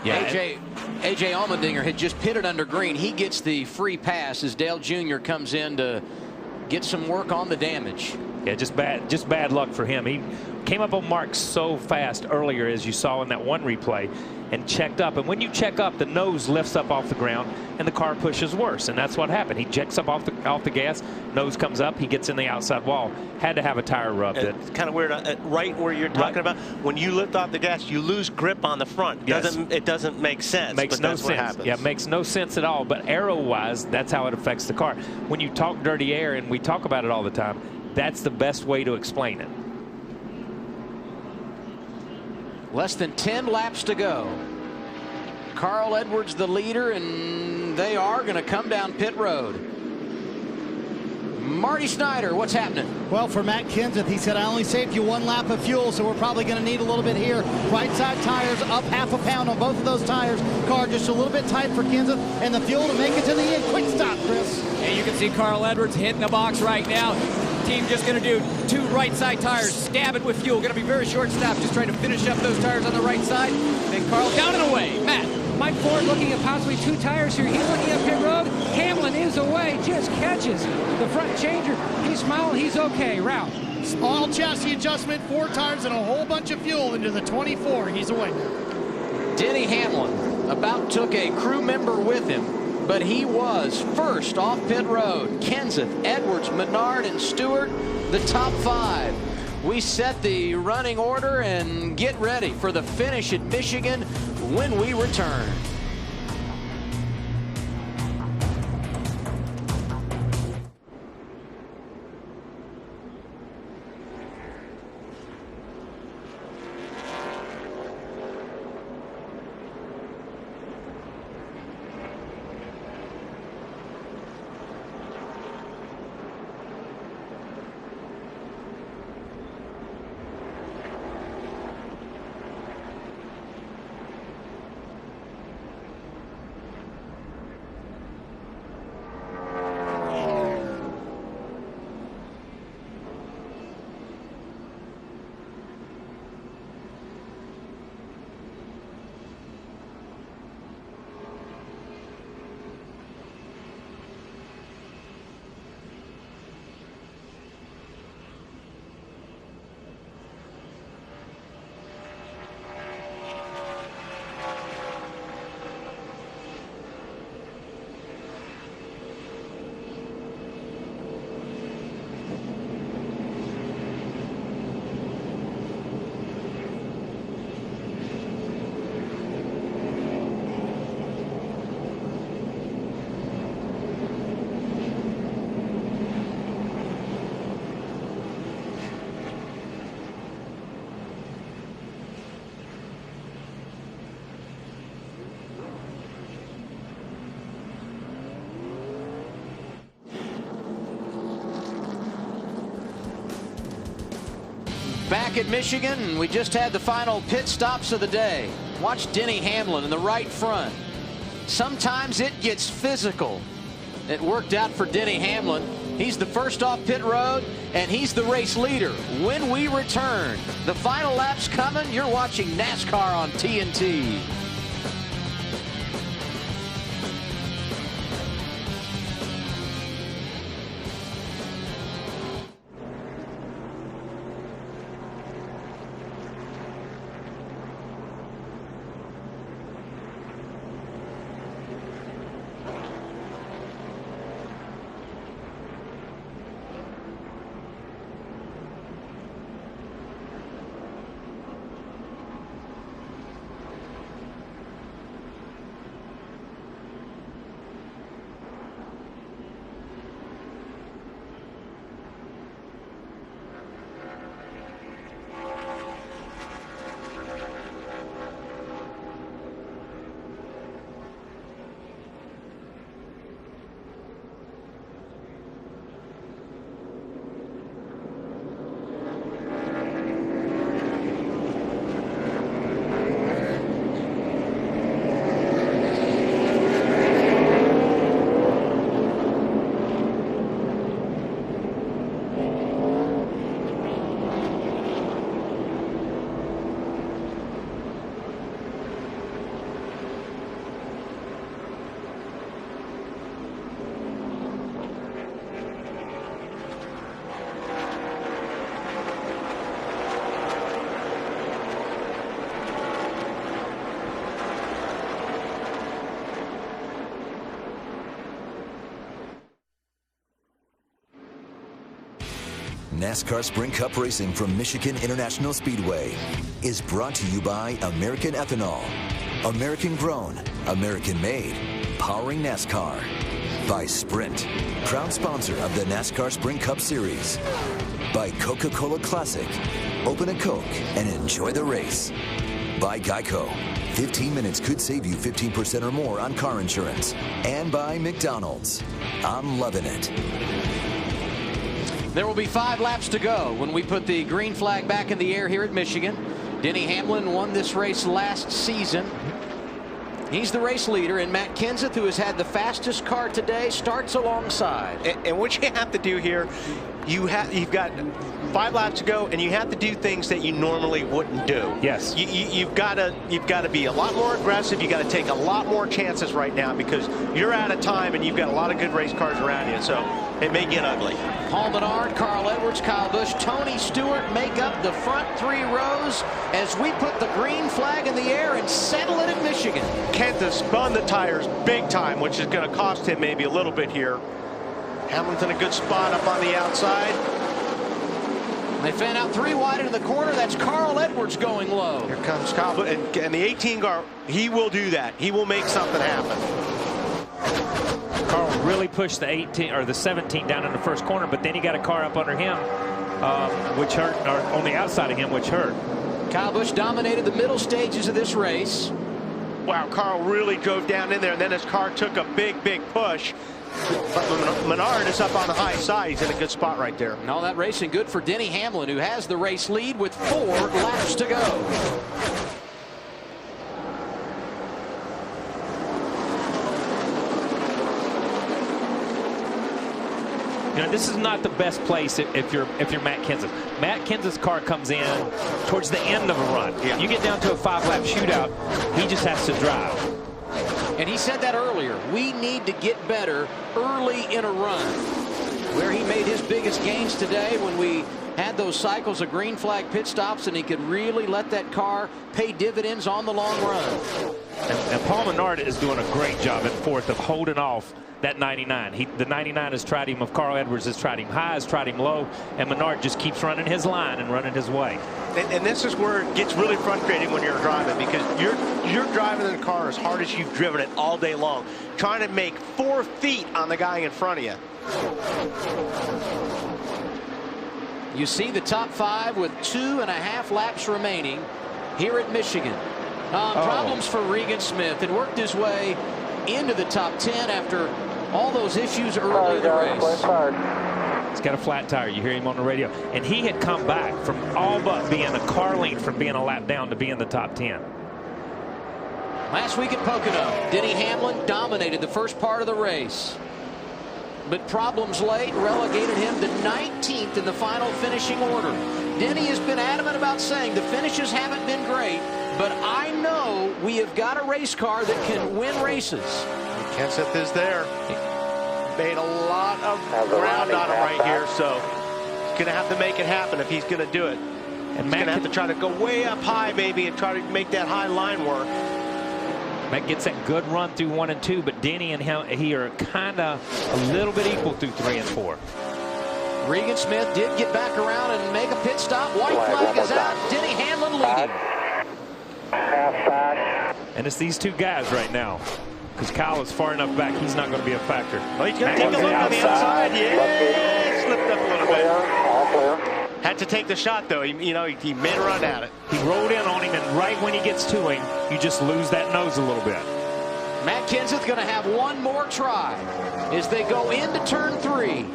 [SPEAKER 3] AJ Allmendinger had just pitted under green. He gets the free pass as Dale Jr. comes in to get some work on the damage.
[SPEAKER 13] Yeah, just bad luck for him. He came up on Mark so fast earlier, as you saw in that one replay, and checked up. And when you check up, the nose lifts up off the ground, and the car pushes worse. And that's what happened. He checks up off the gas, nose comes up, he gets in the outside wall. Had to have a tire rub.
[SPEAKER 15] It's kind of weird. Right where you're talking about, when you lift off the gas, you lose grip on the front.
[SPEAKER 13] Yes.
[SPEAKER 15] It doesn't make sense.
[SPEAKER 13] Makes no sense. Yeah, makes no sense at all. But aero-wise, that's how it affects the car. When you talk dirty air, and we talk about it all the time, that's the best way to explain it.
[SPEAKER 3] Less than 10 laps to go. Carl Edwards the leader, and they are going to come down pit road. Marty Snyder, what's happening?
[SPEAKER 7] Well, for Matt Kenseth, he said, I only saved you 1 lap of fuel, so we're probably going to need a little bit here. Right side tires up 1/2 pound on both of those tires. Car just a little bit tight for Kenseth, and the fuel to make it to the end. Quick stop, Chris.
[SPEAKER 9] And you can see Carl Edwards hitting the box right now. Team just going to do 2 right side tires, stab it with fuel. Going to be very short stop, just trying to finish up those tires on the right side. Then Carl down and away. Matt.
[SPEAKER 10] Mike Ford looking at possibly 2 tires here. He's looking at pit road. Hamlin is away, just catches the front changer. He's smiling, he's okay. Ralph.
[SPEAKER 8] Small chassis adjustment, 4 tires and a whole bunch of fuel into the 24. He's away.
[SPEAKER 3] Denny Hamlin about took a crew member with him, but he was first off pit road. Kenseth, Edwards, Menard, and Stewart, the top 5. We set the running order and get ready for the finish at Michigan when we return. Back at Michigan, we just had the final pit stops of the day. Watch Denny Hamlin in the right front. Sometimes it gets physical. It worked out for Denny Hamlin. He's the first off pit road, and he's the race leader. When we return, the final lap's coming. You're watching NASCAR on TNT.
[SPEAKER 18] NASCAR Sprint Cup Racing from Michigan International Speedway is brought to you by American Ethanol, American grown, American made, powering NASCAR. By Sprint, proud sponsor of the NASCAR Sprint Cup Series. By Coca-Cola Classic, open a Coke and enjoy the race. By Geico, 15 minutes could save you 15% or more on car insurance. And by McDonald's, I'm loving it.
[SPEAKER 3] There will be 5 laps to go when we put the green flag back in the air here at Michigan. Denny Hamlin won this race last season. He's the race leader, and Matt Kenseth, who has had the fastest car today, starts alongside.
[SPEAKER 4] And what you have to do here, you've got 5 laps to go, and you have to do things that you normally wouldn't do.
[SPEAKER 5] Yes.
[SPEAKER 4] You've got to be a lot more aggressive. You got to take a lot more chances right now because you're out of time, and you've got a lot of good race cars around you. So it may get ugly.
[SPEAKER 3] Paul Menard, Carl Edwards, Kyle Busch, Tony Stewart make up the front 3 rows as we put the green flag in the air and settle it at Michigan.
[SPEAKER 4] Kenseth spun the tires big time, which is going to cost him maybe a little bit here. Hamlin's in a good spot up on the outside.
[SPEAKER 3] They fan out 3 wide into the corner. That's Carl Edwards going low.
[SPEAKER 4] Here comes Kyle, and the 18 car, he will do that. He will make something happen.
[SPEAKER 5] Carl really pushed the 18 or the 17 down in the first corner, but then he got a car up under him, which hurt, or on the outside of him, which hurt.
[SPEAKER 3] Kyle Busch dominated the middle stages of this race.
[SPEAKER 4] Wow, Carl really drove down in there, and then his car took a big push. But Menard is up on the high side. He's in a good spot right there.
[SPEAKER 3] And all that racing good for Denny Hamlin, who has the race lead with 4 laps to go.
[SPEAKER 5] You know, this is not the best place if you're Matt Kenseth. Matt Kenseth's car comes in towards the end of a run. Yeah. You get down to a 5-lap shootout, he just has to drive.
[SPEAKER 3] And he said that earlier. We need to get better early in a run. Where he made his biggest gains today when we had those cycles of green flag pit stops, and he could really let that car pay dividends on the long run.
[SPEAKER 5] And Paul Menard is doing a great job in 4th of holding off that 99. The 99 has tried him. If Carl Edwards has tried him high, has tried him low, and Menard just keeps running his line and running his way.
[SPEAKER 4] And this is where it gets really frustrating when you're driving, because you're driving the car as hard as you've driven it all day long, trying to make 4 feet on the guy in front of you.
[SPEAKER 3] You see the top 5 with 2.5 laps remaining here at Michigan. Problems for Regan Smith. Had worked his way into the top 10 after all those issues early in the race.
[SPEAKER 5] He's got a flat tire. You hear him on the radio. And he had come back from all but being a car length from being a lap down to being the top 10.
[SPEAKER 3] Last week at Pocono, Denny Hamlin dominated the first part of the race. But problems late relegated him to 19th in the final finishing order. Denny has been adamant about saying the finishes haven't been great, but I know we have got a race car that can win races.
[SPEAKER 4] Kenseth is there. He made a lot of ground on him right here, so he's going to have to make it happen if he's going to do it. And he's going to have to try to go way up high, maybe, and try to make that high line work.
[SPEAKER 5] Matt gets that good run through 1 and 2, but Denny and he are kind of a little bit equal through 3 and 4.
[SPEAKER 3] Regan Smith did get back around and make a pit stop. White flag is out. Denny Hamlin leading.
[SPEAKER 5] And it's these 2 guys right now, because Kyle is far enough back, he's not going to be a factor.
[SPEAKER 4] Well, he's going to take a look on the outside. Yeah, slipped up a little bit. All clear. Had to take the shot, though. He made a run at it.
[SPEAKER 5] He rolled in on him, and right when he gets to him, you just lose that nose a little bit.
[SPEAKER 3] Matt Kenseth going to have one more try as they go into turn 3.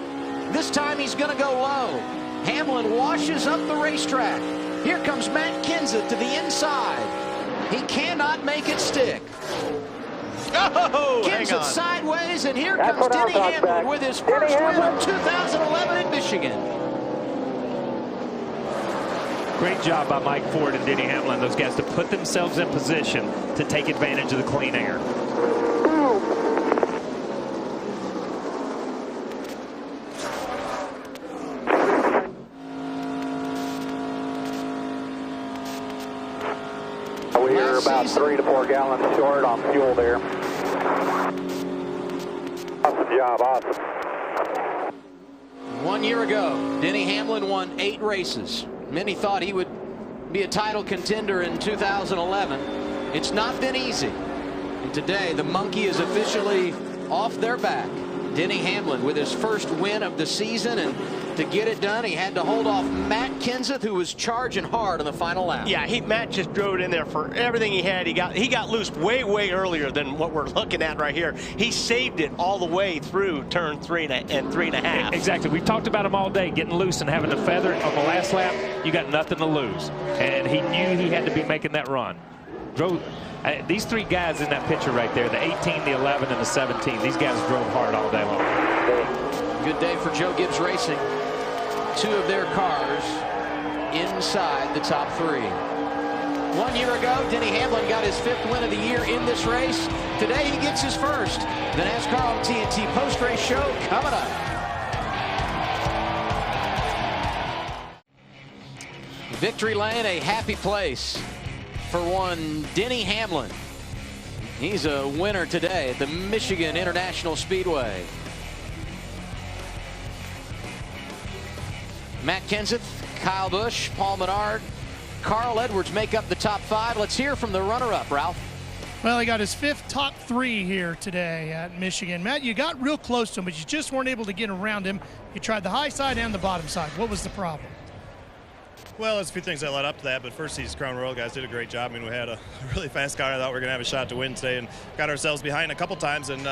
[SPEAKER 3] This time he's going to go low. Hamlin washes up the racetrack. Here comes Matt Kenseth to the inside. He cannot make it stick.
[SPEAKER 4] Oh,
[SPEAKER 3] Kenseth sideways, and here comes Denny Hamlin with his first win of 2011 at Michigan.
[SPEAKER 5] Great job by Mike Ford and Denny Hamlin, those guys, to put themselves in position to take advantage of the clean air.
[SPEAKER 6] We're about 3 to 4 gallons short on fuel there. Awesome job, awesome.
[SPEAKER 3] 1 year ago, Denny Hamlin won 8 races. Many thought he would be a title contender in 2011. It's not been easy. And today, the monkey is officially off their back. Denny Hamlin with his first win of the season, and to get it done. He had to hold off Matt Kenseth, who was charging hard on the final lap.
[SPEAKER 15] Yeah, Matt just drove it in there for everything he had. He got loose way earlier than what we're looking at right here. He saved it all the way through turn 3 and 3.5.
[SPEAKER 13] Exactly. We've talked about him all day, getting loose and having to feather it on the last lap. You got nothing to lose. And he knew he had to be making that run. These three guys in that picture right there, the 18, the 11, and the 17, these guys drove hard all day long.
[SPEAKER 3] Good day for Joe Gibbs Racing. 2 of their cars inside the top 3. 1 year ago, Denny Hamlin got his 5th win of the year in this race. Today, he gets his first. The NASCAR on TNT post-race show coming up. Victory Lane, a happy place for one Denny Hamlin. He's a winner today at the Michigan International Speedway. Matt Kenseth, Kyle Busch, Paul Menard, Carl Edwards make up the top 5. Let's hear from the runner-up, Ralph.
[SPEAKER 8] Well, he got his 5th top 3 here today at Michigan. Matt, you got real close to him, but you just weren't able to get around him. You tried the high side and the bottom side. What was the problem?
[SPEAKER 19] Well, there's a few things that led up to that, but first these Crown Royal guys did a great job. I mean, we had a really fast car. I thought we were going to have a shot to win today, and got ourselves behind a couple times and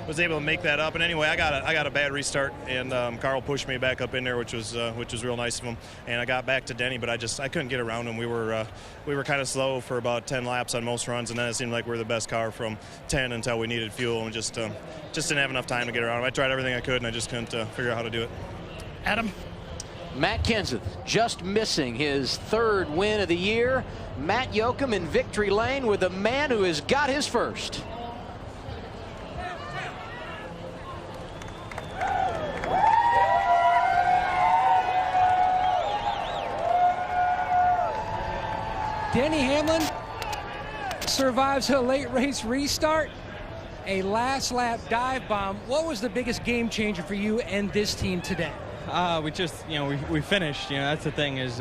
[SPEAKER 19] was able to make that up. And anyway, I got a bad restart, and Carl pushed me back up in there, which was real nice of him. And I got back to Denny, but I couldn't get around him. We were kind of slow for about 10 laps on most runs, and then it seemed like we were the best car from 10 until we needed fuel, and just didn't have enough time to get around him. I tried everything I could, and I just couldn't figure out how to do it.
[SPEAKER 8] Adam?
[SPEAKER 3] Matt Kenseth just missing his 3rd win of the year. Matt Yoakum in victory lane with the man who has got his first.
[SPEAKER 10] Denny Hamlin survives a late race restart, a last lap dive bomb. What was the biggest game changer for you and this team today?
[SPEAKER 20] We just, we finished. That's the thing is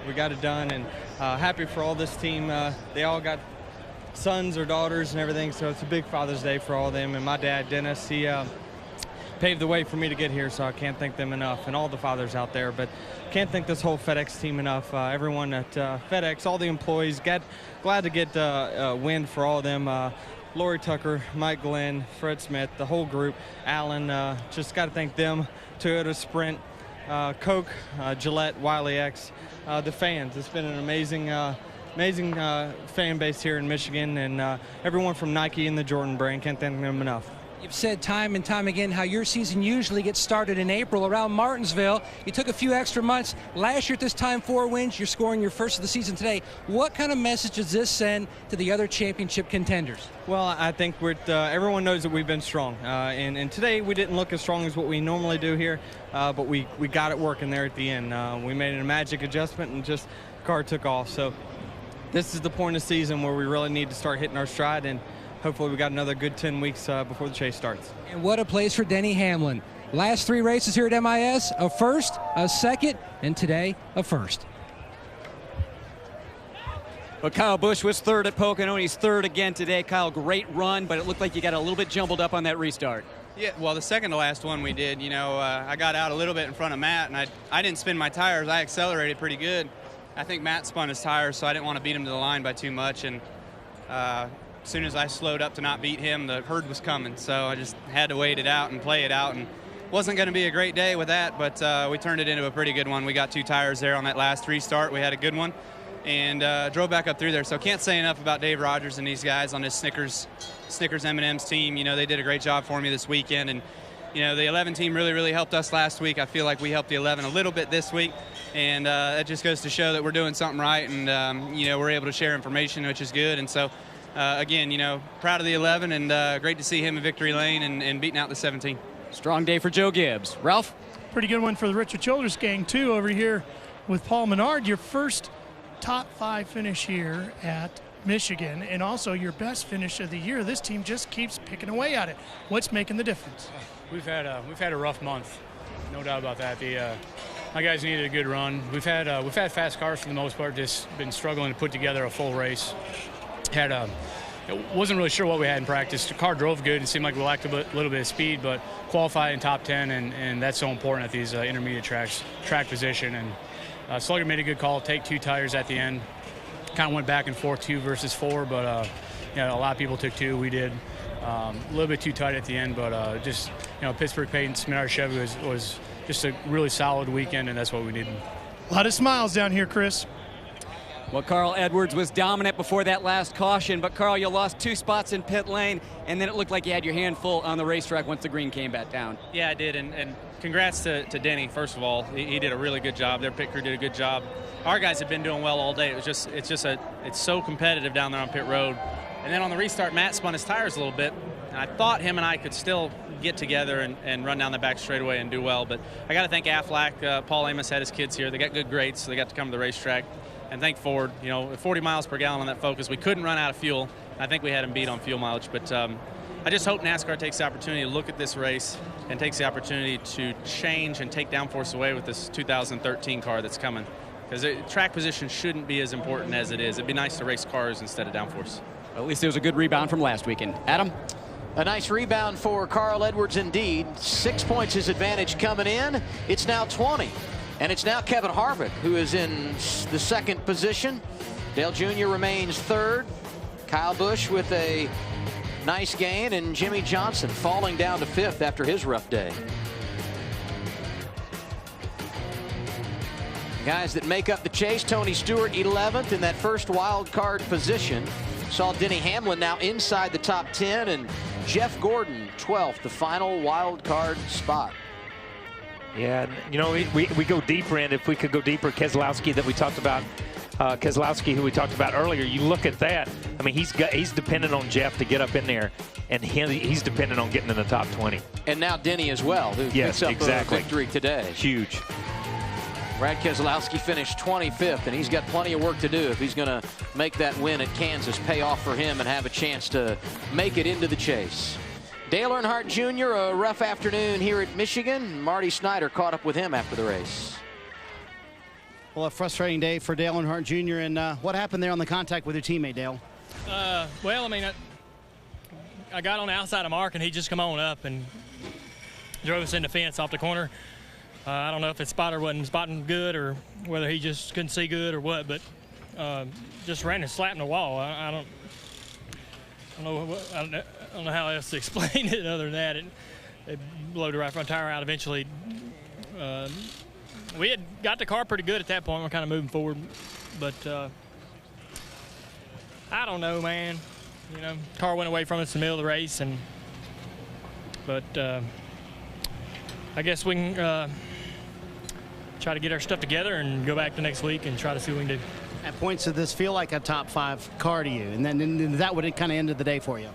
[SPEAKER 20] we got it done, and happy for all this team. They all got sons or daughters and everything, so it's a big Father's Day for all of them. And my dad, Dennis, he paved the way for me to get here, so I can't thank them enough, and all the fathers out there. But can't thank this whole FedEx team enough. Everyone at FedEx, all the employees, glad to get a win for all of them. Lori Tucker, Mike Glenn, Fred Smith, the whole group, Alan, just got to thank them. Toyota Sprint, Coke, Gillette, Wiley X, the fans. It's been an amazing fan base here in Michigan, and everyone from Nike and the Jordan brand, can't thank them enough.
[SPEAKER 10] You've said time and time again how your season usually gets started in April around Martinsville. You took a few extra months. Last year at this time, 4 wins. You're scoring your first of the season today. What kind of message does this send to the other championship contenders?
[SPEAKER 20] Well, I think everyone knows that we've been strong. And today we didn't look as strong as what we normally do here, but we got it working there at the end. We made a magic adjustment, and just the car took off. So this is the point of the season where we really need to start hitting our stride, and hopefully we got another good 10 weeks before the chase starts.
[SPEAKER 10] And what a place for Denny Hamlin. Last 3 races here at MIS, a first, a second, and today a first.
[SPEAKER 9] But Kyle Busch was 3rd at Pocono, and he's 3rd again today. Kyle, great run, but it looked like you got a little bit jumbled up on that restart.
[SPEAKER 21] Yeah, well, the second to last one we did, I got out a little bit in front of Matt, and I didn't spin my tires. I accelerated pretty good. I think Matt spun his tires, so I didn't want to beat him to the line by too much, and as soon as I slowed up to not beat him, the herd was coming, so I just had to wait it out and play it out, and wasn't going to be a great day with that, but we turned it into a pretty good one. We got 2 tires there on that last restart. We had a good one, and drove back up through there. So can't say enough about Dave Rogers and these guys on this Snickers M&M's team. They did a great job for me this weekend, and the 11 team really helped us last week. I feel like we helped the 11 a little bit this week, and that just goes to show that we're doing something right, and we're able to share information, which is good. And so again, proud of the 11, and great to see him in victory lane and beating out the 17.
[SPEAKER 9] Strong day for Joe Gibbs. Ralph?
[SPEAKER 8] Pretty good one for the Richard Childress gang, too, over here with Paul Menard. Your first top 5 finish here at Michigan, and also your best finish of the year. This team just keeps picking away at it. What's making the difference?
[SPEAKER 22] We've had a rough month, no doubt about that. My guys needed a good run. We've had fast cars for the most part. Just been struggling to put together a full race. Had wasn't really sure what we had in practice. The car drove good. It seemed like we lacked a little bit of speed, but qualified in top 10, and that's so important at these intermediate tracks, track position. And Slugger made a good call, take 2 tires at the end. Kind of went back and forth, 2 versus 4, but you know, a lot of people took 2. We did. A little bit too tight at the end, but just, you know, Pittsburgh Peyton Sminar Chevy was just a really solid weekend, and that's what we needed.
[SPEAKER 8] A lot of smiles down here, Chris.
[SPEAKER 9] Well, Carl Edwards was dominant before that last caution, but Carl, you lost 2 spots in pit lane, and then it looked like you had your hand full on the racetrack once the green came back down.
[SPEAKER 1] Yeah, I did, and congrats to Denny, first of all. He did a really good job. Their pit crew did a good job. Our guys have been doing well all day. It's so competitive down there on pit road. And then on the restart, Matt spun his tires a little bit, and I thought him and I could still get together and run down the back straightaway and do well. But I got to thank Aflac. Paul Amos had his kids here. They got good grades, so they got to come to the racetrack. And thank Ford. You know, 40 miles per gallon on that Focus. We couldn't run out of fuel. I think we had him beat on fuel mileage. But I just hope NASCAR takes the opportunity to look at this race and takes the opportunity to change and take downforce away with this 2013 car that's coming. Because track position shouldn't be as important as it is. It'd be nice to race cars instead of downforce.
[SPEAKER 9] At least it was a good rebound from last weekend. Adam?
[SPEAKER 3] A nice rebound for Carl Edwards indeed. 6 points his advantage coming in. It's now 20. And it's now Kevin Harvick who is in the 2nd position. Dale Jr. remains 3rd. Kyle Busch with a nice gain, and Jimmy Johnson falling down to 5th after his rough day. Guys that make up the chase, Tony Stewart 11th in that first wild card position. Saw Denny Hamlin now inside the top 10, and Jeff Gordon 12th, the final wild card spot.
[SPEAKER 13] Yeah, you know, we go deeper, and if we could go deeper, Keselowski that we talked about, Keselowski who we talked about earlier, you look at that. I mean, he's dependent on Jeff to get up in there, and he's dependent on getting in the top 20.
[SPEAKER 3] And now Denny as well, who picks up a victory today.
[SPEAKER 13] Huge.
[SPEAKER 3] Brad Keselowski finished 25th, and he's got plenty of work to do if he's going to make that win at Kansas pay off for him and have a chance to make it into the chase. Dale Earnhardt Jr., a rough afternoon here at Michigan. Marty Snyder caught up with him after the race.
[SPEAKER 7] Well, a frustrating day for Dale Earnhardt Jr. And what happened there on the contact with your teammate, Dale?
[SPEAKER 22] Well, I mean, I got on the outside of Mark, and he just come on up and drove us in the fence off the corner. I don't know if his spotter wasn't spotting good or whether he just couldn't see good or what, but just ran and slapped in the wall. I don't know how else to explain it other than that. It blew the right front tire out eventually. We had got the car pretty good at that point. We're kind of moving forward, but I don't know, man. You know, car went away from us in the middle of the race, but I guess we can try to get our stuff together and go back the next week and try to see what we can do.
[SPEAKER 7] At points, did this feel like a top 5 car to you? And then that would kind of ended the day for you?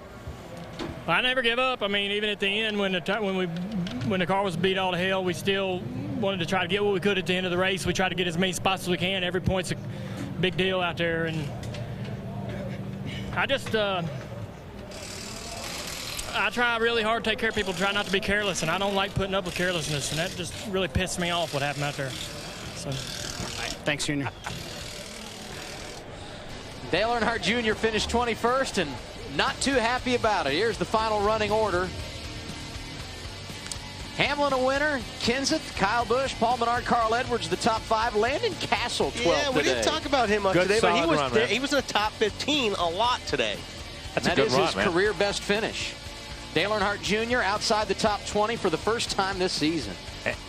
[SPEAKER 22] I never give up. I mean, even at the end, when the car was beat all to hell, we still wanted to try to get what we could at the end of the race. We tried to get as many spots as we can. Every point's a big deal out there, and I just I try really hard to take care of people, try not to be careless, and I don't like putting up with carelessness, and that just really pissed me off what happened out there. So,
[SPEAKER 7] thanks, Junior.
[SPEAKER 3] Dale Earnhardt Jr. finished 21st and not too happy about it. Here's the final running order. Hamlin a winner, Kenseth, Kyle Busch, Paul Menard, Carl Edwards, the top 5. Landon Castle 12th
[SPEAKER 15] Yeah, we didn't talk about him much today, but he was in the top 15 a lot today.
[SPEAKER 3] That's a good run, his career best finish. Dale Earnhardt Jr. outside the top 20 for the first time this season.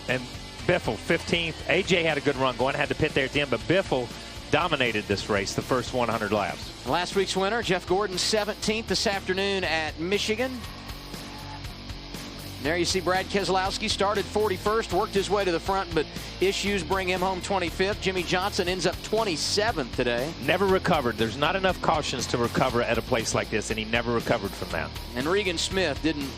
[SPEAKER 13] And Biffle 15th. AJ had a good run going, had to pit there at the end, but Biffle dominated this race the first 100 laps.
[SPEAKER 3] Last week's winner, Jeff Gordon, 17th this afternoon at Michigan. There you see Brad Keselowski started 41st, worked his way to the front, but issues bring him home 25th. Jimmy Johnson ends up 27th today.
[SPEAKER 13] Never recovered. There's not enough cautions to recover at a place like this, and he never recovered from that.
[SPEAKER 3] And Regan Smith didn't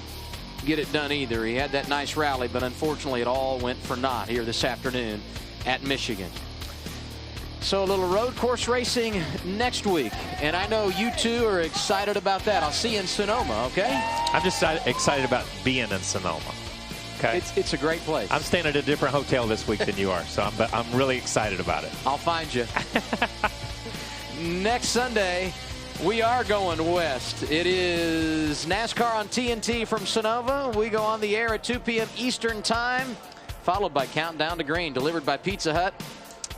[SPEAKER 3] get it done either. He had that nice rally, but unfortunately it all went for naught here this afternoon at Michigan. So a little road course racing next week, and I know you two are excited about that. I'll see you in Sonoma, okay?
[SPEAKER 13] I'm just excited about being in Sonoma. Okay,
[SPEAKER 3] it's a great place.
[SPEAKER 13] I'm staying at a different hotel this week than you are, so I'm really excited about it.
[SPEAKER 3] I'll find you. Next Sunday, We are going west. It is NASCAR on TNT from Sonoma. We go on the air at 2 p.m. Eastern Time, followed by Countdown to Green, delivered by Pizza Hut.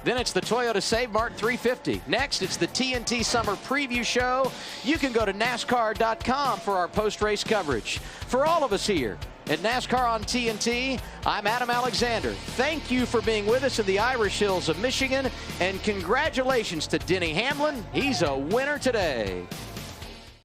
[SPEAKER 3] Then it's the Toyota Save Mart 350. Next, it's the TNT Summer Preview Show. You can go to NASCAR.com for our post-race coverage. For all of us here at NASCAR on TNT, I'm Adam Alexander. Thank you for being with us in the Irish Hills of Michigan, and congratulations to Denny Hamlin. He's a winner today.